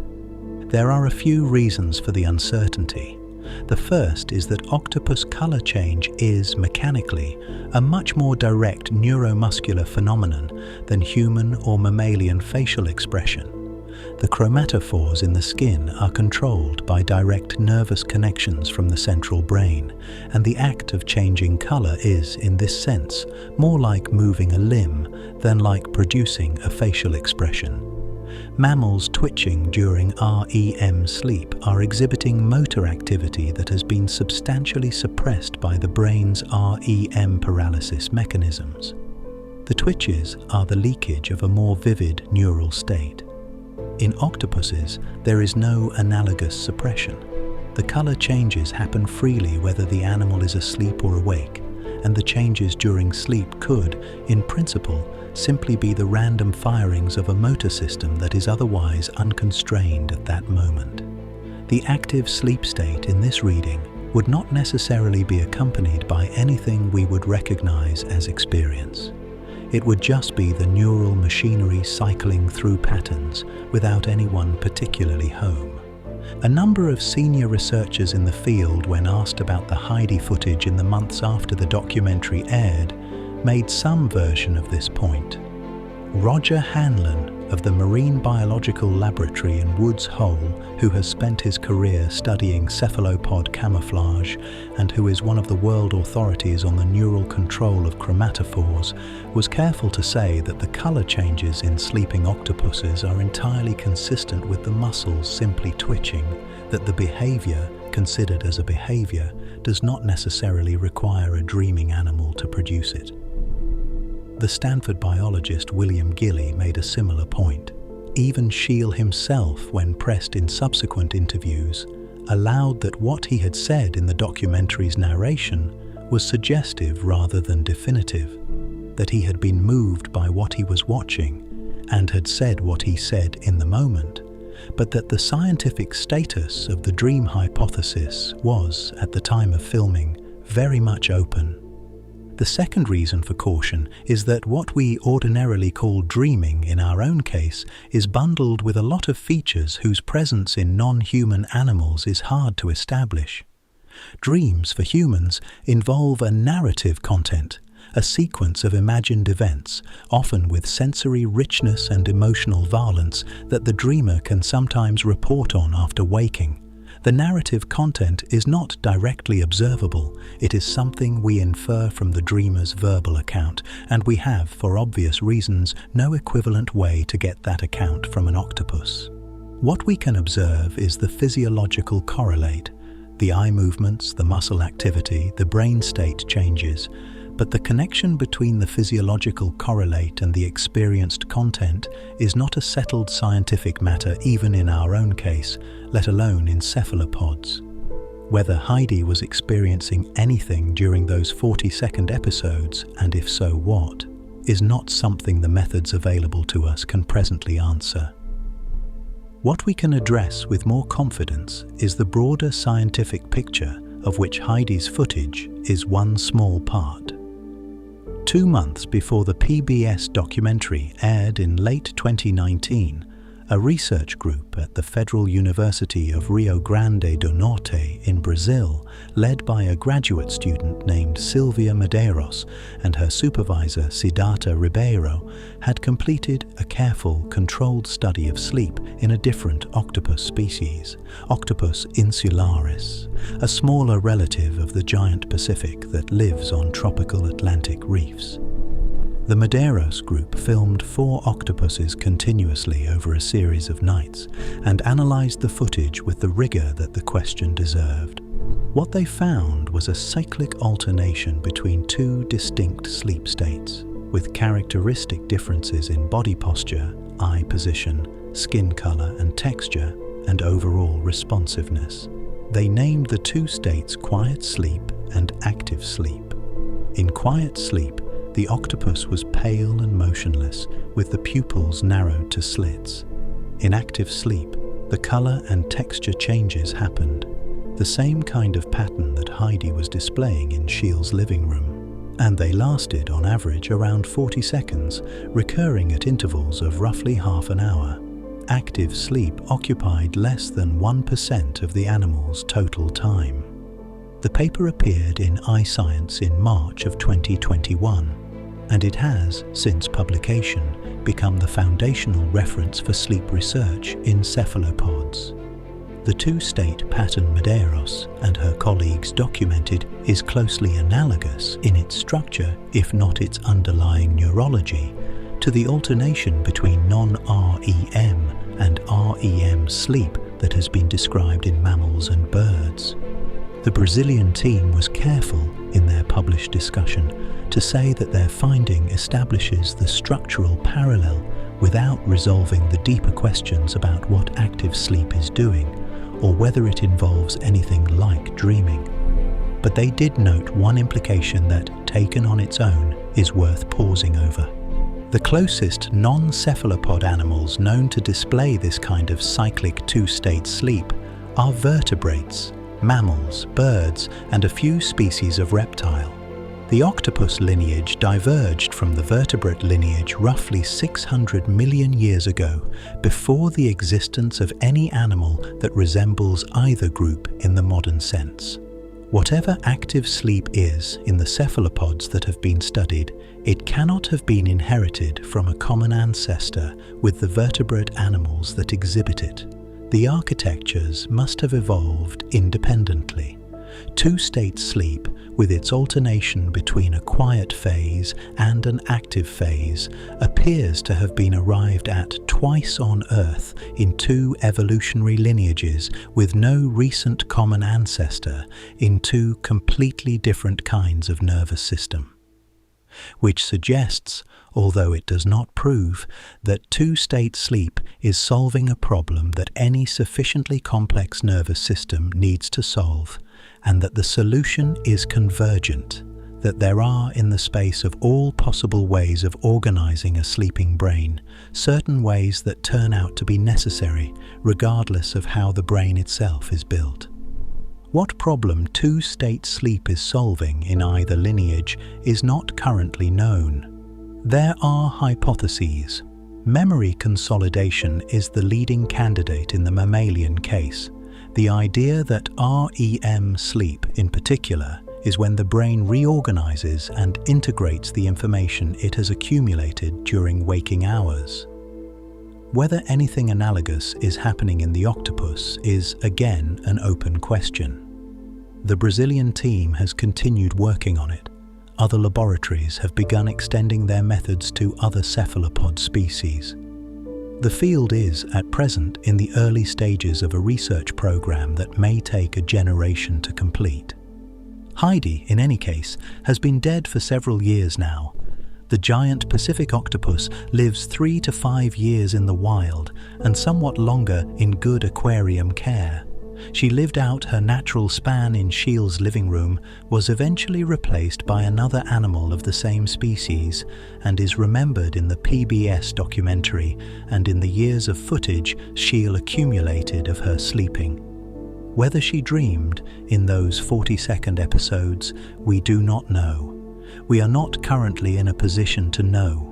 There are a few reasons for the uncertainty. The first is that octopus color change is, mechanically, a much more direct neuromuscular phenomenon than human or mammalian facial expression. The chromatophores in the skin are controlled by direct nervous connections from the central brain, and the act of changing color is, in this sense, more like moving a limb than like producing a facial expression. Mammals twitching during REM sleep are exhibiting motor activity that has been substantially suppressed by the brain's REM paralysis mechanisms. The twitches are the leakage of a more vivid neural state. In octopuses, there is no analogous suppression. The color changes happen freely whether the animal is asleep or awake, and the changes during sleep could, in principle, simply be the random firings of a motor system that is otherwise unconstrained at that moment. The active sleep state in this reading would not necessarily be accompanied by anything we would recognize as experience. It would just be the neural machinery cycling through patterns without anyone particularly home. A number of senior researchers in the field, when asked about the Heidi footage in the months after the documentary aired, made some version of this point. Roger Hanlon of the Marine Biological Laboratory in Woods Hole, who has spent his career studying cephalopod camouflage and who is one of the world authorities on the neural control of chromatophores, was careful to say that the color changes in sleeping octopuses are entirely consistent with the muscles simply twitching, that the behavior, considered as a behavior, does not necessarily require a dreaming animal to produce it. The Stanford biologist William Gilley made a similar point. Even Scheel himself, when pressed in subsequent interviews, allowed that what he had said in the documentary's narration was suggestive rather than definitive, that he had been moved by what he was watching and had said what he said in the moment, but that the scientific status of the dream hypothesis was, at the time of filming, very much open. The second reason for caution is that what we ordinarily call dreaming in our own case is bundled with a lot of features whose presence in non-human animals is hard to establish. Dreams for humans involve a narrative content, a sequence of imagined events, often with sensory richness and emotional valence that the dreamer can sometimes report on after waking. The narrative content is not directly observable, it is something we infer from the dreamer's verbal account, and we have, for obvious reasons, no equivalent way to get that account from an octopus. What we can observe is the physiological correlate, the eye movements, the muscle activity, the brain state changes, but the connection between the physiological correlate and the experienced content is not a settled scientific matter even in our own case, let alone in cephalopods. Whether Heidi was experiencing anything during those 40-second episodes, and if so what, is not something the methods available to us can presently answer. What we can address with more confidence is the broader scientific picture of which Heidi's footage is one small part. 2 months before the PBS documentary aired in late 2019, a research group at the Federal University of Rio Grande do Norte in Brazil, led by a graduate student named Silvia Medeiros and her supervisor Siddhartha Ribeiro, had completed a careful, controlled study of sleep in a different octopus species, Octopus insularis, a smaller relative of the giant Pacific that lives on tropical Atlantic reefs. The Medeiros group filmed 4 octopuses continuously over a series of nights and analyzed the footage with the rigor that the question deserved. What they found was a cyclic alternation between 2 distinct sleep states, with characteristic differences in body posture, eye position, skin color and texture, and overall responsiveness. They named the 2 states quiet sleep and active sleep. In quiet sleep, the octopus was pale and motionless, with the pupils narrowed to slits. In active sleep, the color and texture changes happened, the same kind of pattern that Heidi was displaying in Scheel's living room, and they lasted on average around 40 seconds, recurring at intervals of roughly half an hour. Active sleep occupied less than 1% of the animal's total time. The paper appeared in iScience in March of 2021, and it has, since publication, become the foundational reference for sleep research in cephalopods. The two-state pattern Medeiros and her colleagues documented is closely analogous in its structure, if not its underlying neurology, to the alternation between non-REM and REM sleep that has been described in mammals and birds. The Brazilian team was careful in their published discussion to say that their finding establishes the structural parallel without resolving the deeper questions about what active sleep is doing or whether it involves anything like dreaming. But they did note one implication that, taken on its own, is worth pausing over. The closest non-cephalopod animals known to display this kind of cyclic two-state sleep are vertebrates, mammals, birds, and a few species of reptile. The octopus lineage diverged from the vertebrate lineage roughly 600 million years ago, before the existence of any animal that resembles either group in the modern sense. Whatever active sleep is in the cephalopods that have been studied, it cannot have been inherited from a common ancestor with the vertebrate animals that exhibit it. The architectures must have evolved independently. Two-state sleep, with its alternation between a quiet phase and an active phase, appears to have been arrived at twice on Earth in two evolutionary lineages with no recent common ancestor in two completely different kinds of nervous system. Which suggests, although it does not prove, that two-state sleep is solving a problem that any sufficiently complex nervous system needs to solve, and that the solution is convergent, that there are, in the space of all possible ways of organizing a sleeping brain, certain ways that turn out to be necessary, regardless of how the brain itself is built. What problem two-state sleep is solving in either lineage is not currently known. There are hypotheses. Memory consolidation is the leading candidate in the mammalian case. The idea that REM sleep, in particular, is when the brain reorganizes and integrates the information it has accumulated during waking hours. Whether anything analogous is happening in the octopus is, again, an open question. The Brazilian team has continued working on it. Other laboratories have begun extending their methods to other cephalopod species. The field is, at present, in the early stages of a research program that may take a generation to complete. Heidi, in any case, has been dead for several years now. The giant Pacific octopus lives 3 to 5 years in the wild and somewhat longer in good aquarium care. She lived out her natural span in Shields' living room, was eventually replaced by another animal of the same species, and is remembered in the PBS documentary and in the years of footage Shield accumulated of her sleeping. Whether she dreamed in those 40-second episodes, we do not know. We are not currently in a position to know.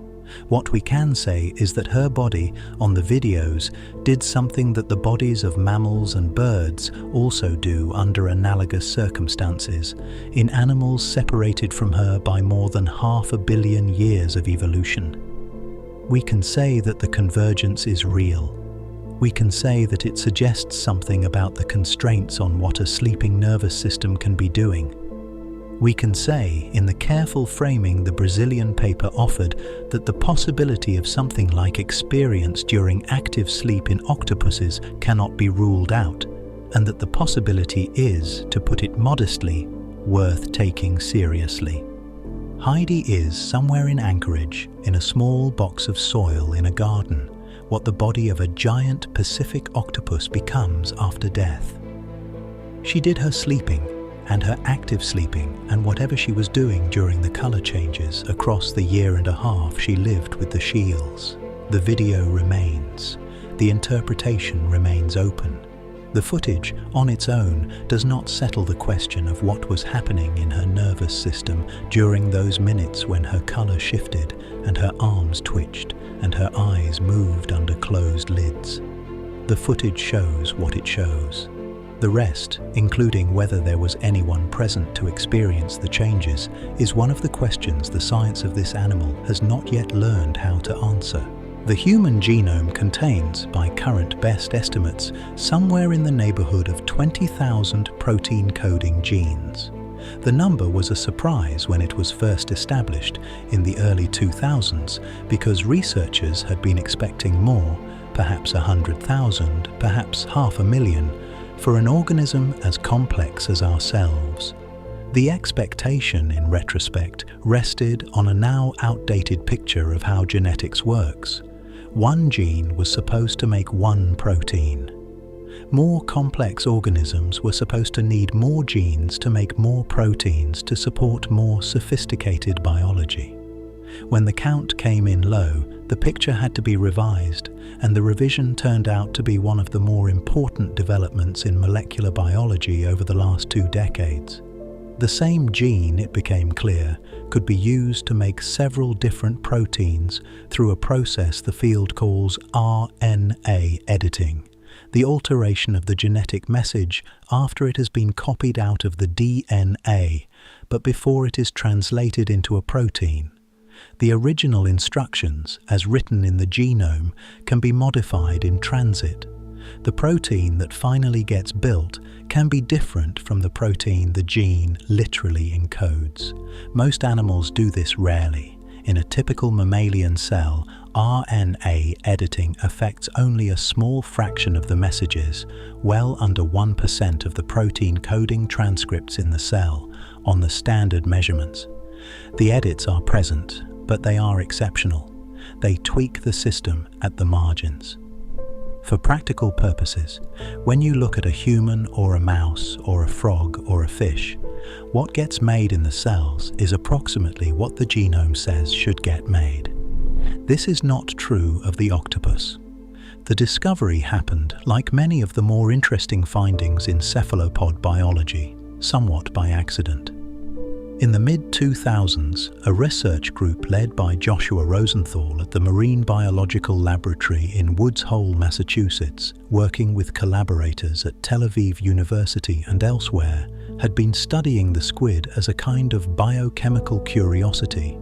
What we can say is that her body, on the videos, did something that the bodies of mammals and birds also do under analogous circumstances, in animals separated from her by more than 500 million years of evolution. We can say that the convergence is real. We can say that it suggests something about the constraints on what a sleeping nervous system can be doing. We can say, in the careful framing the Brazilian paper offered, that the possibility of something like experience during active sleep in octopuses cannot be ruled out, and that the possibility is, to put it modestly, worth taking seriously. Heidi is somewhere in Anchorage, in a small box of soil in a garden, what the body of a giant Pacific octopus becomes after death. She did her sleeping, and her active sleeping, and whatever she was doing during the color changes across the 1.5 years she lived with the Shields. The video remains. The interpretation remains open. The footage, on its own, does not settle the question of what was happening in her nervous system during those minutes when her color shifted and her arms twitched and her eyes moved under closed lids. The footage shows what it shows. The rest, including whether there was anyone present to experience the changes, is one of the questions the science of this animal has not yet learned how to answer. The human genome contains, by current best estimates, somewhere in the neighborhood of 20,000 protein-coding genes. The number was a surprise when it was first established in the early 2000s because researchers had been expecting more, perhaps 100,000, perhaps 500,000, for an organism as complex as ourselves. The expectation, in retrospect, rested on a now outdated picture of how genetics works. One gene was supposed to make one protein. More complex organisms were supposed to need more genes to make more proteins to support more sophisticated biology. When the count came in low, the picture had to be revised, and the revision turned out to be one of the more important developments in molecular biology over the last 2 decades. The same gene, it became clear, could be used to make several different proteins through a process the field calls RNA editing, the alteration of the genetic message after it has been copied out of the DNA, but before it is translated into a protein. The original instructions, as written in the genome, can be modified in transit. The protein that finally gets built can be different from the protein the gene literally encodes. Most animals do this rarely. In a typical mammalian cell, RNA editing affects only a small fraction of the messages, well under 1% of the protein coding transcripts in the cell, on the standard measurements. The edits are present, but they are exceptional. They tweak the system at the margins. For practical purposes, when you look at a human or a mouse or a frog or a fish, what gets made in the cells is approximately what the genome says should get made. This is not true of the octopus. The discovery happened, like many of the more interesting findings in cephalopod biology, somewhat by accident. In the mid-2000s, a research group led by Joshua Rosenthal at the Marine Biological Laboratory in Woods Hole, Massachusetts, working with collaborators at Tel Aviv University and elsewhere, had been studying the squid as a kind of biochemical curiosity.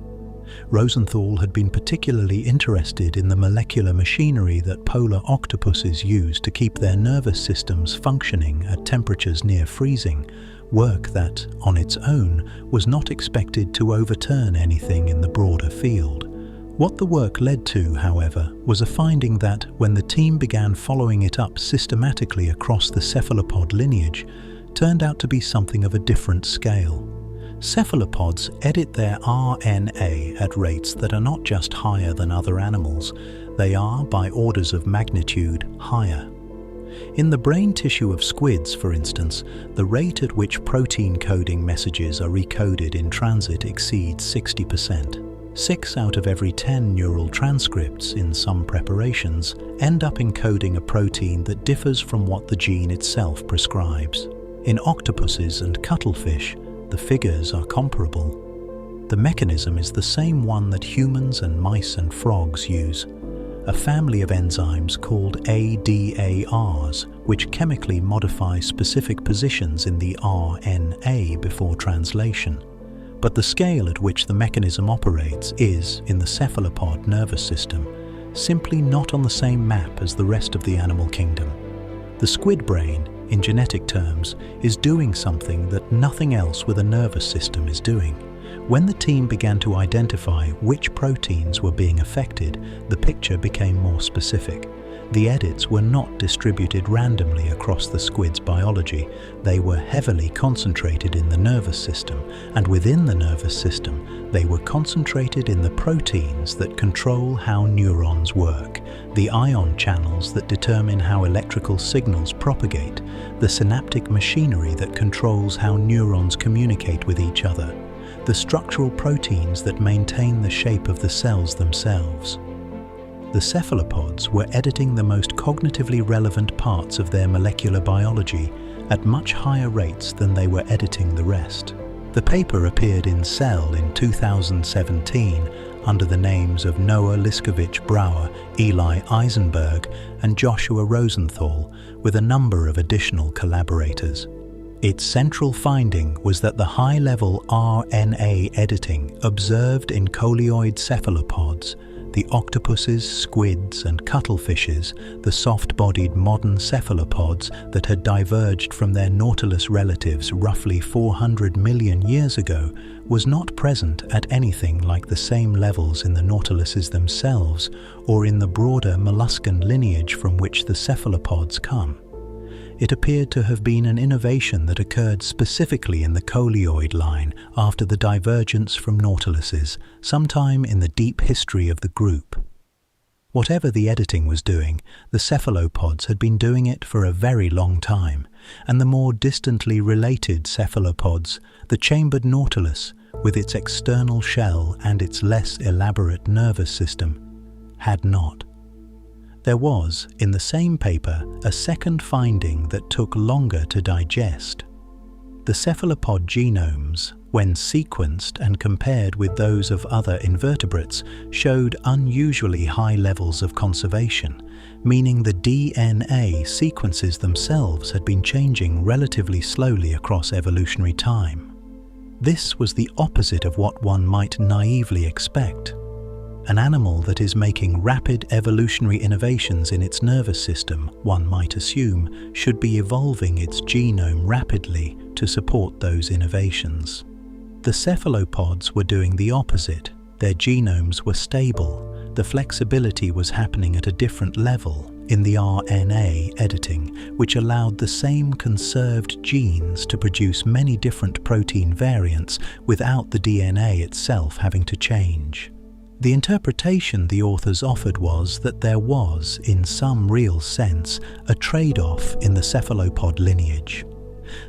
Rosenthal had been particularly interested in the molecular machinery that polar octopuses use to keep their nervous systems functioning at temperatures near freezing, work that, on its own, was not expected to overturn anything in the broader field. What the work led to, however, was a finding that, when the team began following it up systematically across the cephalopod lineage, turned out to be something of a different scale. Cephalopods edit their RNA at rates that are not just higher than other animals, they are, by orders of magnitude, higher. In the brain tissue of squids, for instance, the rate at which protein coding messages are recoded in transit exceeds 60%. 6 out of every 10 neural transcripts in some preparations end up encoding a protein that differs from what the gene itself prescribes. In octopuses and cuttlefish, the figures are comparable. The mechanism is the same one that humans and mice and frogs use. A family of enzymes called ADARs, which chemically modify specific positions in the RNA before translation. But the scale at which the mechanism operates is, in the cephalopod nervous system, simply not on the same map as the rest of the animal kingdom. The squid brain, in genetic terms, is doing something that nothing else with a nervous system is doing. When the team began to identify which proteins were being affected, the picture became more specific. The edits were not distributed randomly across the squid's biology. They were heavily concentrated in the nervous system, and within the nervous system, they were concentrated in the proteins that control how neurons work, the ion channels that determine how electrical signals propagate, the synaptic machinery that controls how neurons communicate with each other, the structural proteins that maintain the shape of the cells themselves. The cephalopods were editing the most cognitively relevant parts of their molecular biology at much higher rates than they were editing the rest. The paper appeared in Cell in 2017 under the names of Noah Liskovich-Brauer, Eli Eisenberg, and Joshua Rosenthal, with a number of additional collaborators. Its central finding was that the high-level RNA editing observed in coleoid cephalopods, The octopuses, squids, and cuttlefishes, the soft-bodied modern cephalopods that had diverged from their nautilus relatives roughly 400 million years ago, was not present at anything like the same levels in the nautiluses themselves or in the broader molluscan lineage from which the cephalopods come. It appeared to have been an innovation that occurred specifically in the coleoid line after the divergence from nautiluses, sometime in the deep history of the group. Whatever the editing was doing, the cephalopods had been doing it for a very long time, and the more distantly related cephalopods, the chambered nautilus, with its external shell and its less elaborate nervous system, had not. There was, in the same paper, a second finding that took longer to digest. The cephalopod genomes, when sequenced and compared with those of other invertebrates, showed unusually high levels of conservation, meaning the DNA sequences themselves had been changing relatively slowly across evolutionary time. This was the opposite of what one might naively expect. An animal that is making rapid evolutionary innovations in its nervous system, one might assume, should be evolving its genome rapidly to support those innovations. The cephalopods were doing the opposite. Their genomes were stable. The flexibility was happening at a different level in the RNA editing, which allowed the same conserved genes to produce many different protein variants without the DNA itself having to change. The interpretation the authors offered was that there was, in some real sense, a trade-off in the cephalopod lineage.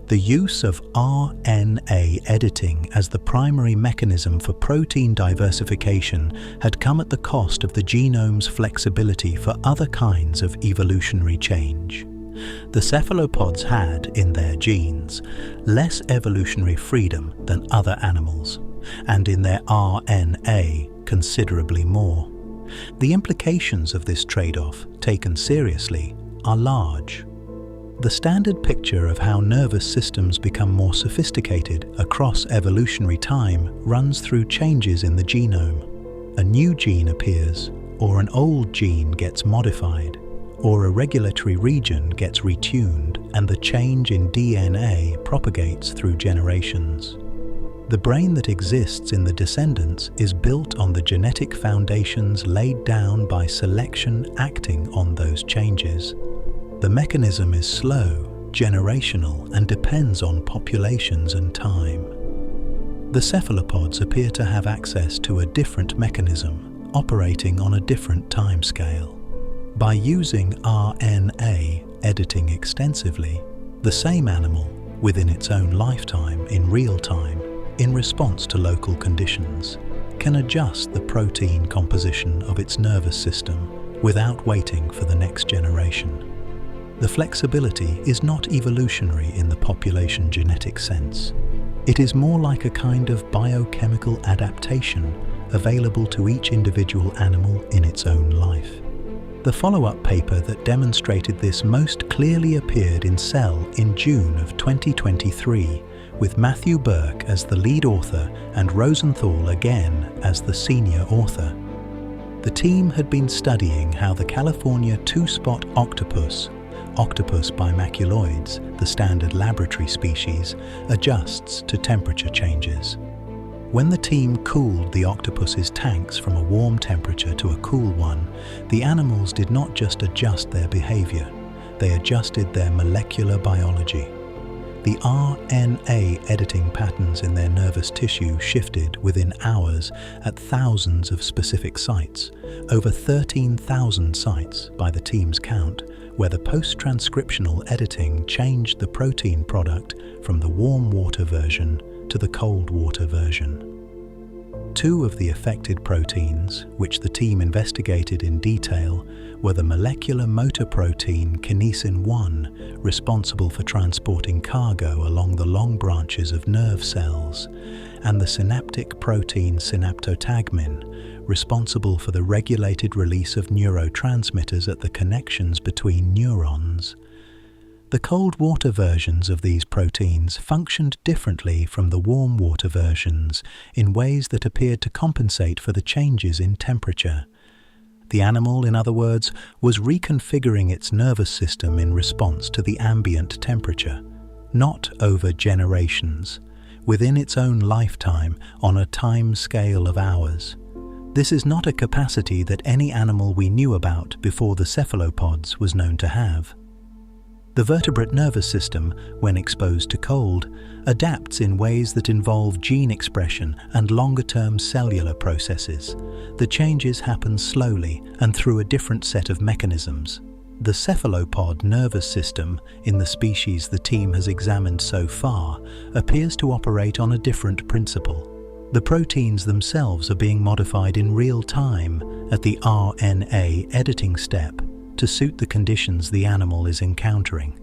The use of RNA editing as the primary mechanism for protein diversification had come at the cost of the genome's flexibility for other kinds of evolutionary change. The cephalopods had, in their genes, less evolutionary freedom than other animals, and in their RNA, considerably more. The implications of this trade-off, taken seriously, are large. The standard picture of how nervous systems become more sophisticated across evolutionary time runs through changes in the genome. A new gene appears, or an old gene gets modified, or a regulatory region gets retuned, and the change in DNA propagates through generations. The brain that exists in the descendants is built on the genetic foundations laid down by selection acting on those changes. The mechanism is slow, generational, and depends on populations and time. The cephalopods appear to have access to a different mechanism, operating on a different timescale. By using RNA editing extensively, the same animal, within its own lifetime in real time, in response to local conditions, can adjust the protein composition of its nervous system without waiting for the next generation. The flexibility is not evolutionary in the population genetic sense. It is more like a kind of biochemical adaptation available to each individual animal in its own life. The follow-up paper that demonstrated this most clearly appeared in Cell in June of 2023, with Matthew Burke as the lead author and Rosenthal again as the senior author. The team had been studying how the California two-spot octopus, Octopus bimaculoides, the standard laboratory species, adjusts to temperature changes. When the team cooled the octopus's tanks from a warm temperature to a cool one, the animals did not just adjust their behavior, they adjusted their molecular biology. The RNA editing patterns in their nervous tissue shifted within hours at thousands of specific sites, over 13,000 sites by the team's count, where the post-transcriptional editing changed the protein product from the warm water version to the cold water version. Two of the affected proteins, which the team investigated in detail, were the molecular motor protein kinesin 1, responsible for transporting cargo along the long branches of nerve cells, and the synaptic protein synaptotagmin, responsible for the regulated release of neurotransmitters at the connections between neurons. The cold water versions of these proteins functioned differently from the warm water versions in ways that appeared to compensate for the changes in temperature, The animal, in other words, was reconfiguring its nervous system in response to the ambient temperature, not over generations, within its own lifetime on a time scale of hours. This is not a capacity that any animal we knew about before the cephalopods was known to have. The vertebrate nervous system, when exposed to cold, adapts in ways that involve gene expression and longer-term cellular processes. The changes happen slowly and through a different set of mechanisms. The cephalopod nervous system, in the species the team has examined so far, appears to operate on a different principle. The proteins themselves are being modified in real time at the RNA editing step to suit the conditions the animal is encountering.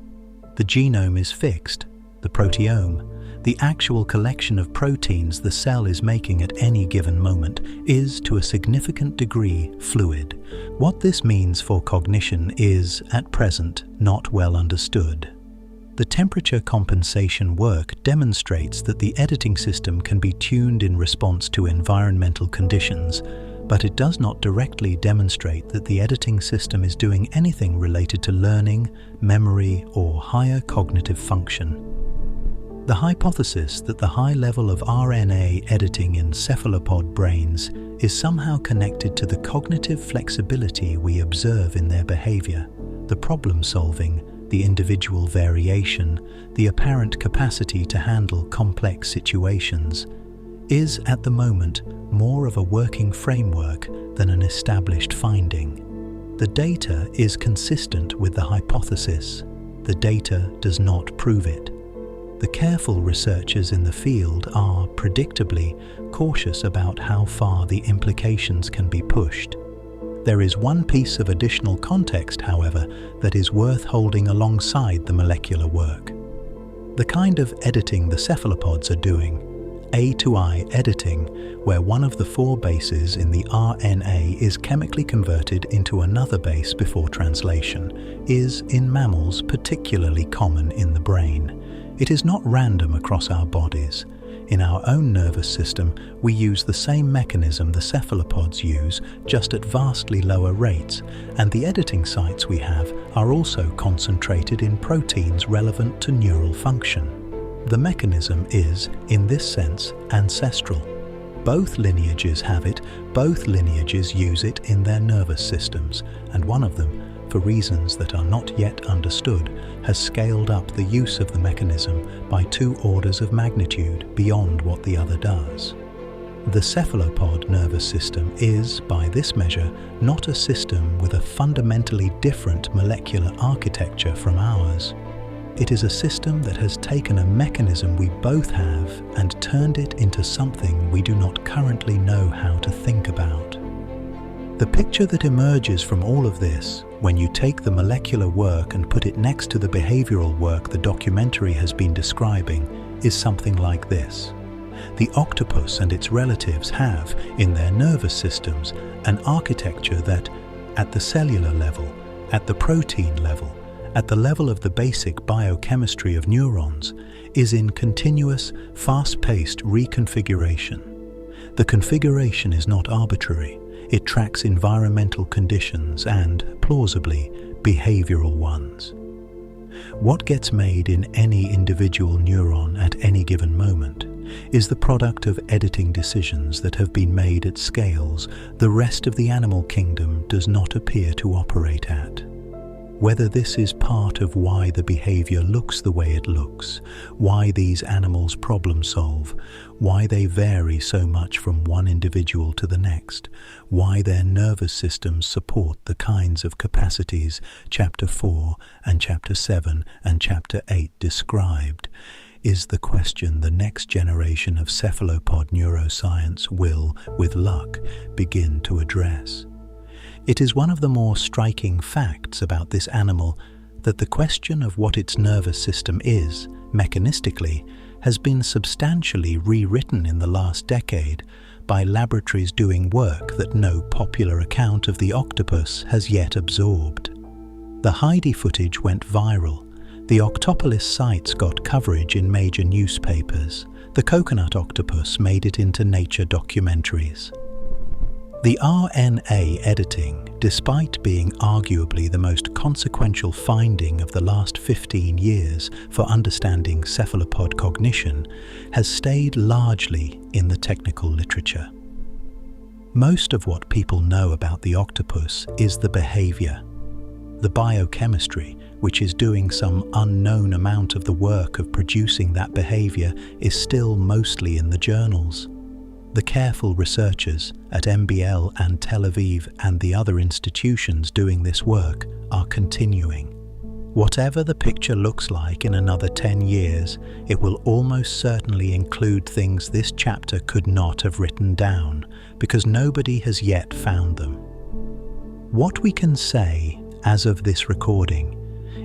The genome is fixed, the proteome, the actual collection of proteins the cell is making at any given moment, is to a significant degree fluid. What this means for cognition is, at present, not well understood. The temperature compensation work demonstrates that the editing system can be tuned in response to environmental conditions, but it does not directly demonstrate that the editing system is doing anything related to learning, memory, or higher cognitive function. The hypothesis that the high level of RNA editing in cephalopod brains is somehow connected to the cognitive flexibility we observe in their behavior, the problem-solving, the individual variation, the apparent capacity to handle complex situations, is at the moment more of a working framework than an established finding. The data is consistent with the hypothesis. The data does not prove it. The careful researchers in the field are, predictably, cautious about how far the implications can be pushed. There is one piece of additional context, however, that is worth holding alongside the molecular work. The kind of editing the cephalopods are doing, A-to-I editing, where one of the 4 bases in the RNA is chemically converted into another base before translation, is, in mammals, particularly common in the brain. It is not random across our bodies. In our own nervous system, we use the same mechanism the cephalopods use, just at vastly lower rates, and the editing sites we have are also concentrated in proteins relevant to neural function. The mechanism is, in this sense, ancestral. Both lineages have it, both lineages use it in their nervous systems, and one of them, for reasons that are not yet understood, has scaled up the use of the mechanism by 2 orders of magnitude beyond what the other does. The cephalopod nervous system is, by this measure, not a system with a fundamentally different molecular architecture from ours. It is a system that has taken a mechanism we both have and turned it into something we do not currently know how to think about. The picture that emerges from all of this, when you take the molecular work and put it next to the behavioral work the documentary has been describing, is something like this. The octopus and its relatives have, in their nervous systems, an architecture that, at the cellular level, at the protein level, at the level of the basic biochemistry of neurons, is in continuous, fast-paced reconfiguration. The configuration is not arbitrary. It tracks environmental conditions and, plausibly, behavioral ones. What gets made in any individual neuron at any given moment is the product of editing decisions that have been made at scales the rest of the animal kingdom does not appear to operate at. Whether this is part of why the behavior looks the way it looks, why these animals problem solve, why they vary so much from one individual to the next, why their nervous systems support the kinds of capacities Chapter 4 and Chapter 7 and Chapter 8 described, is the question the next generation of cephalopod neuroscience will, with luck, begin to address. It is one of the more striking facts about this animal that the question of what its nervous system is, mechanistically, has been substantially rewritten in the last decade by laboratories doing work that no popular account of the octopus has yet absorbed. The Heidi footage went viral. The Octopolis sites got coverage in major newspapers. The coconut octopus made it into nature documentaries. The RNA editing, despite being arguably the most consequential finding of the last 15 years for understanding cephalopod cognition, has stayed largely in the technical literature. Most of what people know about the octopus is the behavior. The biochemistry, which is doing some unknown amount of the work of producing that behavior, is still mostly in the journals. The careful researchers at MBL and Tel Aviv and the other institutions doing this work are continuing. Whatever the picture looks like in another 10 years, it will almost certainly include things this chapter could not have written down, because nobody has yet found them. What we can say, as of this recording,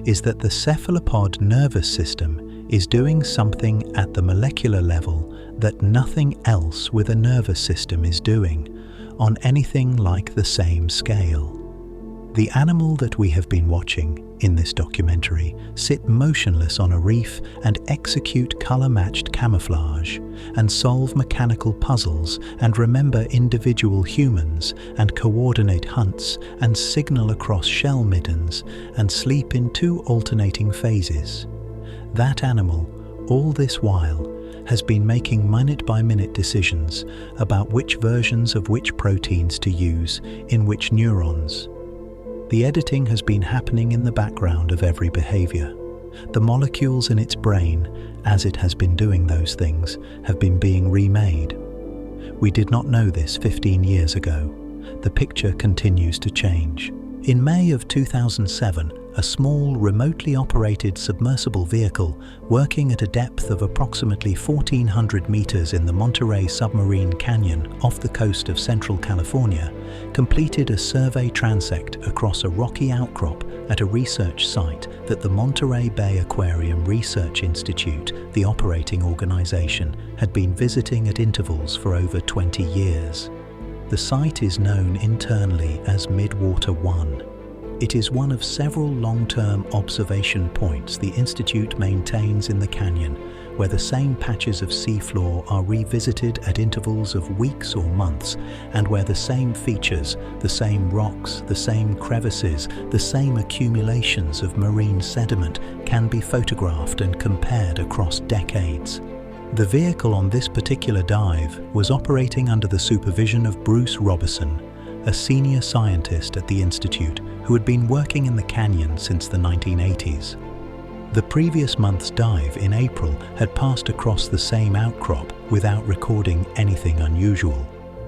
is that the cephalopod nervous system is doing something at the molecular level that nothing else with a nervous system is doing, on anything like the same scale. The animal that we have been watching in this documentary sit motionless on a reef and execute color-matched camouflage, and solve mechanical puzzles, and remember individual humans, and coordinate hunts, and signal across shell middens, and sleep in 2 alternating phases. That animal, all this while, has been making minute-by-minute decisions about which versions of which proteins to use in which neurons. The editing has been happening in the background of every behavior. The molecules in its brain, as it has been doing those things, have been being remade. We did not know this 15 years ago. The picture continues to change. In May of 2007, a small, remotely operated submersible vehicle working at a depth of approximately 1,400 meters in the Monterey submarine canyon off the coast of Central California completed a survey transect across a rocky outcrop at a research site that the Monterey Bay Aquarium Research Institute, the operating organization, had been visiting at intervals for over 20 years. The site is known internally as Midwater 1. It is one of several long-term observation points the Institute maintains in the canyon, where the same patches of seafloor are revisited at intervals of weeks or months, and where the same features, the same rocks, the same crevices, the same accumulations of marine sediment can be photographed and compared across decades. The vehicle on this particular dive was operating under the supervision of Bruce Robertson, a senior scientist at the Institute who had been working in the canyon since the 1980s. The previous month's dive in April had passed across the same outcrop without recording anything unusual.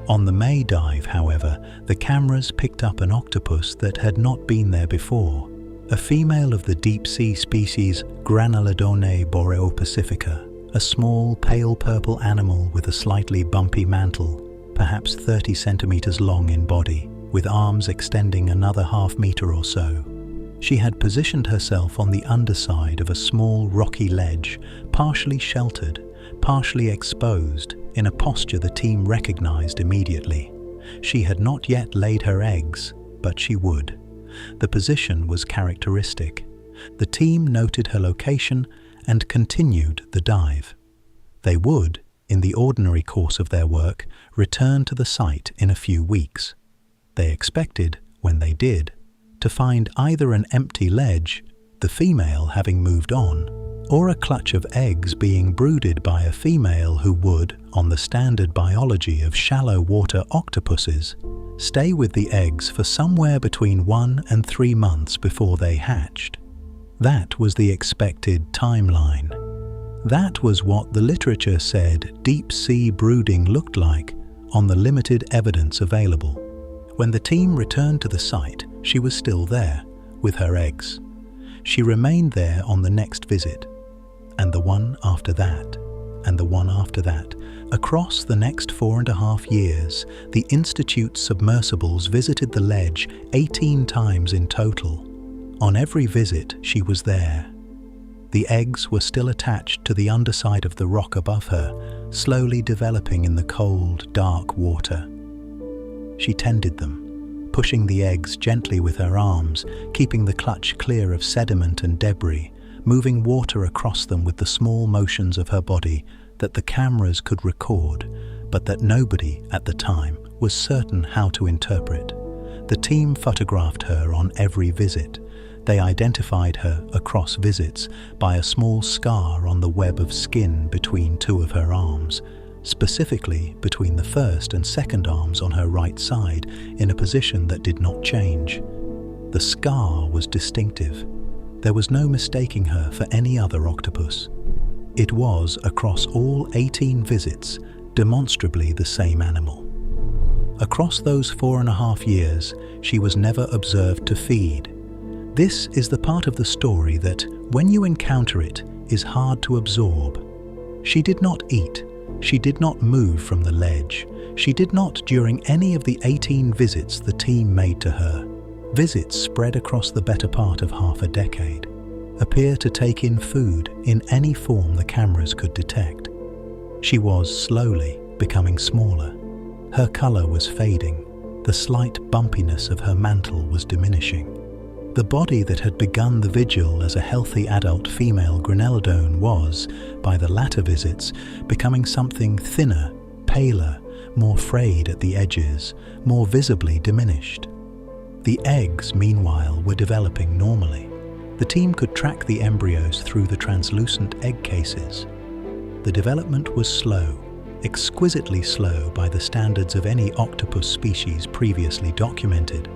On the May dive, however, the cameras picked up an octopus that had not been there before, a female of the deep-sea species Granulodone boreopacifica, a small, pale purple animal with a slightly bumpy mantle, perhaps 30 centimeters long in body, with arms extending another half-meter or so. She had positioned herself on the underside of a small rocky ledge, partially sheltered, partially exposed, in a posture the team recognized immediately. She had not yet laid her eggs, but she would. The position was characteristic. The team noted her location and continued the dive. They would, in the ordinary course of their work, return to the site in a few weeks. They expected, when they did, to find either an empty ledge, the female having moved on, or a clutch of eggs being brooded by a female who would, on the standard biology of shallow water octopuses, stay with the eggs for somewhere between 1 and 3 months before they hatched. That was the expected timeline. That was what the literature said deep-sea brooding looked like on the limited evidence available. When the team returned to the site, she was still there, with her eggs. She remained there on the next visit, and the one after that, and the one after that. Across the next 4.5 years, the Institute's submersibles visited the ledge 18 times in total. On every visit, she was there. The eggs were still attached to the underside of the rock above her, slowly developing in the cold, dark water. She tended them, pushing the eggs gently with her arms, keeping the clutch clear of sediment and debris, moving water across them with the small motions of her body that the cameras could record, but that nobody at the time was certain how to interpret. The team photographed her on every visit. They identified her across visits by a small scar on the web of skin between two of her arms, specifically between the first and second arms on her right side, in a position that did not change. The scar was distinctive. There was no mistaking her for any other octopus. It was, across all 18 visits, demonstrably the same animal. Across those 4.5 years, she was never observed to feed. This is the part of the story that, when you encounter it, is hard to absorb. She did not eat. She did not move from the ledge. She did not during any of the 18 visits the team made to her. Visits spread across the better part of half a decade, appear to take in food in any form the cameras could detect. She was slowly becoming smaller. Her color was fading. The slight bumpiness of her mantle was diminishing. The body that had begun the vigil as a healthy adult female Granelodon was, by the latter visits, becoming something thinner, paler, more frayed at the edges, more visibly diminished. The eggs, meanwhile, were developing normally. The team could track the embryos through the translucent egg cases. The development was slow, exquisitely slow by the standards of any octopus species previously documented,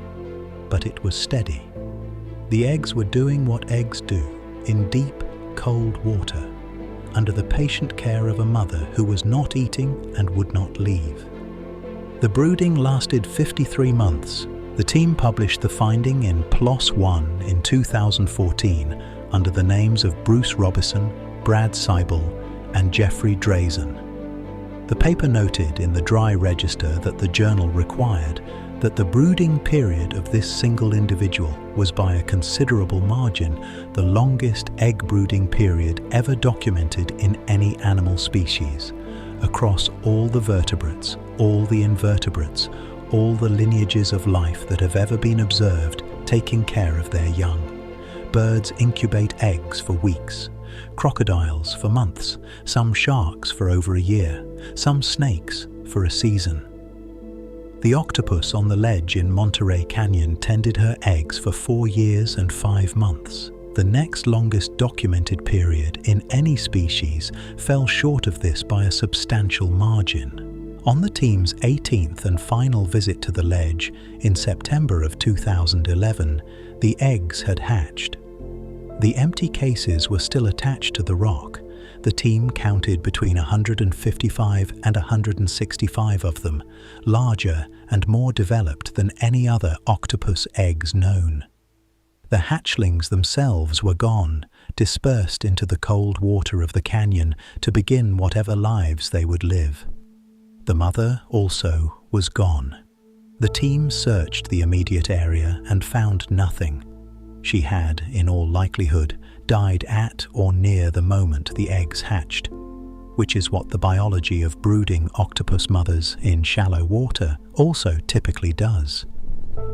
but it was steady. The eggs were doing what eggs do, in deep, cold water, under the patient care of a mother who was not eating and would not leave. The brooding lasted 53 months. The team published the finding in PLOS One in 2014 under the names of Bruce Robison, Brad Seibel, and Jeffrey Drazen. The paper noted in the dry register that the journal required that the brooding period of this single individual was by a considerable margin the longest egg brooding period ever documented in any animal species, across all the vertebrates, all the invertebrates, all the lineages of life that have ever been observed taking care of their young. Birds incubate eggs for weeks, crocodiles for months, some sharks for over a year, some snakes for a season. The octopus on the ledge in Monterey Canyon tended her eggs for 4 years and 5 months. The next longest documented period in any species fell short of this by a substantial margin. On the team's 18th and final visit to the ledge in September of 2011, the eggs had hatched. The empty cases were still attached to the rock. The team counted between 155 and 165 of them, larger and more developed than any other octopus eggs known. The hatchlings themselves were gone, dispersed into the cold water of the canyon to begin whatever lives they would live. The mother also was gone. The team searched the immediate area and found nothing. She had, in all likelihood, died at or near the moment the eggs hatched, which is what the biology of brooding octopus mothers in shallow water also typically does.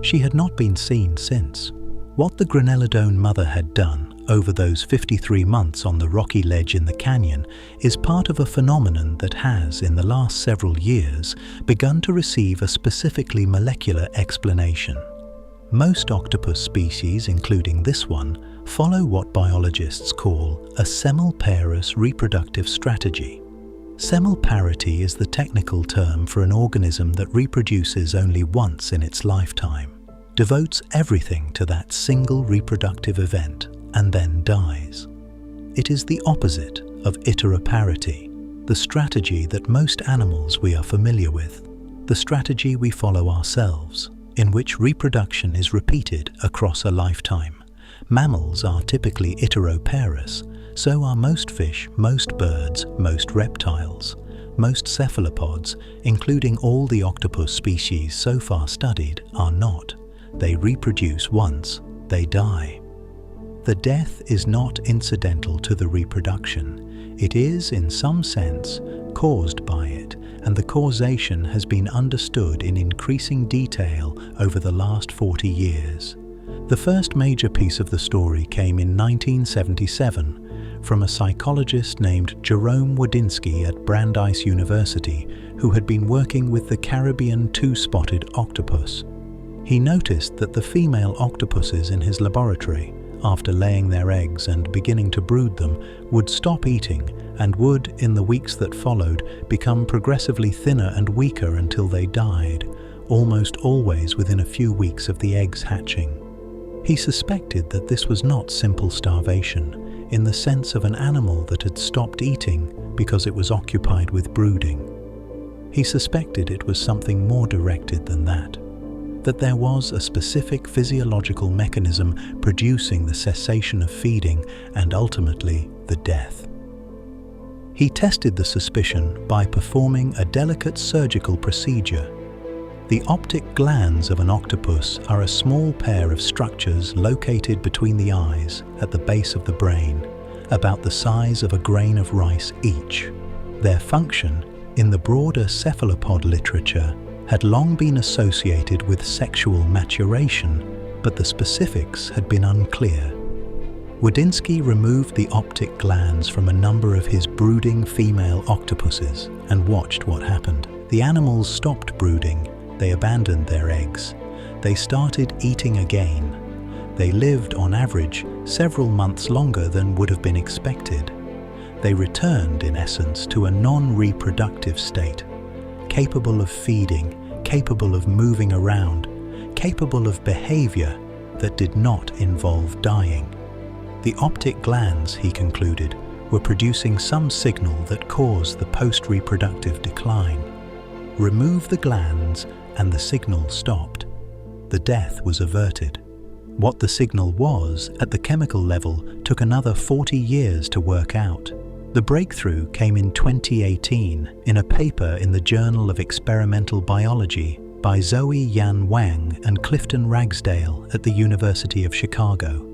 She had not been seen since. What the Granelodon mother had done over those 53 months on the rocky ledge in the canyon is part of a phenomenon that has, in the last several years, begun to receive a specifically molecular explanation. Most octopus species, including this one, follow what biologists call a semelparous reproductive strategy. Semelparity is the technical term for an organism that reproduces only once in its lifetime, devotes everything to that single reproductive event, and then dies. It is the opposite of iteroparity, the strategy that most animals we are familiar with, the strategy we follow ourselves, in which reproduction is repeated across a lifetime. Mammals are typically iteroparous, so are most fish, most birds, most reptiles. Most cephalopods, including all the octopus species so far studied, are not. They reproduce once, they die. The death is not incidental to the reproduction. It is, in some sense, caused by it, and the causation has been understood in increasing detail over the last 40 years. The first major piece of the story came in 1977 from a psychologist named Jerome Wadinsky at Brandeis University, who had been working with the Caribbean two-spotted octopus. He noticed that the female octopuses in his laboratory, after laying their eggs and beginning to brood them, would stop eating and would, in the weeks that followed, become progressively thinner and weaker until they died, almost always within a few weeks of the eggs hatching. He suspected that this was not simple starvation, in the sense of an animal that had stopped eating because it was occupied with brooding. He suspected it was something more directed than that there was a specific physiological mechanism producing the cessation of feeding and ultimately the death. He tested the suspicion by performing a delicate surgical procedure. The optic glands of an octopus are a small pair of structures located between the eyes at the base of the brain, about the size of a grain of rice each. Their function, in the broader cephalopod literature, had long been associated with sexual maturation, but the specifics had been unclear. Wadinsky removed the optic glands from a number of his brooding female octopuses and watched what happened. The animals stopped brooding, they abandoned their eggs, they started eating again. They lived, on average, several months longer than would have been expected. They returned, in essence, to a non-reproductive state, capable of feeding, capable of moving around, capable of behavior that did not involve dying. The optic glands, he concluded, were producing some signal that caused the post-reproductive decline. Remove the glands and the signal stopped. The death was averted. What the signal was at the chemical level took another 40 years to work out. The breakthrough came in 2018 in a paper in the Journal of Experimental Biology by Zoe Yan Wang and Clifton Ragsdale at the University of Chicago.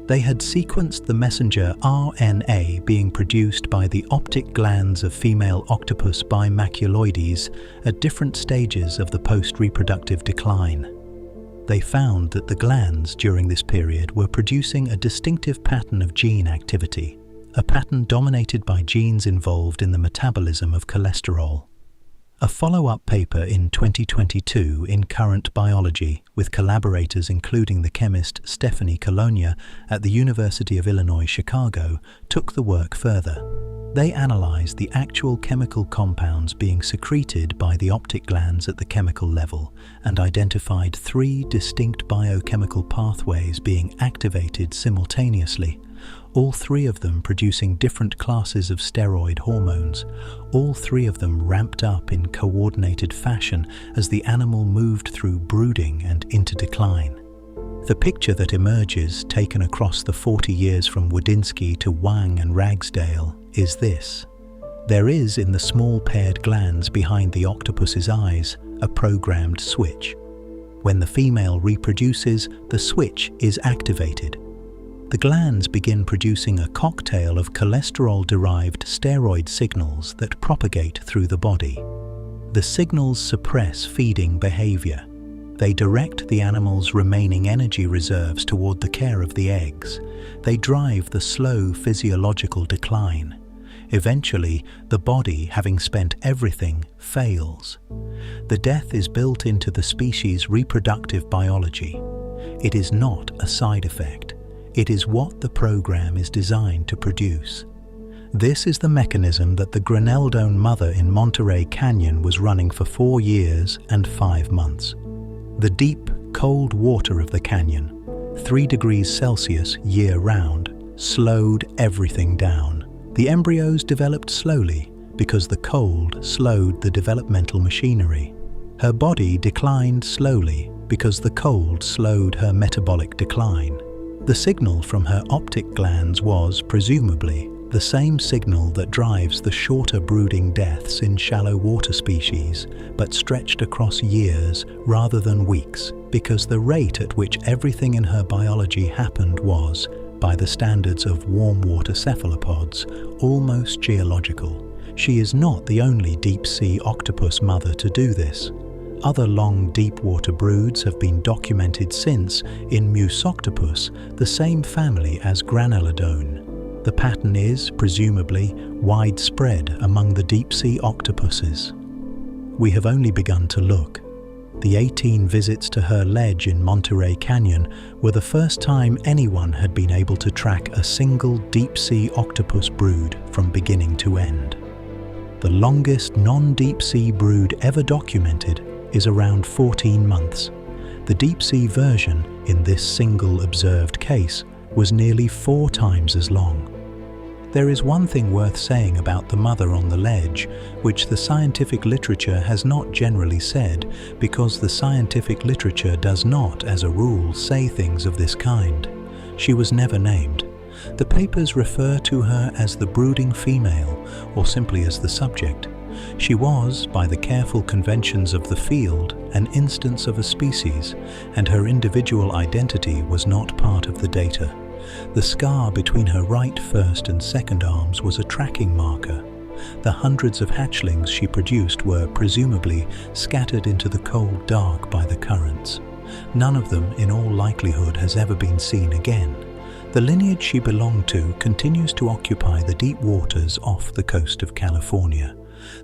They had sequenced the messenger RNA being produced by the optic glands of female Octopus bimaculoides at different stages of the post-reproductive decline. They found that the glands during this period were producing a distinctive pattern of gene activity, a pattern dominated by genes involved in the metabolism of cholesterol. A follow-up paper in 2022 in Current Biology with collaborators including the chemist Stephanie Colonia at the University of Illinois Chicago took the work further. They analyzed the actual chemical compounds being secreted by the optic glands at the chemical level and identified 3 distinct biochemical pathways being activated simultaneously, all 3 of them producing different classes of steroid hormones, all 3 of them ramped up in coordinated fashion as the animal moved through brooding and into decline. The picture that emerges, taken across the 40 years from Wadinsky to Wang and Ragsdale, is this. There is in the small paired glands behind the octopus's eyes a programmed switch. When the female reproduces, the switch is activated. The glands begin producing a cocktail of cholesterol-derived steroid signals that propagate through the body. The signals suppress feeding behavior. They direct the animal's remaining energy reserves toward the care of the eggs. They drive the slow physiological decline. Eventually, the body, having spent everything, fails. The death is built into the species' reproductive biology. It is not a side effect. It is what the program is designed to produce. This is the mechanism that the Granelldone mother in Monterey Canyon was running for 4 years and 5 months. The deep, cold water of the canyon, 3 degrees Celsius year-round, slowed everything down. The embryos developed slowly because the cold slowed the developmental machinery. Her body declined slowly because the cold slowed her metabolic decline. The signal from her optic glands was, presumably, the same signal that drives the shorter brooding deaths in shallow water species, but stretched across years rather than weeks, because the rate at which everything in her biology happened was, by the standards of warm water cephalopods, almost geological. She is not the only deep-sea octopus mother to do this. Other long deep-water broods have been documented since in Octopus, the same family as Granelldone. The pattern is, presumably, widespread among the deep-sea octopuses. We have only begun to look. The 18 visits to her ledge in Monterey Canyon were the first time anyone had been able to track a single deep-sea octopus brood from beginning to end. The longest non-deep-sea brood ever documented is around 14 months. The deep-sea version, in this single observed case, was nearly 4 times as long. There is one thing worth saying about the mother on the ledge, which the scientific literature has not generally said, because the scientific literature does not, as a rule, say things of this kind. She was never named. The papers refer to her as the brooding female, or simply as the subject. She was, by the careful conventions of the field, an instance of a species, and her individual identity was not part of the data. The scar between her right first and second arms was a tracking marker. The hundreds of hatchlings she produced were, presumably, scattered into the cold dark by the currents. None of them, in all likelihood, has ever been seen again. The lineage she belonged to continues to occupy the deep waters off the coast of California.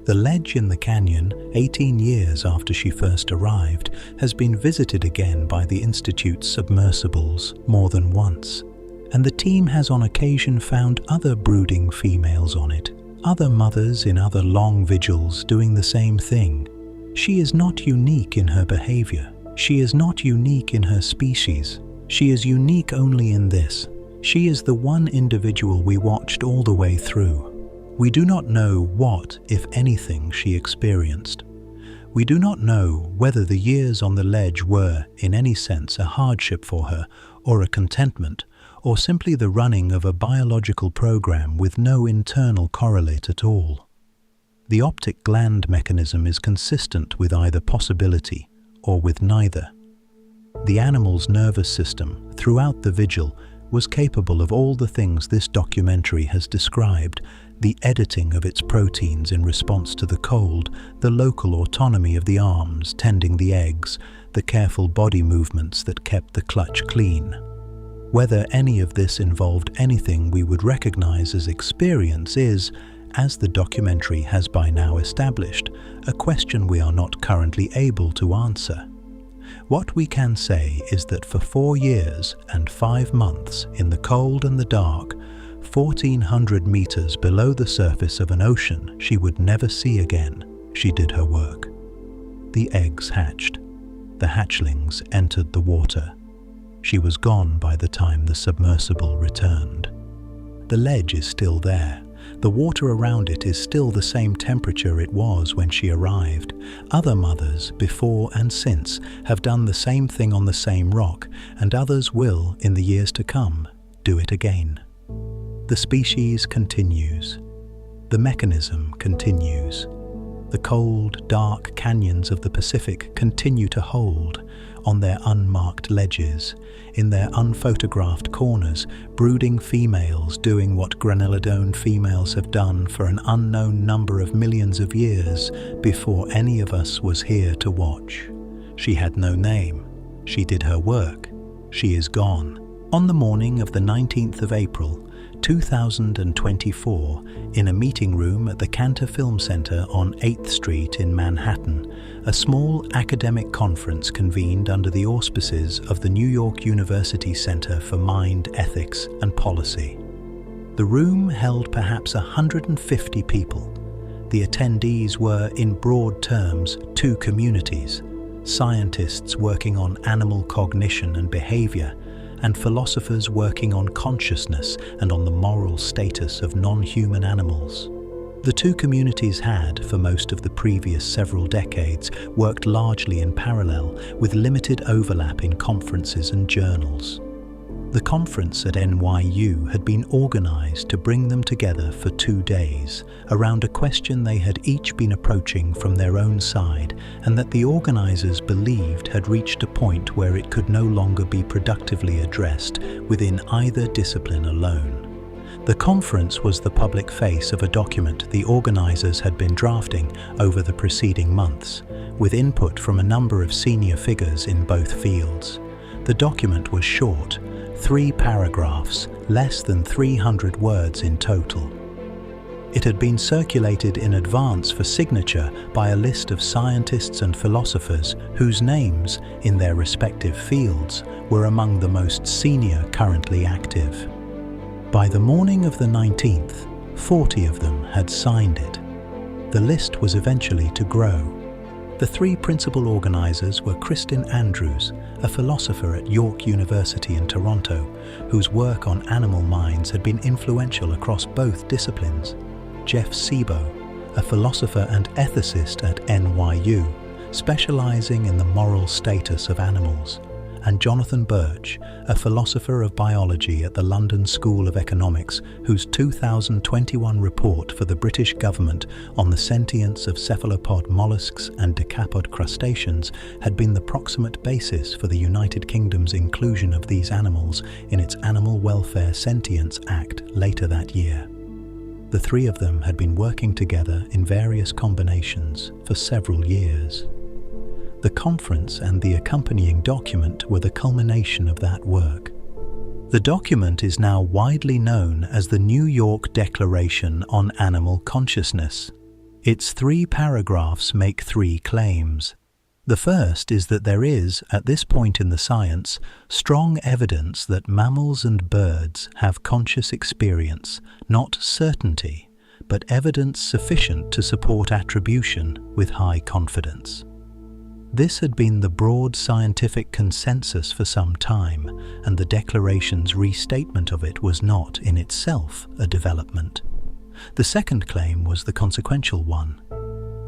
The ledge in the canyon, 18 years after she first arrived, has been visited again by the Institute's submersibles more than once. And the team has on occasion found other brooding females on it, other mothers in other long vigils doing the same thing. She is not unique in her behavior. She is not unique in her species. She is unique only in this: she is the one individual we watched all the way through. We do not know what, if anything, she experienced. We do not know whether the years on the ledge were, in any sense, a hardship for her, or a contentment, or simply the running of a biological program with no internal correlate at all. The optic gland mechanism is consistent with either possibility or with neither. The animal's nervous system, throughout the vigil, was capable of all the things this documentary has described: the editing of its proteins in response to the cold, the local autonomy of the arms tending the eggs, the careful body movements that kept the clutch clean. Whether any of this involved anything we would recognize as experience is, as the documentary has by now established, a question we are not currently able to answer. What we can say is that for 4 years and 5 months in the cold and the dark, 1,400 meters below the surface of an ocean she would never see again, she did her work. The eggs hatched. The hatchlings entered the water. She was gone by the time the submersible returned. The ledge is still there. The water around it is still the same temperature it was when she arrived. Other mothers, before and since, have done the same thing on the same rock, and others will, in the years to come, do it again. The species continues. The mechanism continues. The cold, dark canyons of the Pacific continue to hold, on their unmarked ledges, in their unphotographed corners, brooding females doing what granulodone females have done for an unknown number of millions of years before any of us was here to watch. She had no name. She did her work. She is gone. On the morning of the 19th of April, 2024, in a meeting room at the Cantor Film Center on 8th Street in Manhattan, a small academic conference convened under the auspices of the New York University Center for Mind, Ethics, and Policy. The room held perhaps 150 people. The attendees were, in broad terms, 2 communities: scientists working on animal cognition and behavior, and philosophers working on consciousness and on the moral status of non-human animals. The 2 communities had, for most of the previous several decades, worked largely in parallel, with limited overlap in conferences and journals. The conference at NYU had been organized to bring them together for 2 days, around a question they had each been approaching from their own side, and that the organizers believed had reached a point where it could no longer be productively addressed within either discipline alone. The conference was the public face of a document the organizers had been drafting over the preceding months, with input from a number of senior figures in both fields. The document was short, 3 paragraphs, less than 300 words in total. It had been circulated in advance for signature by a list of scientists and philosophers whose names, in their respective fields, were among the most senior currently active. By the morning of the 19th, 40 of them had signed it. The list was eventually to grow. The 3 principal organisers were Kristin Andrews, a philosopher at York University in Toronto, whose work on animal minds had been influential across both disciplines; Jeff Sebo, a philosopher and ethicist at NYU, specialising in the moral status of animals; and Jonathan Birch, a philosopher of biology at the London School of Economics, whose 2021 report for the British government on the sentience of cephalopod molluscs and decapod crustaceans had been the proximate basis for the United Kingdom's inclusion of these animals in its Animal Welfare Sentience Act later that year. The 3 of them had been working together in various combinations for several years. The conference and the accompanying document were the culmination of that work. The document is now widely known as the New York Declaration on Animal Consciousness. Its 3 paragraphs make 3 claims. The first is that there is, at this point in the science, strong evidence that mammals and birds have conscious experience, not certainty, but evidence sufficient to support attribution with high confidence. This had been the broad scientific consensus for some time, and the Declaration's restatement of it was not, in itself, a development. The second claim was the consequential one.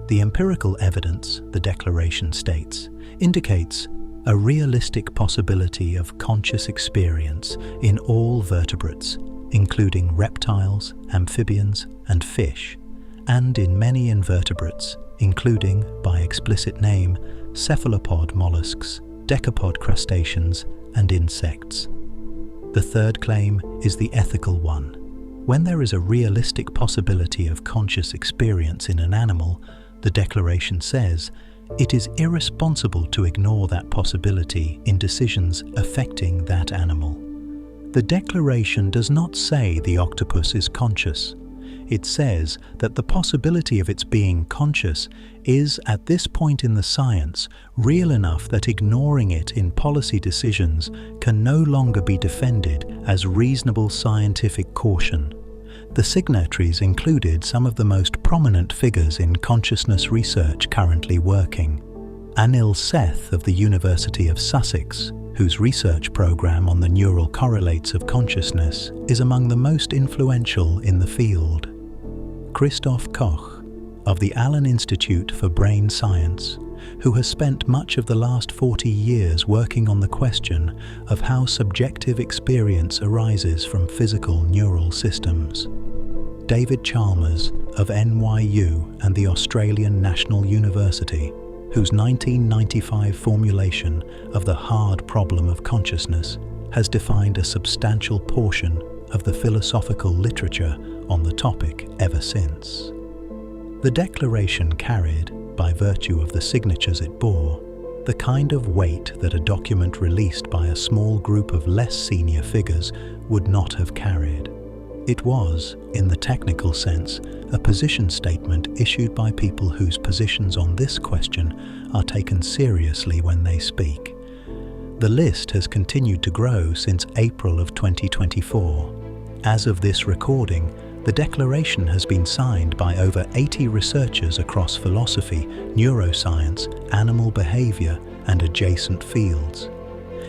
The empirical evidence, the Declaration states, indicates a realistic possibility of conscious experience in all vertebrates, including reptiles, amphibians, and fish, and in many invertebrates, including, by explicit name, cephalopod molluscs, decapod crustaceans, and insects. The third claim is the ethical one. When there is a realistic possibility of conscious experience in an animal, the Declaration says, it is irresponsible to ignore that possibility in decisions affecting that animal. The Declaration does not say the octopus is conscious. It says that the possibility of its being conscious is, at this point in the science, real enough that ignoring it in policy decisions can no longer be defended as reasonable scientific caution. The signatories included some of the most prominent figures in consciousness research currently working. Anil Seth of the University of Sussex, whose research program on the neural correlates of consciousness is among the most influential in the field. Christoph Koch of the Allen Institute for Brain Science, who has spent much of the last 40 years working on the question of how subjective experience arises from physical neural systems. David Chalmers of NYU and the Australian National University, whose 1995 formulation of the hard problem of consciousness has defined a substantial portion of the philosophical literature on the topic ever since. The Declaration carried, by virtue of the signatures it bore, the kind of weight that a document released by a small group of less senior figures would not have carried. It was, in the technical sense, a position statement issued by people whose positions on this question are taken seriously when they speak. The list has continued to grow since April of 2024. As of this recording, the Declaration has been signed by over 80 researchers across philosophy, neuroscience, animal behavior, and adjacent fields.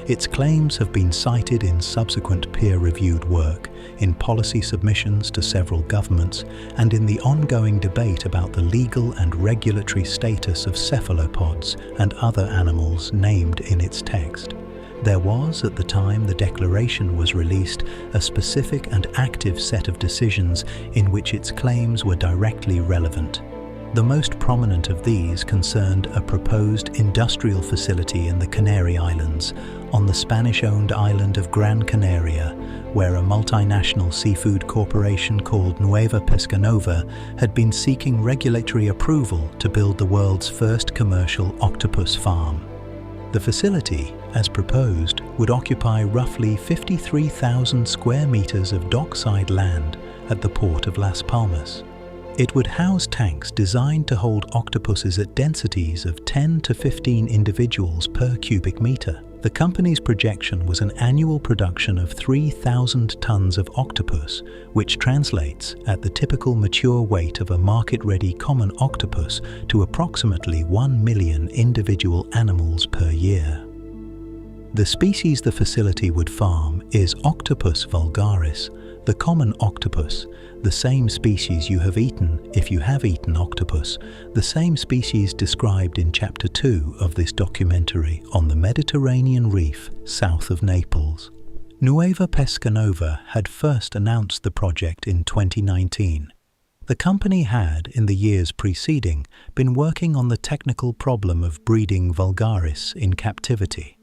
Its claims have been cited in subsequent peer-reviewed work, in policy submissions to several governments, and in the ongoing debate about the legal and regulatory status of cephalopods and other animals named in its text. There was, at the time the Declaration was released, a specific and active set of decisions in which its claims were directly relevant. The most prominent of these concerned a proposed industrial facility in the Canary Islands, on the Spanish-owned island of Gran Canaria, where a multinational seafood corporation called Nueva Pescanova had been seeking regulatory approval to build the world's first commercial octopus farm. The facility, as proposed, would occupy roughly 53,000 square meters of dockside land at the port of Las Palmas. It would house tanks designed to hold octopuses at densities of 10 to 15 individuals per cubic meter. The company's projection was an annual production of 3,000 tons of octopus, which translates, at the typical mature weight of a market-ready common octopus, to approximately 1 million individual animals per year. The species the facility would farm is Octopus vulgaris, the common octopus, the same species you have eaten if you have eaten octopus, the same species described in Chapter 2 of this documentary on the Mediterranean reef south of Naples. Nueva Pesca Nova had first announced the project in 2019. The company had, in the years preceding, been working on the technical problem of breeding vulgaris in captivity,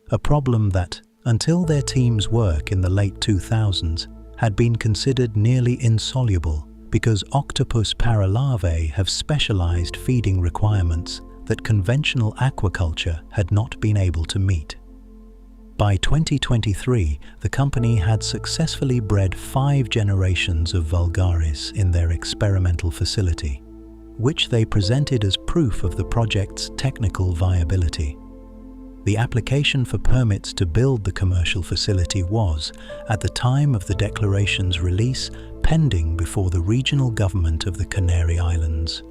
a problem that, until their team's work in the late 2000s, had been considered nearly insoluble because octopus paralarvae have specialized feeding requirements that conventional aquaculture had not been able to meet. By 2023, the company had successfully bred 5 generations of vulgaris in their experimental facility, which they presented as proof of the project's technical viability. The application for permits to build the commercial facility was, at the time of the declaration's release, pending before the regional government of the Canary Islands.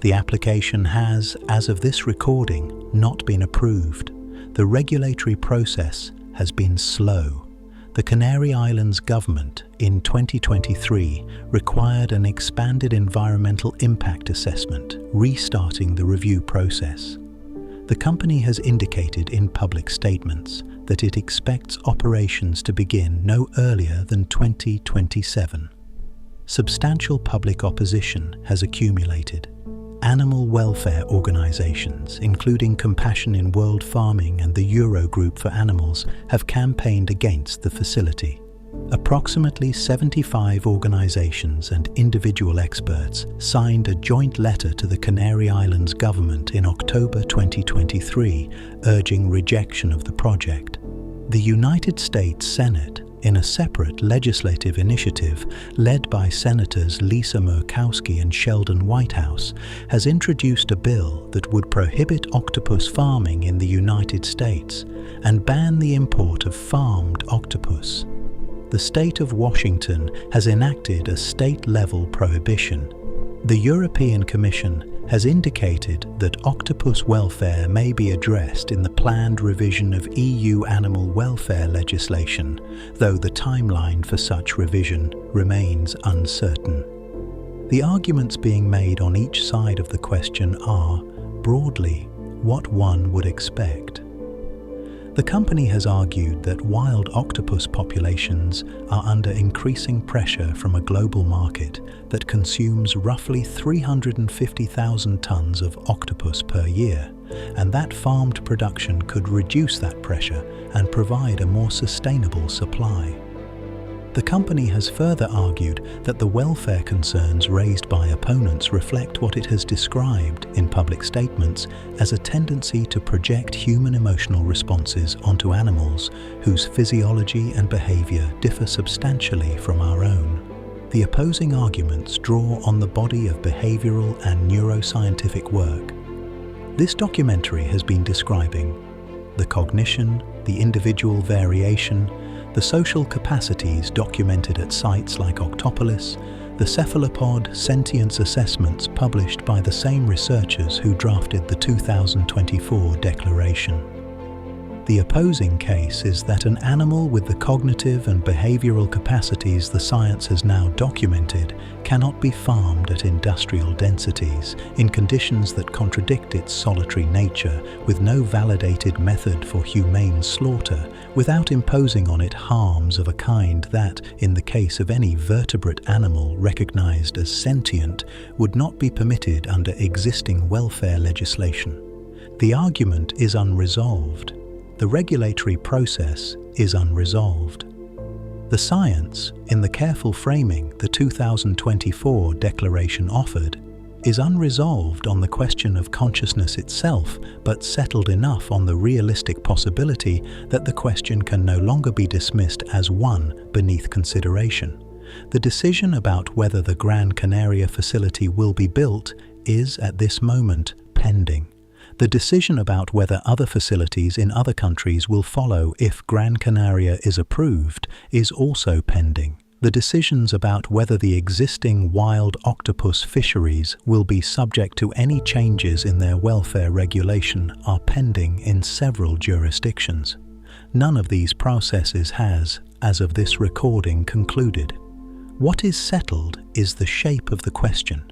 The application has, as of this recording, not been approved. The regulatory process has been slow. The Canary Islands government, in 2023, required an expanded environmental impact assessment, restarting the review process. The company has indicated in public statements that it expects operations to begin no earlier than 2027. Substantial public opposition has accumulated. Animal welfare organizations, including Compassion in World Farming and the Eurogroup for Animals, have campaigned against the facility. Approximately 75 organizations and individual experts signed a joint letter to the Canary Islands government in October 2023, urging rejection of the project. The United States Senate, in a separate legislative initiative led by Senators Lisa Murkowski and Sheldon Whitehouse, has introduced a bill that would prohibit octopus farming in the United States and ban the import of farmed octopus. The state of Washington has enacted a state-level prohibition. The European Commission has indicated that octopus welfare may be addressed in the planned revision of EU animal welfare legislation, though the timeline for such revision remains uncertain. The arguments being made on each side of the question are, broadly, what one would expect. The company has argued that wild octopus populations are under increasing pressure from a global market that consumes roughly 350,000 tons of octopus per year, and that farmed production could reduce that pressure and provide a more sustainable supply. The company has further argued that the welfare concerns raised by opponents reflect what it has described in public statements as a tendency to project human emotional responses onto animals whose physiology and behavior differ substantially from our own. The opposing arguments draw on the body of behavioral and neuroscientific work. This documentary has been describing the cognition, the individual variation, the social capacities documented at sites like Octopolis, the cephalopod sentience assessments published by the same researchers who drafted the 2024 declaration. The opposing case is that an animal with the cognitive and behavioral capacities the science has now documented cannot be farmed at industrial densities in conditions that contradict its solitary nature, with no validated method for humane slaughter, without imposing on it harms of a kind that, in the case of any vertebrate animal recognized as sentient, would not be permitted under existing welfare legislation. The argument is unresolved. The regulatory process is unresolved. The science, in the careful framing the 2024 declaration offered, is unresolved on the question of consciousness itself, but settled enough on the realistic possibility that the question can no longer be dismissed as one beneath consideration. The decision about whether the Gran Canaria facility will be built is, at this moment, pending. The decision about whether other facilities in other countries will follow if Gran Canaria is approved is also pending. The decisions about whether the existing wild octopus fisheries will be subject to any changes in their welfare regulation are pending in several jurisdictions. None of these processes has, as of this recording, concluded. What is settled is the shape of the question.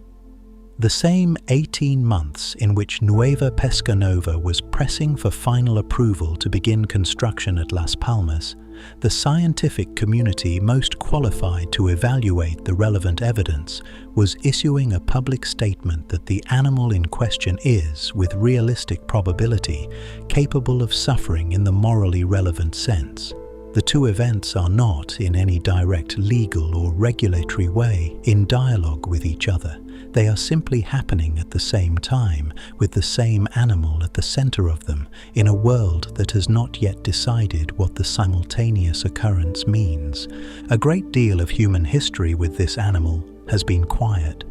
The same 18 months in which Nueva Pesca Nova was pressing for final approval to begin construction at Las Palmas, the scientific community most qualified to evaluate the relevant evidence was issuing a public statement that the animal in question is, with realistic probability, capable of suffering in the morally relevant sense. The two events are not, in any direct legal or regulatory way, in dialogue with each other. They are simply happening at the same time, with the same animal at the center of them, in a world that has not yet decided what the simultaneous occurrence means. A great deal of human history with this animal has been quiet.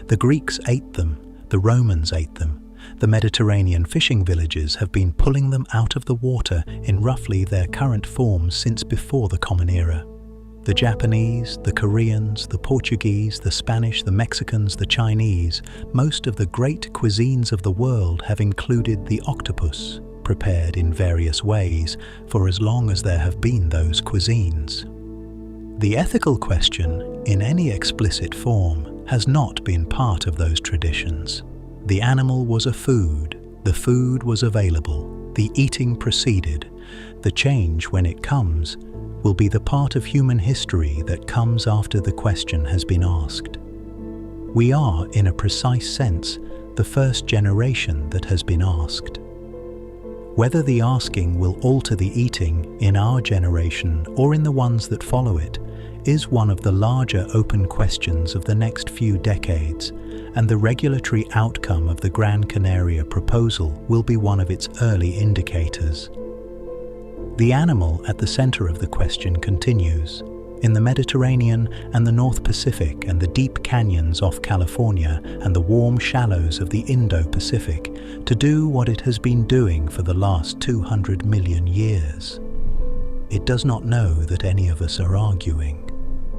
The Greeks ate them, the Romans ate them. The Mediterranean fishing villages have been pulling them out of the water in roughly their current forms since before the Common Era. The Japanese, the Koreans, the Portuguese, the Spanish, the Mexicans, the Chinese, most of the great cuisines of the world have included the octopus, prepared in various ways, for as long as there have been those cuisines. The ethical question, in any explicit form, has not been part of those traditions. The animal was a food, the food was available, the eating proceeded. The change, when it comes, will be the part of human history that comes after the question has been asked. We are, in a precise sense, the first generation that has been asked. Whether the asking will alter the eating in our generation or in the ones that follow it is one of the larger open questions of the next few decades, and the regulatory outcome of the Gran Canaria proposal will be one of its early indicators. The animal at the center of the question continues. In the Mediterranean and the North Pacific and the deep canyons off California and the warm shallows of the Indo-Pacific, to do what it has been doing for the last 200 million years. It does not know that any of us are arguing.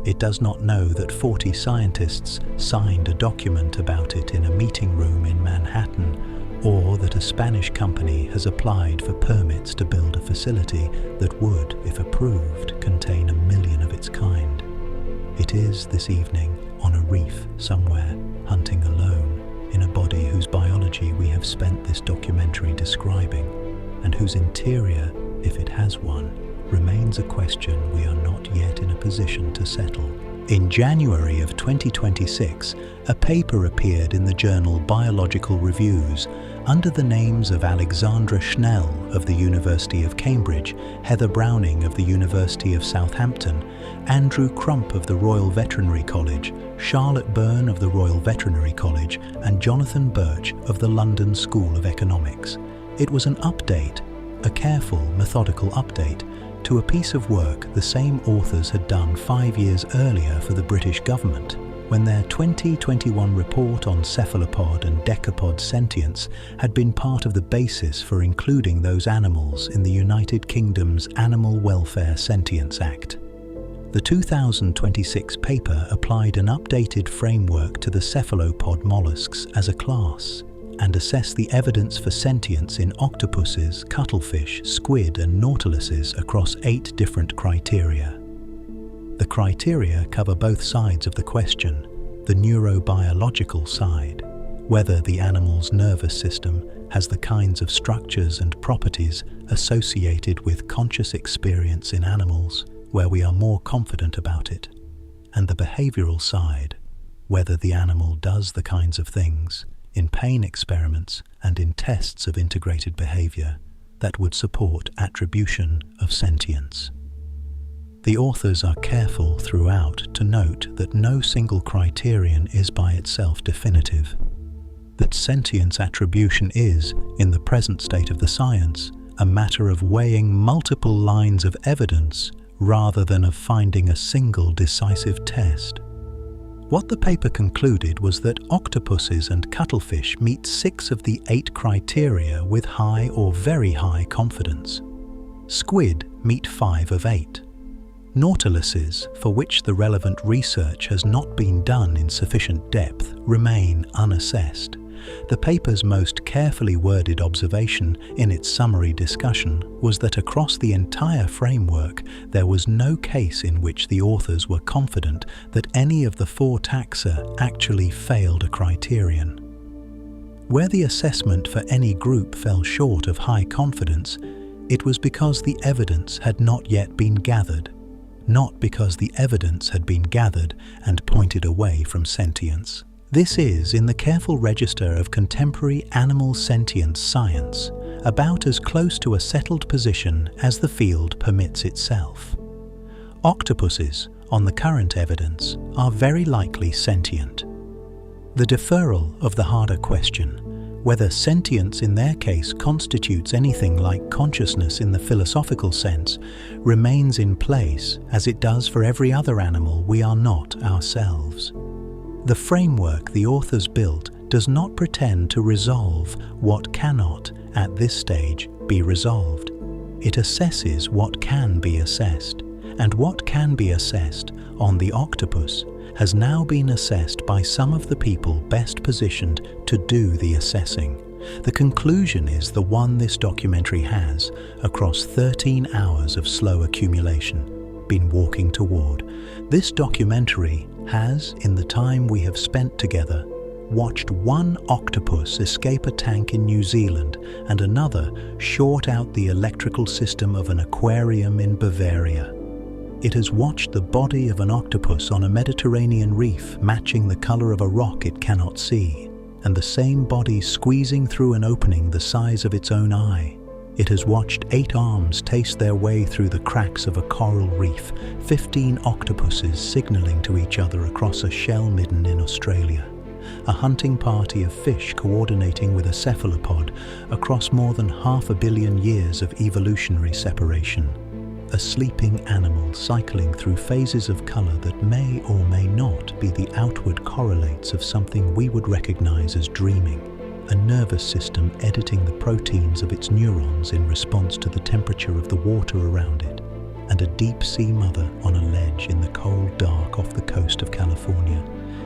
It does not know that 40 scientists signed a document about it in a meeting room in Manhattan, or that a Spanish company has applied for permits to build a facility that would, if approved, contain 1 million of its kind. It is, this evening, on a reef somewhere, hunting alone, in a body whose biology we have spent this documentary describing, and whose interior, if it has one, remains a question we are not yet in a position to settle. In January of 2026, a paper appeared in the journal Biological Reviews under the names of Alexandra Schnell of the University of Cambridge, Heather Browning of the University of Southampton, Andrew Crump of the Royal Veterinary College, Charlotte Byrne of the Royal Veterinary College, and Jonathan Birch of the London School of Economics. It was an update, a careful, methodical update, to a piece of work the same authors had done 5 years earlier for the British government, when their 2021 report on cephalopod and decapod sentience had been part of the basis for including those animals in the United Kingdom's Animal Welfare Sentience Act. The 2026 paper applied an updated framework to the cephalopod mollusks as a class, and assess the evidence for sentience in octopuses, cuttlefish, squid and nautiluses across 8 different criteria. The criteria cover both sides of the question, the neurobiological side, whether the animal's nervous system has the kinds of structures and properties associated with conscious experience in animals, where we are more confident about it, and the behavioral side, whether the animal does the kinds of things in pain experiments and in tests of integrated behavior that would support attribution of sentience. The authors are careful throughout to note that no single criterion is by itself definitive. that sentience attribution is, in the present state of the science, a matter of weighing multiple lines of evidence rather than of finding a single decisive test. What the paper concluded was that octopuses and cuttlefish meet 6 of the 8 criteria with high or very high confidence. Squid meet 5 of 8. Nautiluses, for which the relevant research has not been done in sufficient depth, remain unassessed. The paper's most carefully worded observation in its summary discussion was that across the entire framework there was no case in which the authors were confident that any of the 4 taxa actually failed a criterion. Where the assessment for any group fell short of high confidence, it was because the evidence had not yet been gathered, not because the evidence had been gathered and pointed away from sentience. This is, in the careful register of contemporary animal sentience science, about as close to a settled position as the field permits itself. Octopuses, on the current evidence, are very likely sentient. The deferral of the harder question, whether sentience in their case constitutes anything like consciousness in the philosophical sense, remains in place as it does for every other animal we are not ourselves. The framework the authors built does not pretend to resolve what cannot, at this stage, be resolved. It assesses what can be assessed, and what can be assessed on the octopus has now been assessed by some of the people best positioned to do the assessing. The conclusion is the one this documentary has, across 13 hours of slow accumulation, been walking toward. This documentary has, in the time we have spent together, watched one octopus escape a tank in New Zealand and another short out the electrical system of an aquarium in Bavaria. It has watched the body of an octopus on a Mediterranean reef matching the color of a rock it cannot see, and the same body squeezing through an opening the size of its own eye. It has watched 8 arms taste their way through the cracks of a coral reef, 15 octopuses signaling to each other across a shell midden in Australia, a hunting party of fish coordinating with a cephalopod across more than 500 million years of evolutionary separation, a sleeping animal cycling through phases of color that may or may not be the outward correlates of something we would recognize as dreaming, a nervous system editing the proteins of its neurons in response to the temperature of the water around it, and a deep-sea mother on a ledge in the cold dark off the coast of California,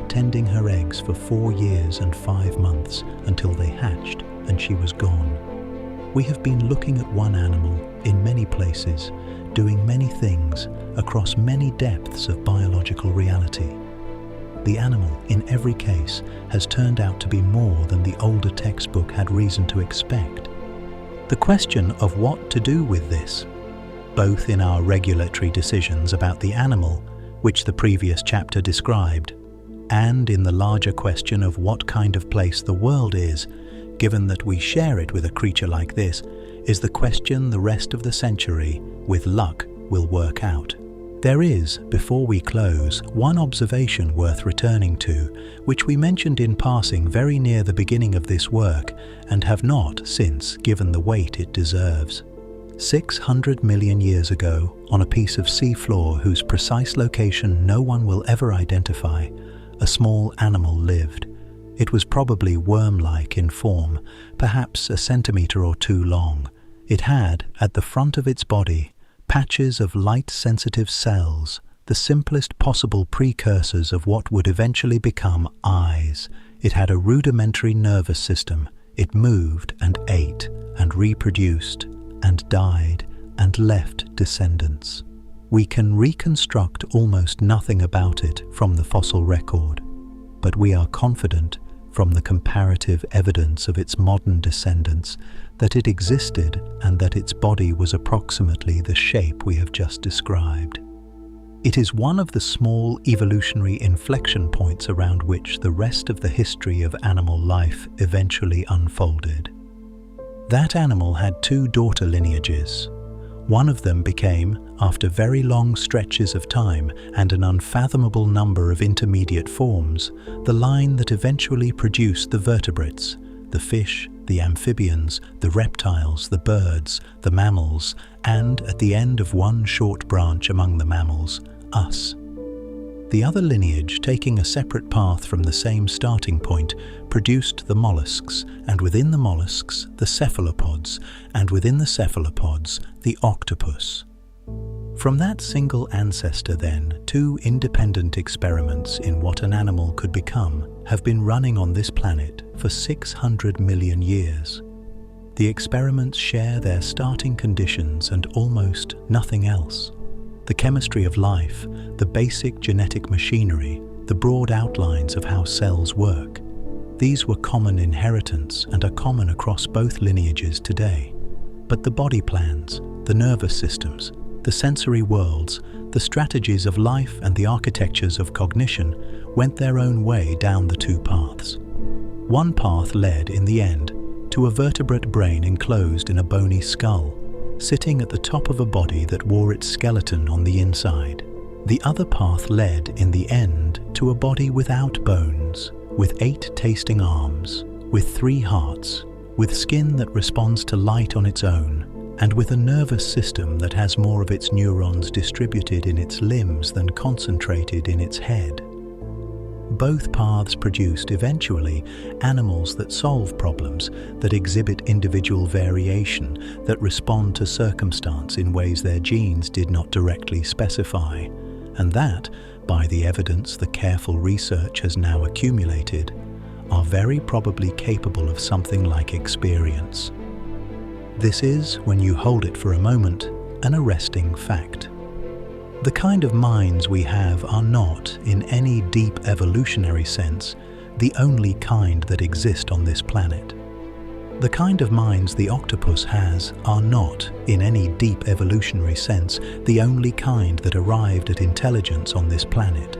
tending her eggs for 4 years and 5 months until they hatched and she was gone. We have been looking at one animal in many places, doing many things across many depths of biological reality. The animal, in every case, has turned out to be more than the older textbook had reason to expect. The question of what to do with this, both in our regulatory decisions about the animal, which the previous chapter described, and in the larger question of what kind of place the world is, given that we share it with a creature like this, is the question the rest of the century, with luck, will work out. There is, before we close, one observation worth returning to, which we mentioned in passing very near the beginning of this work, and have not since given the weight it deserves. 600 million years ago, on a piece of sea floor whose precise location no one will ever identify, a small animal lived. It was probably worm-like in form, perhaps a centimeter or 2 long. It had, at the front of its body, patches of light-sensitive cells, the simplest possible precursors of what would eventually become eyes. It had a rudimentary nervous system. It moved and ate and reproduced and died and left descendants. We can reconstruct almost nothing about it from the fossil record, but we are confident from the comparative evidence of its modern descendants that it existed and that its body was approximately the shape we have just described. It is one of the small evolutionary inflection points around which the rest of the history of animal life eventually unfolded. That animal had 2 daughter lineages. One of them became, after very long stretches of time and an unfathomable number of intermediate forms, the line that eventually produced the vertebrates, the fish, the amphibians, the reptiles, the birds, the mammals, and, at the end of one short branch among the mammals, us. The other lineage, taking a separate path from the same starting point, produced the mollusks, and within the mollusks, the cephalopods, and within the cephalopods, the octopus. From that single ancestor, then, two independent experiments in what an animal could become have been running on this planet for 600 million years. The experiments share their starting conditions and almost nothing else. The chemistry of life, the basic genetic machinery, the broad outlines of how cells work. These were common inheritance and are common across both lineages today. But the body plans, the nervous systems, the sensory worlds, the strategies of life and the architectures of cognition went their own way down the two paths. One path led, in the end, to a vertebrate brain enclosed in a bony skull, sitting at the top of a body that wore its skeleton on the inside. The other path led, in the end, to a body without bones, with 8 tasting arms, with 3 hearts, with skin that responds to light on its own, and with a nervous system that has more of its neurons distributed in its limbs than concentrated in its head. Both paths produced, eventually, animals that solve problems, that exhibit individual variation, that respond to circumstance in ways their genes did not directly specify, and that, by the evidence the careful research has now accumulated, are very probably capable of something like experience. This is, when you hold it for a moment, an arresting fact. The kind of minds we have are not, in any deep evolutionary sense, the only kind that exist on this planet. The kind of minds the octopus has are not, in any deep evolutionary sense, the only kind that arrived at intelligence on this planet.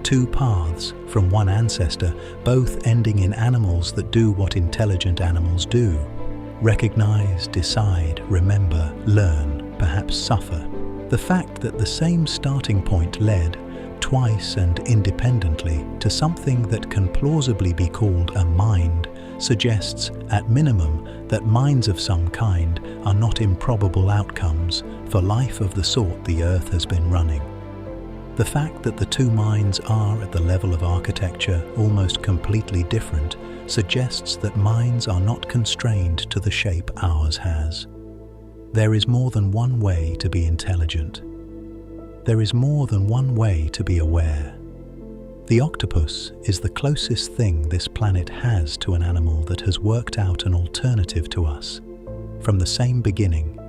Two paths from one ancestor, both ending in animals that do what intelligent animals do: recognize, decide, remember, learn, perhaps suffer. The fact that the same starting point led, twice and independently, to something that can plausibly be called a mind suggests, at minimum, that minds of some kind are not improbable outcomes for life of the sort the Earth has been running. The fact that the two minds are, at the level of architecture, almost completely different suggests that minds are not constrained to the shape ours has. There is more than one way to be intelligent. There is more than one way to be aware. The octopus is the closest thing this planet has to an animal that has worked out an alternative to us from the same beginning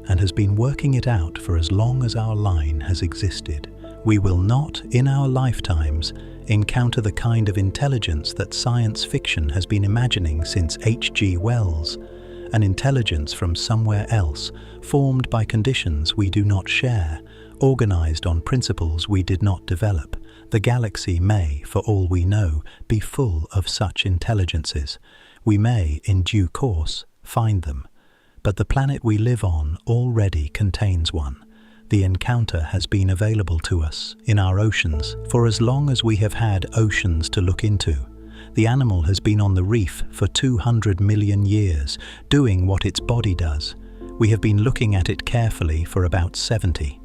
and has been working it out for as long as our line has existed. We will not, in our lifetimes, encounter the kind of intelligence that science fiction has been imagining since H.G. Wells, an intelligence from somewhere else, formed by conditions we do not share, organized on principles we did not develop. The galaxy may, for all we know, be full of such intelligences. We may, in due course, find them. But the planet we live on already contains one. The encounter has been available to us, in our oceans, for as long as we have had oceans to look into. The animal has been on the reef for 200 million years, doing what its body does. We have been looking at it carefully for about 70.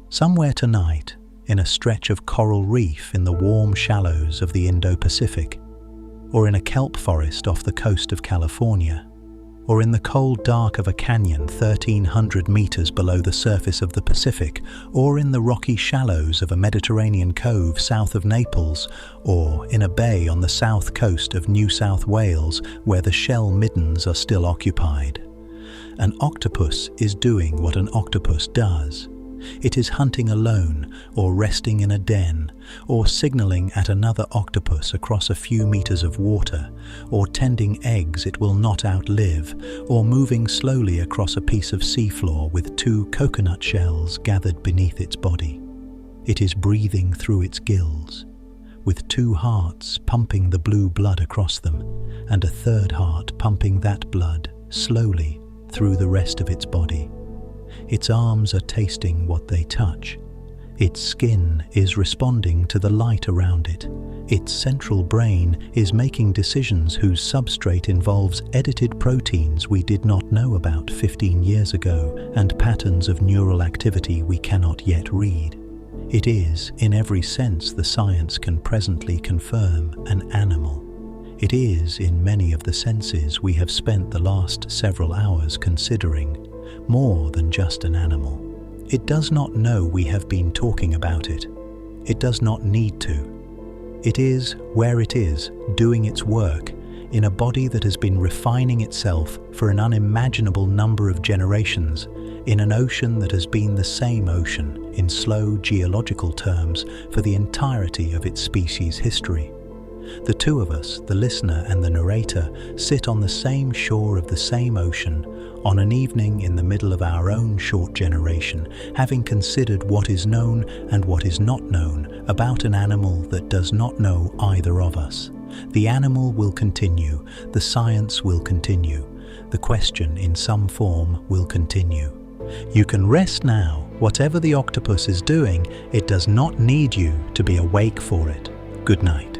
Somewhere tonight, in a stretch of coral reef in the warm shallows of the Indo-Pacific, or in a kelp forest off the coast of California, or in the cold dark of a canyon 1,300 meters below the surface of the Pacific, or in the rocky shallows of a Mediterranean cove south of Naples, or in a bay on the south coast of New South Wales where the shell middens are still occupied. An octopus is doing what an octopus does. It is hunting alone, or resting in a den, or signaling at another octopus across a few meters of water, or tending eggs it will not outlive, or moving slowly across a piece of seafloor with 2 coconut shells gathered beneath its body. It is breathing through its gills, with 2 hearts pumping the blue blood across them, and a 3rd heart pumping that blood slowly through the rest of its body. Its arms are tasting what they touch. Its skin is responding to the light around it. Its central brain is making decisions whose substrate involves edited proteins we did not know about 15 years ago and patterns of neural activity we cannot yet read. It is, in every sense the science can presently confirm, an animal. It is, in many of the senses we have spent the last several hours considering, more than just an animal. It does not know we have been talking about it. It does not need to. It is where it is, doing its work, in a body that has been refining itself for an unimaginable number of generations, in an ocean that has been the same ocean, in slow geological terms, for the entirety of its species' history. The two of us, the listener and the narrator, sit on the same shore of the same ocean, on an evening in the middle of our own short generation, having considered what is known and what is not known about an animal that does not know either of us. The animal will continue, the science will continue, the question in some form will continue. You can rest now. Whatever the octopus is doing, it does not need you to be awake for it. Good night.